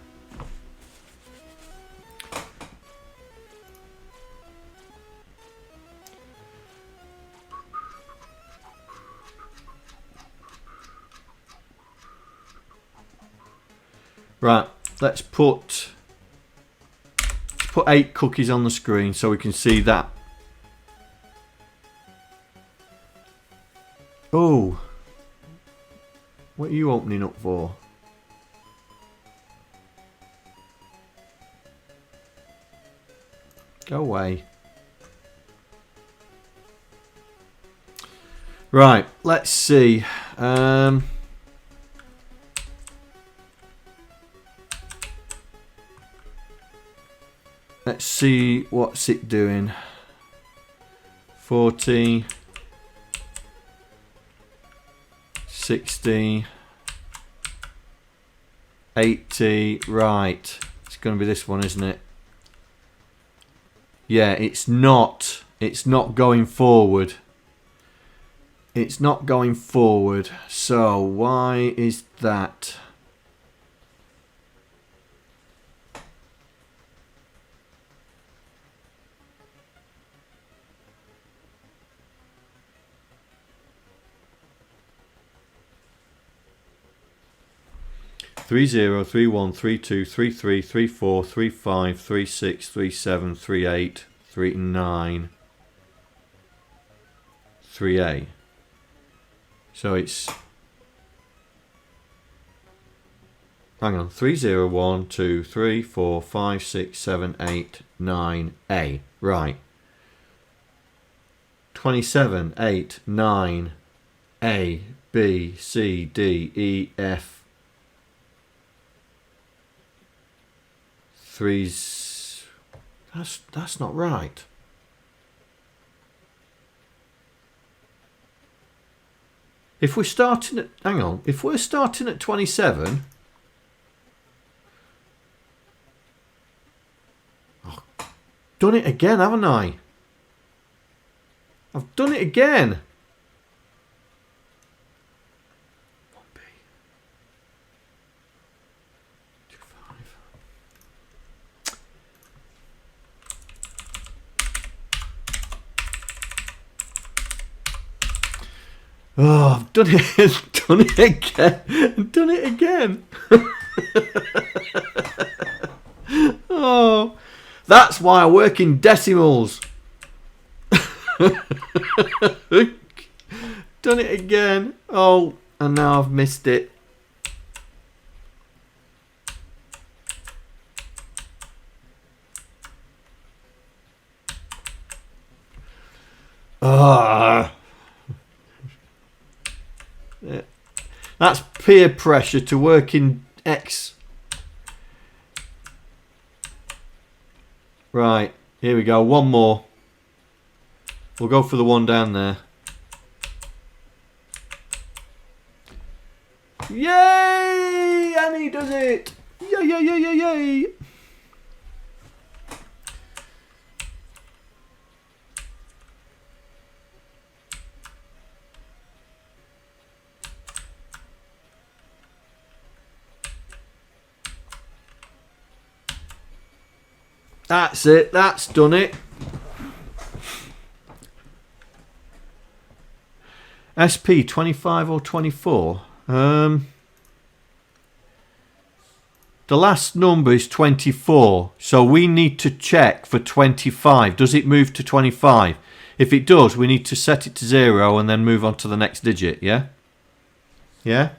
Right, let's put 8 cookies on the screen so we can see that. Oh. What are you opening up for? Go away. Right, let's see. Let's see what's it doing. 40. 60, 80, right. It's going to be this one, isn't it? Yeah, it's not going forward. It's not going forward. So why is that? Three zero, 3 1, 3 2, 3 3, 3 4, 3 5, 3 6, 3 7, 3 8, 3 9, 3A. So it's, hang on, 3 0 1 2 3 4 5 6 7 8 9 A. Right. 27 8 9 A B C D E F. Threes. That's not right. If we're starting at, hang on, if we're starting at 27, oh, done it again, haven't I? I've done it again. 1B. 2 5. Oh, I've done it, done it again, done it again. Oh, that's why I work in decimals. Done it again. Oh, and now I've missed it. Ah. Yeah. That's peer pressure to work in X. Right, here we go. One more. We'll go for the one down there. Yay! And he does it! Yay, yay, yay, yay, yay! That's it. That's done it. SP 25 or 24. The last number is 24, so we need to check for 25. Does it move to 25? If it does, we need to set it to 0 and then move on to the next digit, yeah? Yeah?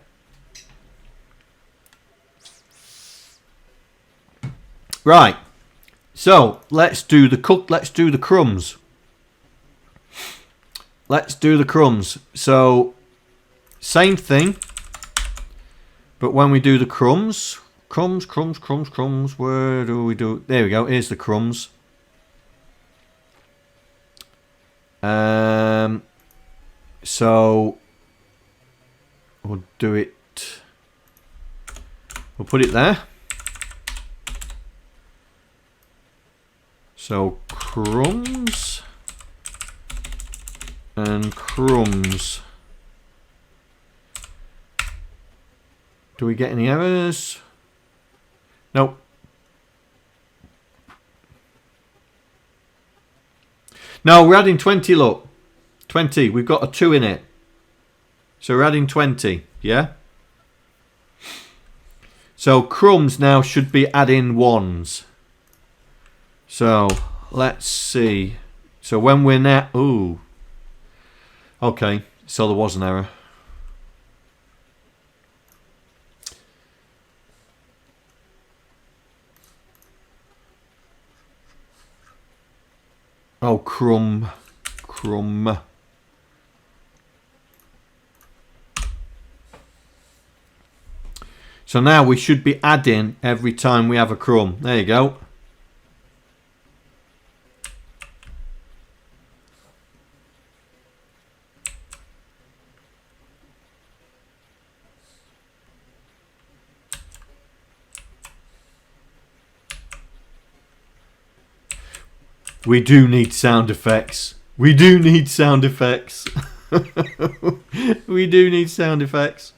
Right. So, let's do the crumbs. Let's do the crumbs. So, same thing. But when we do the crumbs, crumbs, where do we do? There we go. Here's the crumbs. So we'll do it. We'll put it there. So crumbs and crumbs. Do we get any errors? Nope. No, we're adding 20, look. 20. We've got a 2 in it. So we're adding 20, yeah? So crumbs now should be adding 1s. So let's see. So when we're now... Ooh. Okay, so there was an error. Oh, crumb. So now we should be adding every time we have a crumb. There you go. We do need sound effects. We do need sound effects. We do need sound effects.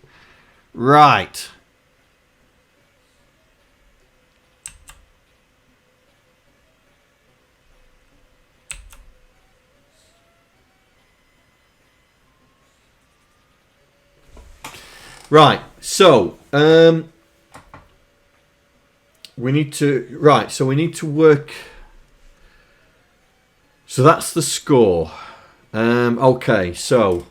Right. Right. So, we need to work. So that's the score. Okay, so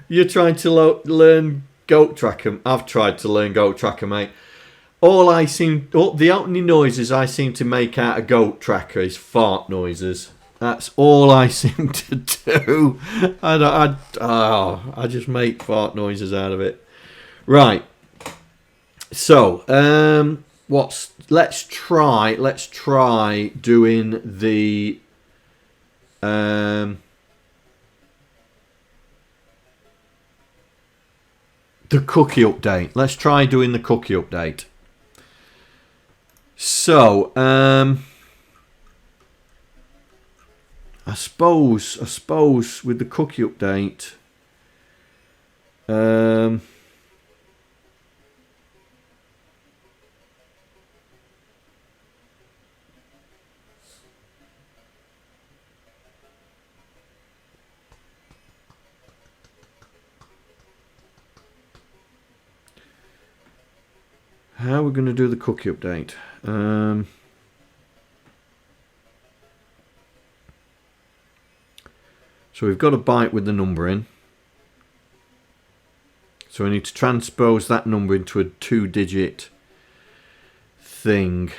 you're trying to learn Goat Tracker. I've tried to learn Goat Tracker, mate. The only noises I seem to make out of Goat Tracker is fart noises. That's all I seem to do. I just make fart noises out of it. Right. So, let's try doing the cookie update. Let's try doing the cookie update. So, I suppose with the cookie update, how are we going to do the cookie update? So we've got a byte with the number in. So we need to transpose that number into a 2-digit thing.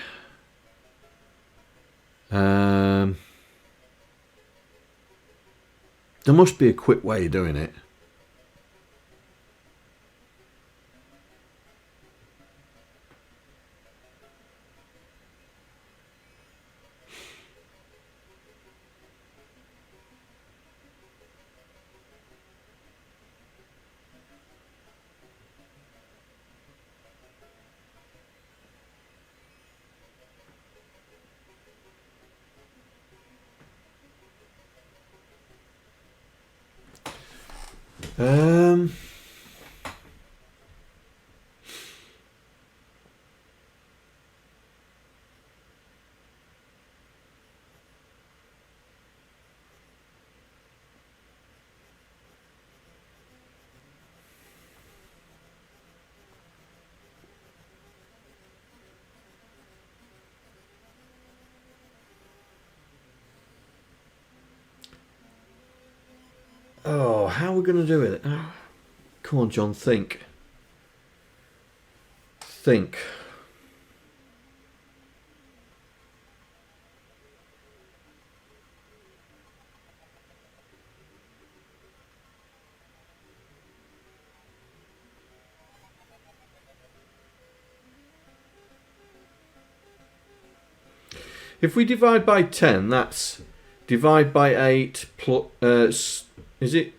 There must be a quick way of doing it. Oh, how are we going to do it? Oh, come on, John, think. Think. If we divide by 10, that's divide by 8 plus, is it?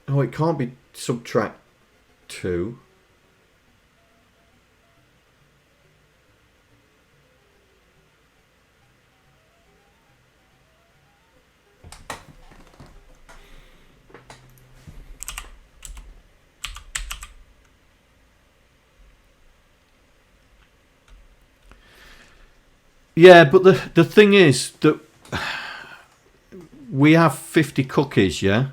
Oh, it can't be subtract 2. Yeah, but the thing is that we have 50 cookies, yeah?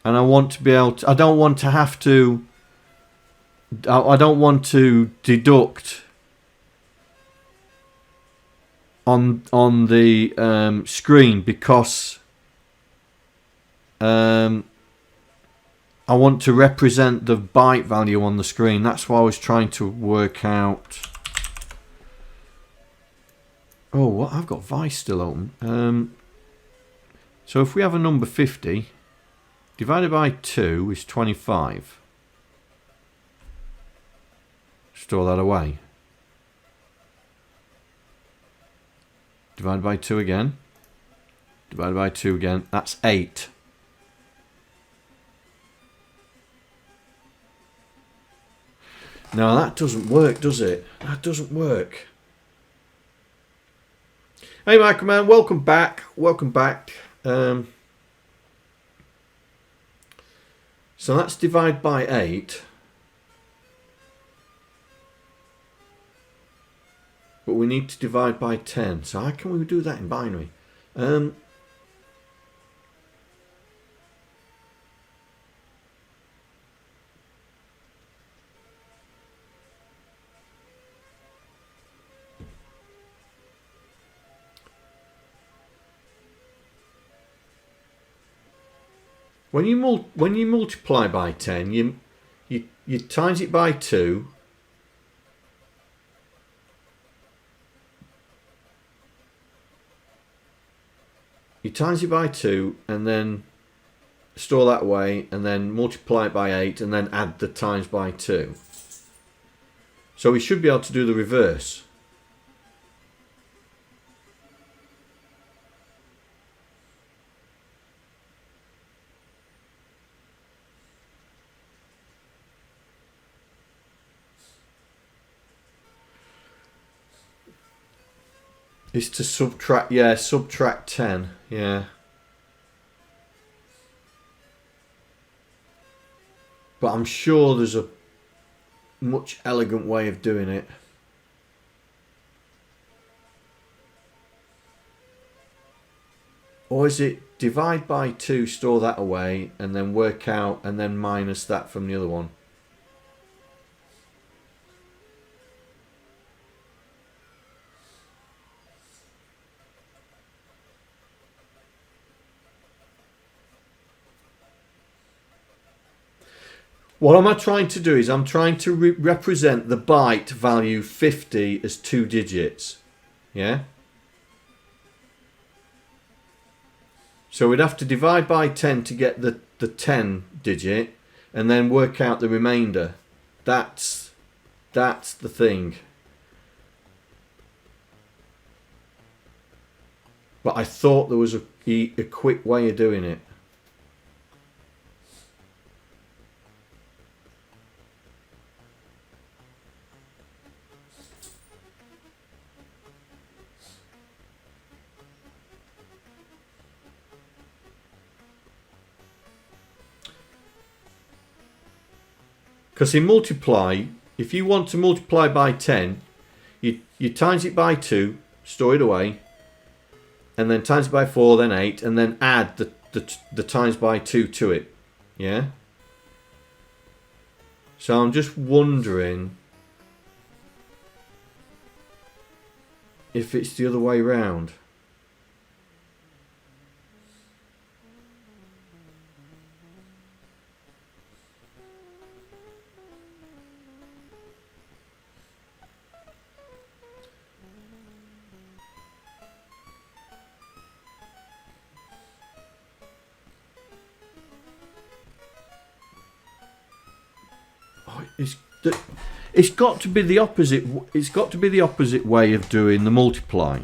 And I want to be able to, I don't want to have to, I don't want to deduct on the screen because I want to represent the byte value on the screen. That's what I was trying to work out. Oh, what? I've got Vice still open. So if we have a number 50 divided by 2 is 25. Store that away. Divided by 2 again. Divided by 2 again. That's 8. No, that doesn't work, does it? That doesn't work. Hey, Mikroman, welcome back. Welcome back. So that's divide by 8. But we need to divide by 10. So how can we do that in binary? When you multiply by 10, you times it by 2. You times it by 2 and then store that away and then multiply it by 8 and then add the times by 2. So we should be able to do the reverse. Is to subtract, yeah, subtract 10, yeah. But I'm sure there's a much elegant way of doing it. Or is it divide by 2, store that away, and then work out, and then minus that from the other one? What am I trying to do is I'm trying to represent the byte value 50 as 2 digits. Yeah? So we'd have to divide by 10 to get the 10 digit and then work out the remainder. That's the thing. But I thought there was a quick way of doing it. Because in multiply, if you want to multiply by 10, you times it by 2, store it away, and then times it by 4, then 8, and then add the times by 2 to it. Yeah? So I'm just wondering if it's the other way round. It's got to be the opposite. It's got to be the opposite way of doing the multiply.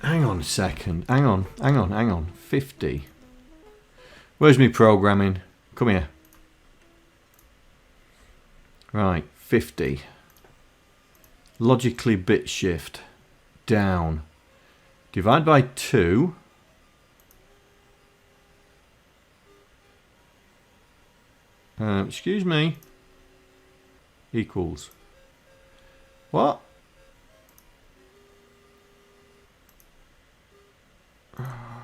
Hang on a second. Hang on. 50. Where's me programming? Come here. Right, 50. Logically bit shift. Down. Divide by 2. Excuse me. Equals. What?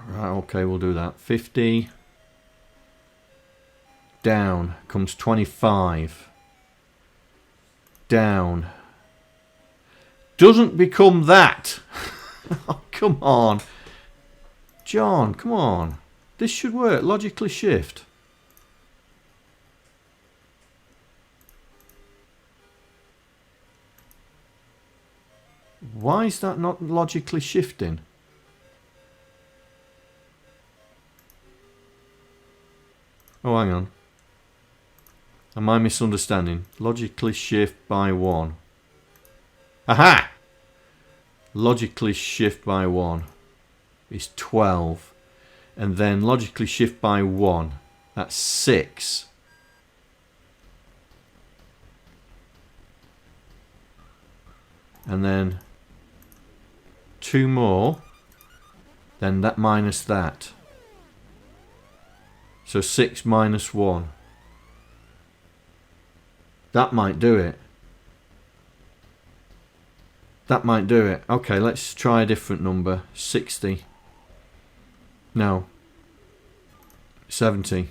Right, okay, we'll do that. 50 down comes 25. Down doesn't become that. Oh, come on. John, come on. This should work. Logically shift. Why is that not logically shifting? Oh, hang on. Am I misunderstanding? Logically shift by 1. Aha! Logically shift by 1 is 12. And then logically shift by 1. That's 6. And then 2 more. Then that minus that. So 6 minus 1. That might do it. That might do it. Okay, let's try a different number. 60. No. 70.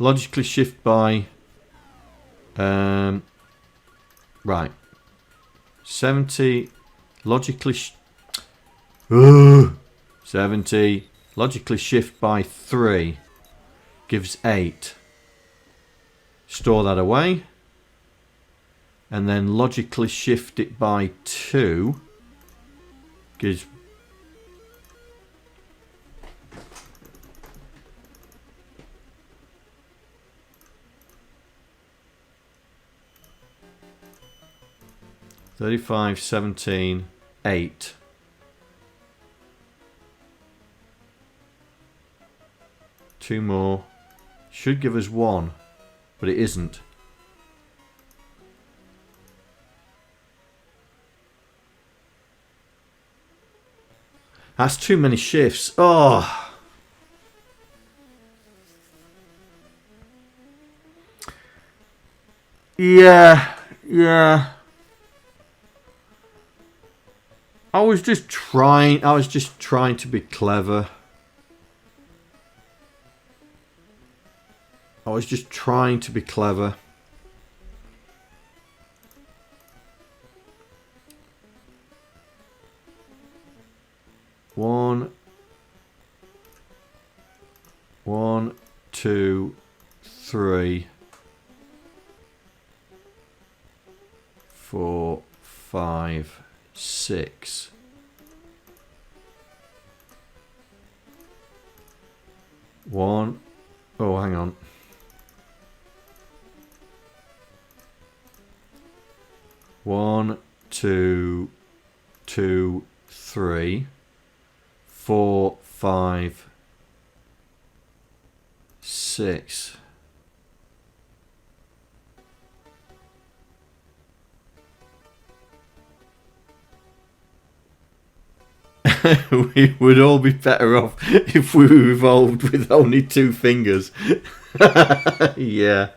Logically shift by... right. 70. Logically... 70. Logically shift by 3. Gives 8. Store that away. And then logically shift it by 2. Gives... $35, 17, 8. Two more. Should give us 1, but it isn't. That's too many shifts. Oh. Yeah. I was just trying to be clever. I was just trying to be clever. One, 2, 3, 4, 5, 6. One. Oh, hang on. 1, 2, 2, 3, 4, 5, 6. We would all be better off if we evolved with only 2 fingers. Yeah.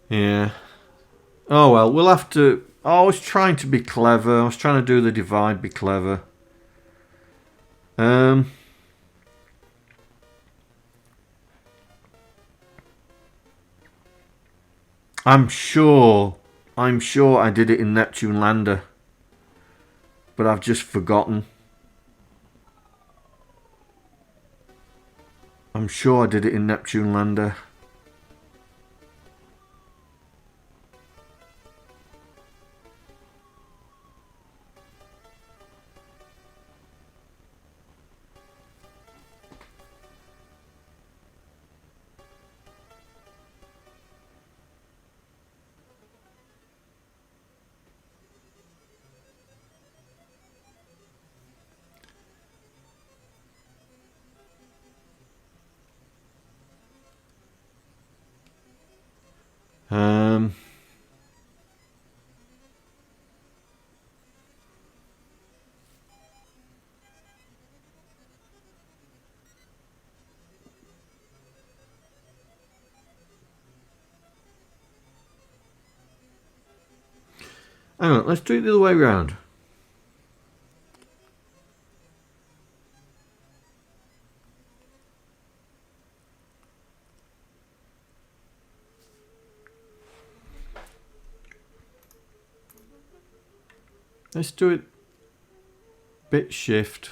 Yeah. Oh well, we'll have to... Oh, I was trying to be clever. I was trying to do the divide, be clever. I'm sure I did it in Neptune Lander, but I've just forgotten. I'm sure I did it in Neptune Lander. Hang on, let's do it the other way around. Let's do it bit shift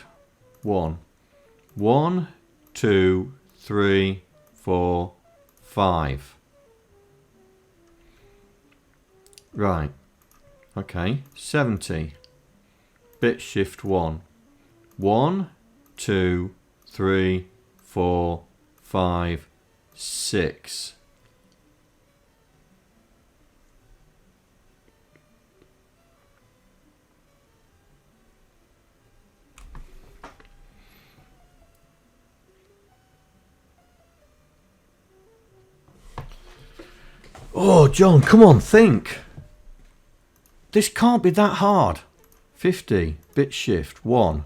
1. 1, 2, 3, 4, 5. Right. Okay. 70. Bit shift 1. 1, 2, 3, 4, 5, 6. Oh, John, come on, think. This can't be that hard. 50, bit shift, 1.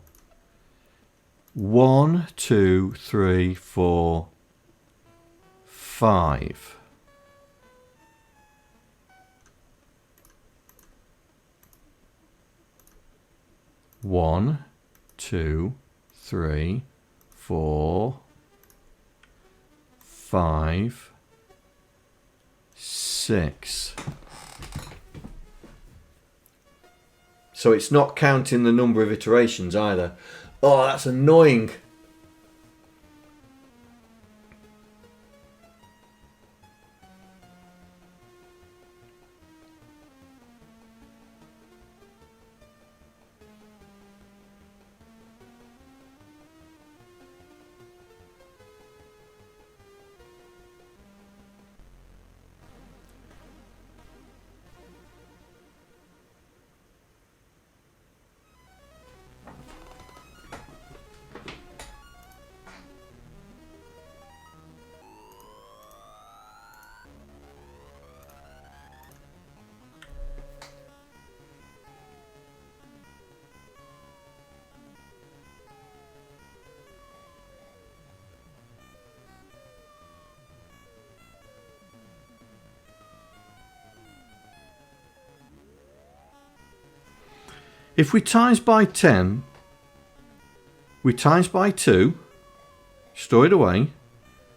1, 2, 3, 4, 5. One, 2, 3, 4, 5, 6. So it's not counting the number of iterations either. Oh, that's annoying. If we times by 10, we times by 2, store it away,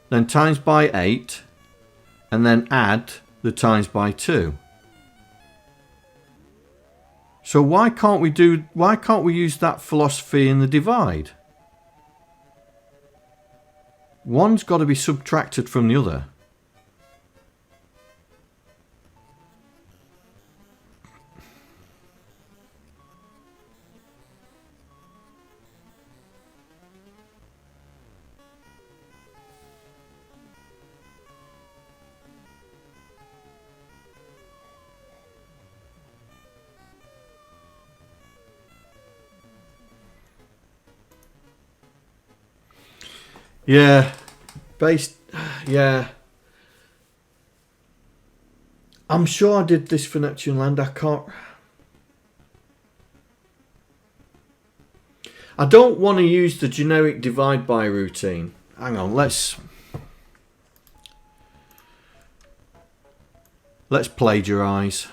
then times by 8, and then add the times by 2. So why can't we use that philosophy in the divide? One's got to be subtracted from the other. Yeah, yeah. I'm sure I did this for Neptune Land. I don't want to use the generic divide by routine. Hang on, let's Let's plagiarise.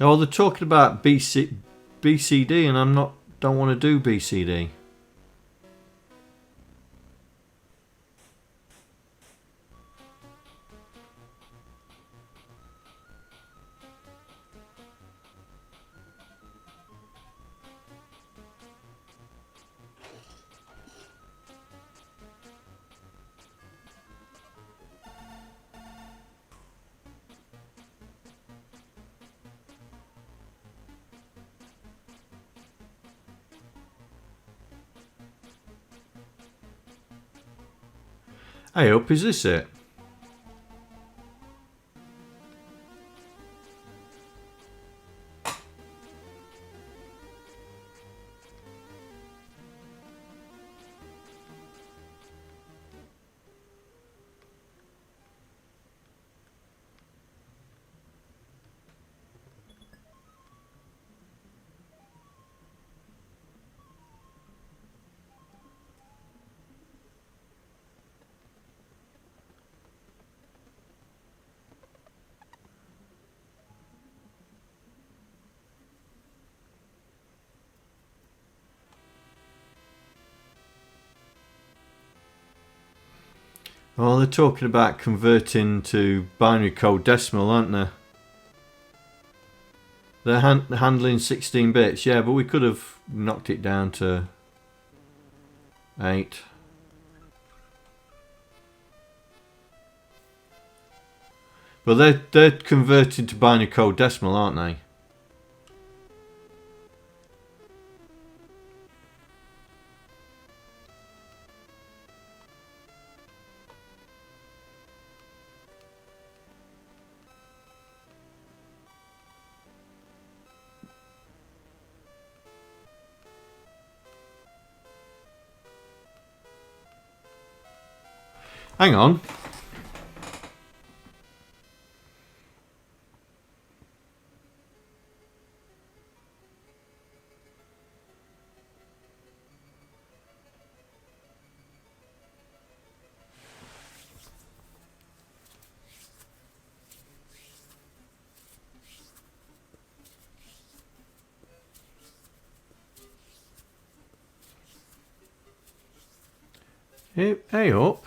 Oh, they're talking about BCD, and don't want to do BCD. Hey up, is this it? Oh, they're talking about converting to binary code decimal, aren't they? They're handling 16 bits, yeah, but we could have knocked it down to 8. But they're converting to binary code decimal, aren't they? Hang on. Hey up.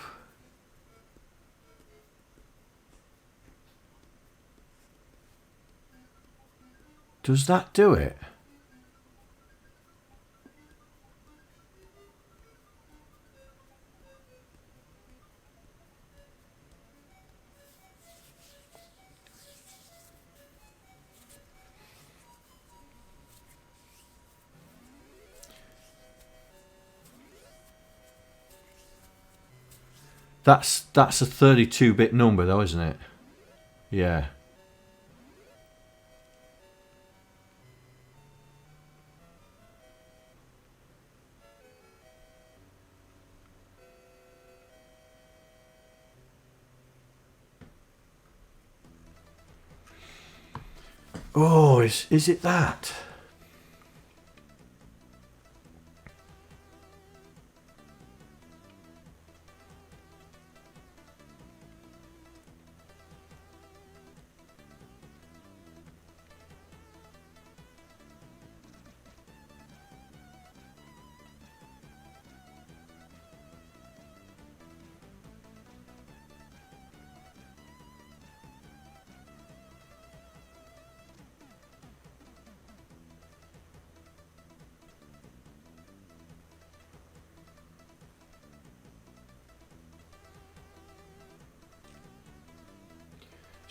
Does that do it? That's a 32-bit number though, isn't it? Yeah. Oh, is it that?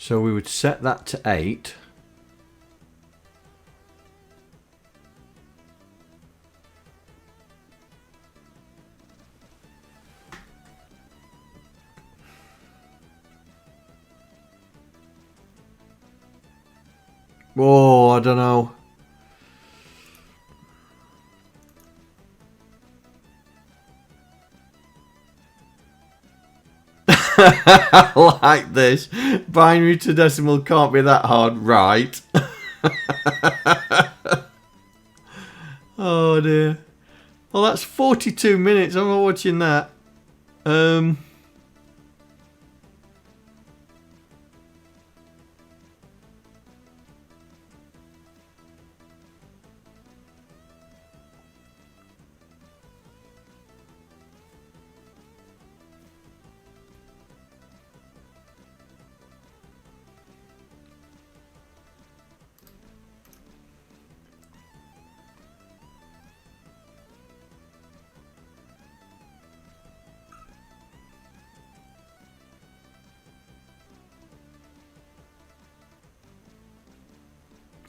So we would set that to 8. Oh, I don't know. I like this. Binary to decimal can't be that hard, right? Oh dear. Well, that's 42 minutes. I'm not watching that.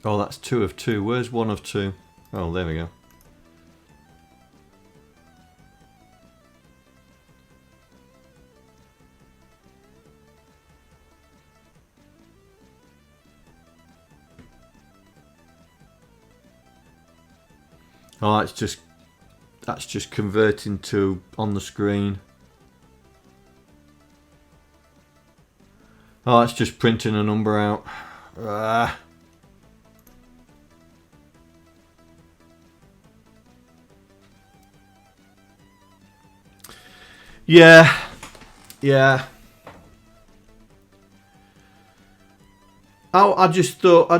Oh, that's 2 of 2. Where's 1 of 2? Oh, there we go. Oh, that's just converting to on the screen. Oh, that's just printing a number out. Yeah. Oh, I just thought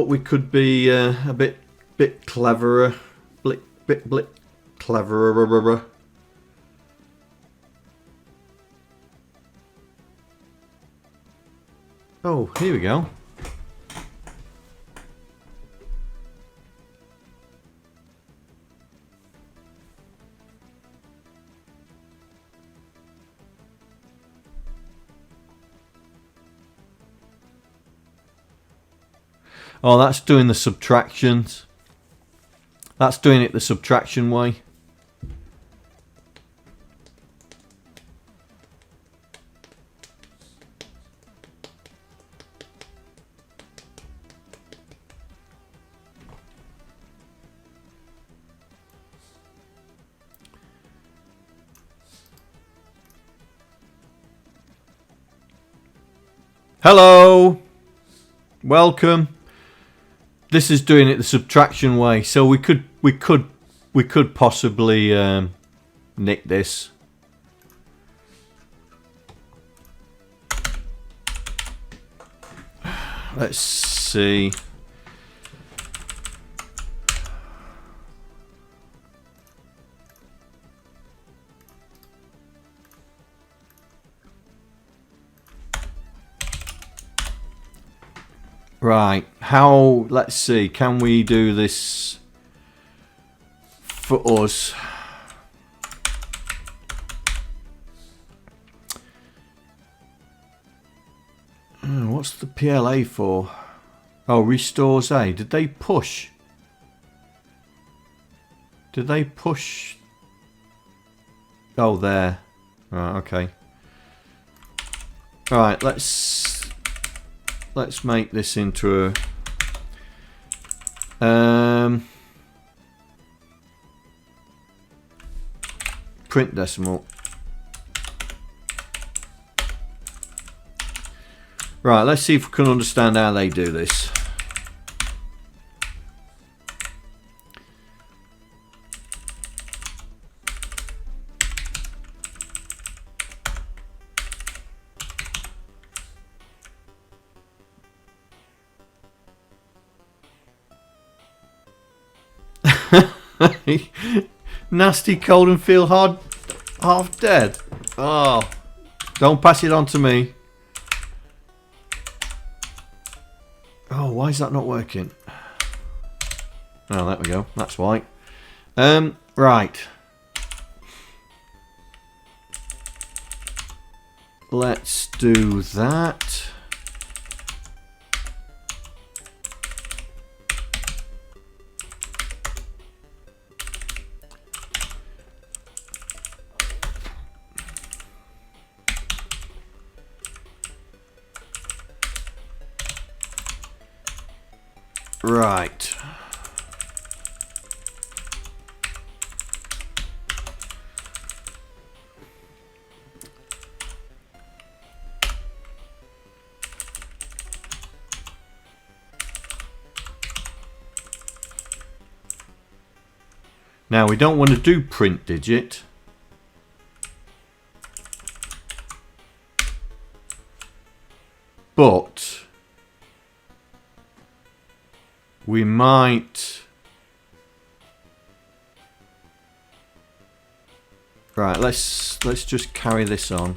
we could be a bit cleverer, bit cleverer. Oh, here we go. Oh, that's doing the subtractions. That's doing it the subtraction way. Hello. Welcome. This is doing it the subtraction way, so we could possibly nick this. Let's see. Right, let's see, can we do this for us? What's the PLA for? Oh, restores A. Did they push? Did they push? Oh, there. Right, okay. Alright, let's make this into a print decimal. Right, let's see if we can understand how they do this. Nasty, cold and feel hard, half dead. Oh, don't pass it on to me. Oh, why is that not working? Oh, there we go. That's why. Right. let's do that. Right. Now we don't want to do print digit. But we might. Right, let's just carry this on.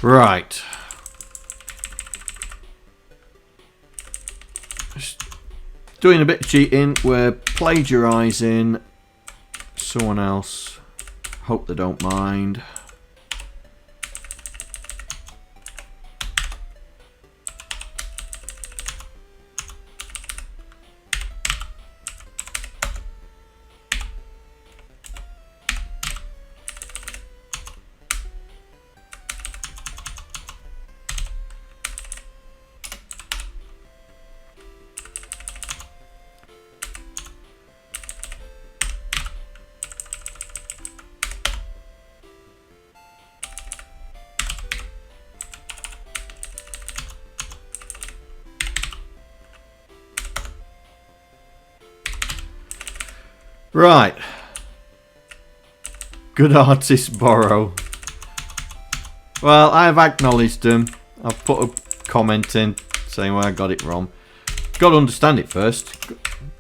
Right. Just doing a bit of cheating. We're plagiarising someone else. Hope they don't mind. Right. Good artists borrow. Well, I have acknowledged them. I've put a comment in saying where I got it wrong. Got to understand it first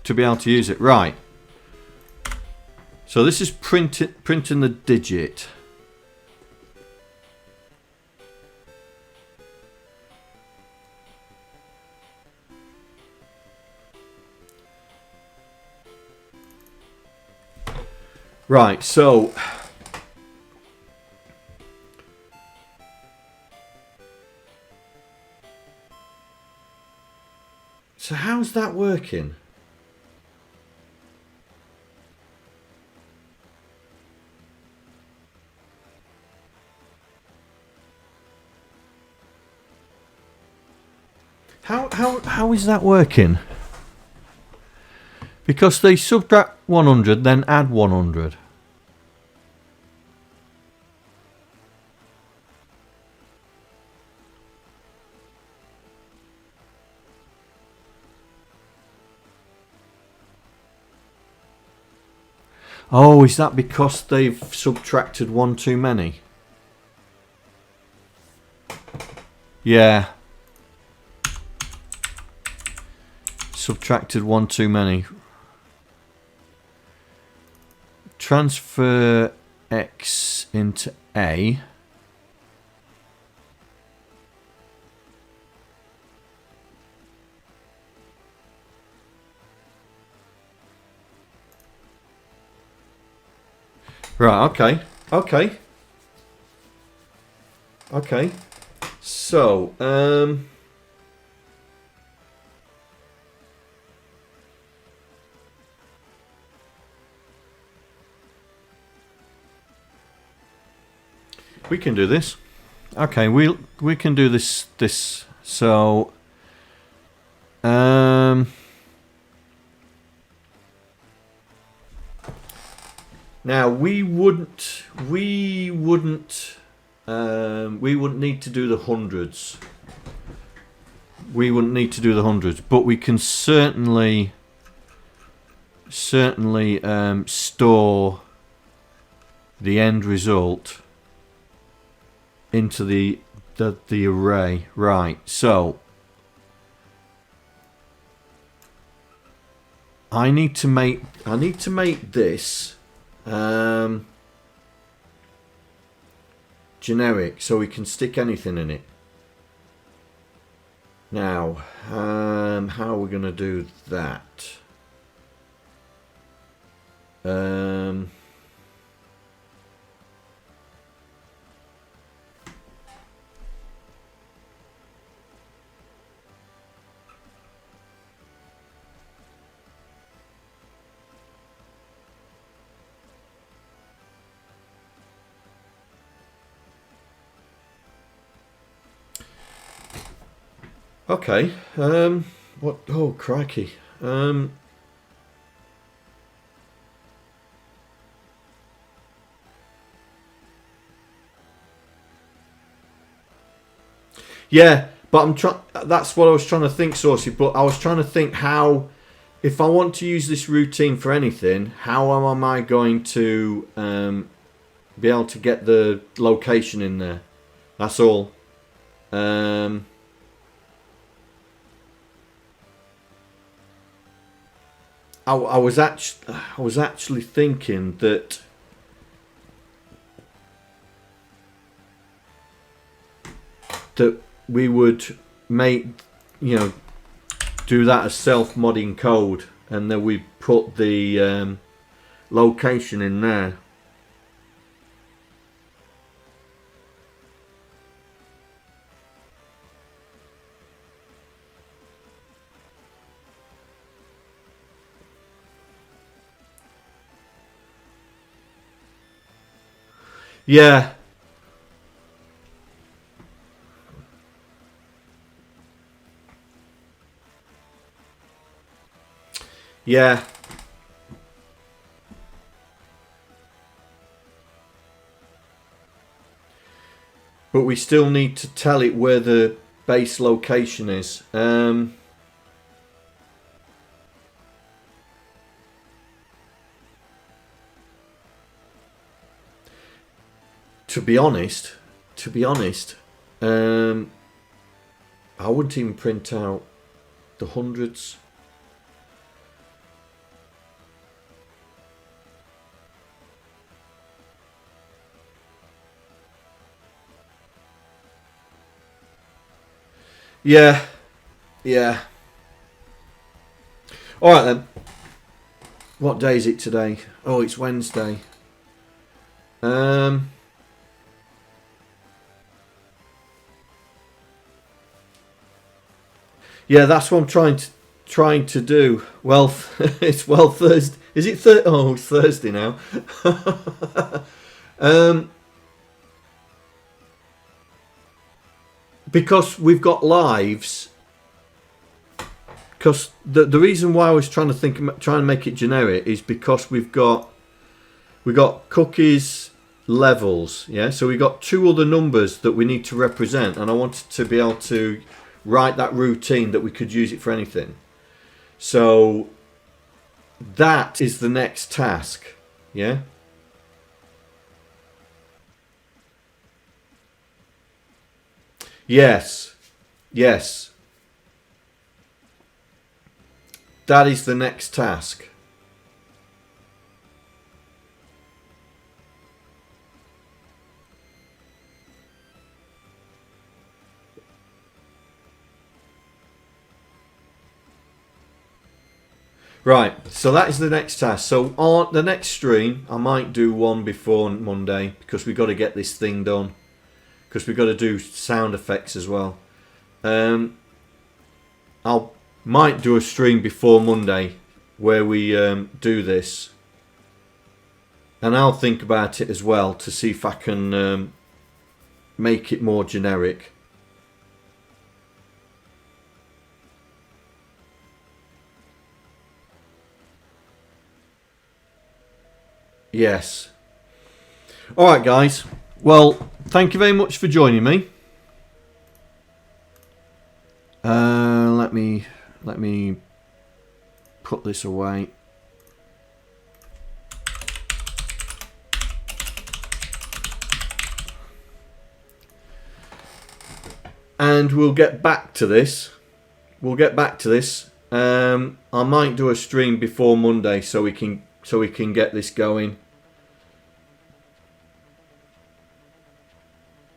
to be able to use it. Right. So this is printing the digit. Right, so how's that working? How is that working? Because they subtract 100, then add 100. Oh, is that because they've subtracted one too many? Yeah. Subtracted one too many. Transfer X into A. Right, okay. Okay. So, We can do this. Okay, we can do this. So, now we wouldn't need to do the hundreds. We wouldn't need to do the hundreds, but we can certainly store the end result into the array. Right, so I need to make this generic so we can stick anything in it. Now, how are we going to do that? Okay. What? Oh, crikey. Yeah, but I'm trying. That's what I was trying to think, Saucy. But I was trying to think how, if I want to use this routine for anything, how am I going to be able to get the location in there? That's all. I was actually thinking that we would make, do that as self-modding code, and then we put the location in there. Yeah. Yeah. But we still need to tell it where the base location is. To be honest, I wouldn't even print out the hundreds. Yeah. All right then. What day is it today? Oh, it's Wednesday. Yeah, that's what I'm trying to do. Well, it's Thursday. Is it Thursday? Oh, it's Thursday now. Because we've got lives. Because the reason why I was trying to make it generic is because we got cookies levels. Yeah, so we got two other numbers that we need to represent, and I wanted to be able to write that routine that we could use it for anything. So that is the next task. Yeah. Yes. That is the next task. Right, so that is the next task. So on the next stream, I might do one before Monday because we've got to get this thing done. Because we've got to do sound effects as well. Might do a stream before Monday where we do this. And I'll think about it as well to see if I can make it more generic. Yes. Alright guys, well, thank you very much for joining me. Let me put this away. And we'll get back to this. I might do a stream before Monday so we can get this going.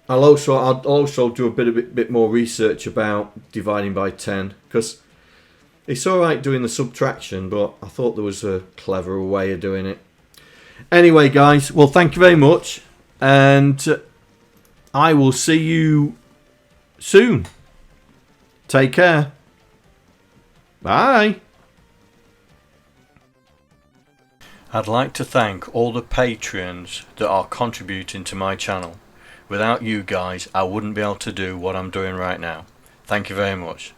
I'll also do a bit more research about dividing by 10, because it's alright doing the subtraction, but I thought there was a cleverer way of doing it. Anyway guys, well, thank you very much, and I will see you soon. Take care. Bye. I'd like to thank all the patrons that are contributing to my channel. Without you guys, I wouldn't be able to do what I'm doing right now. Thank you very much.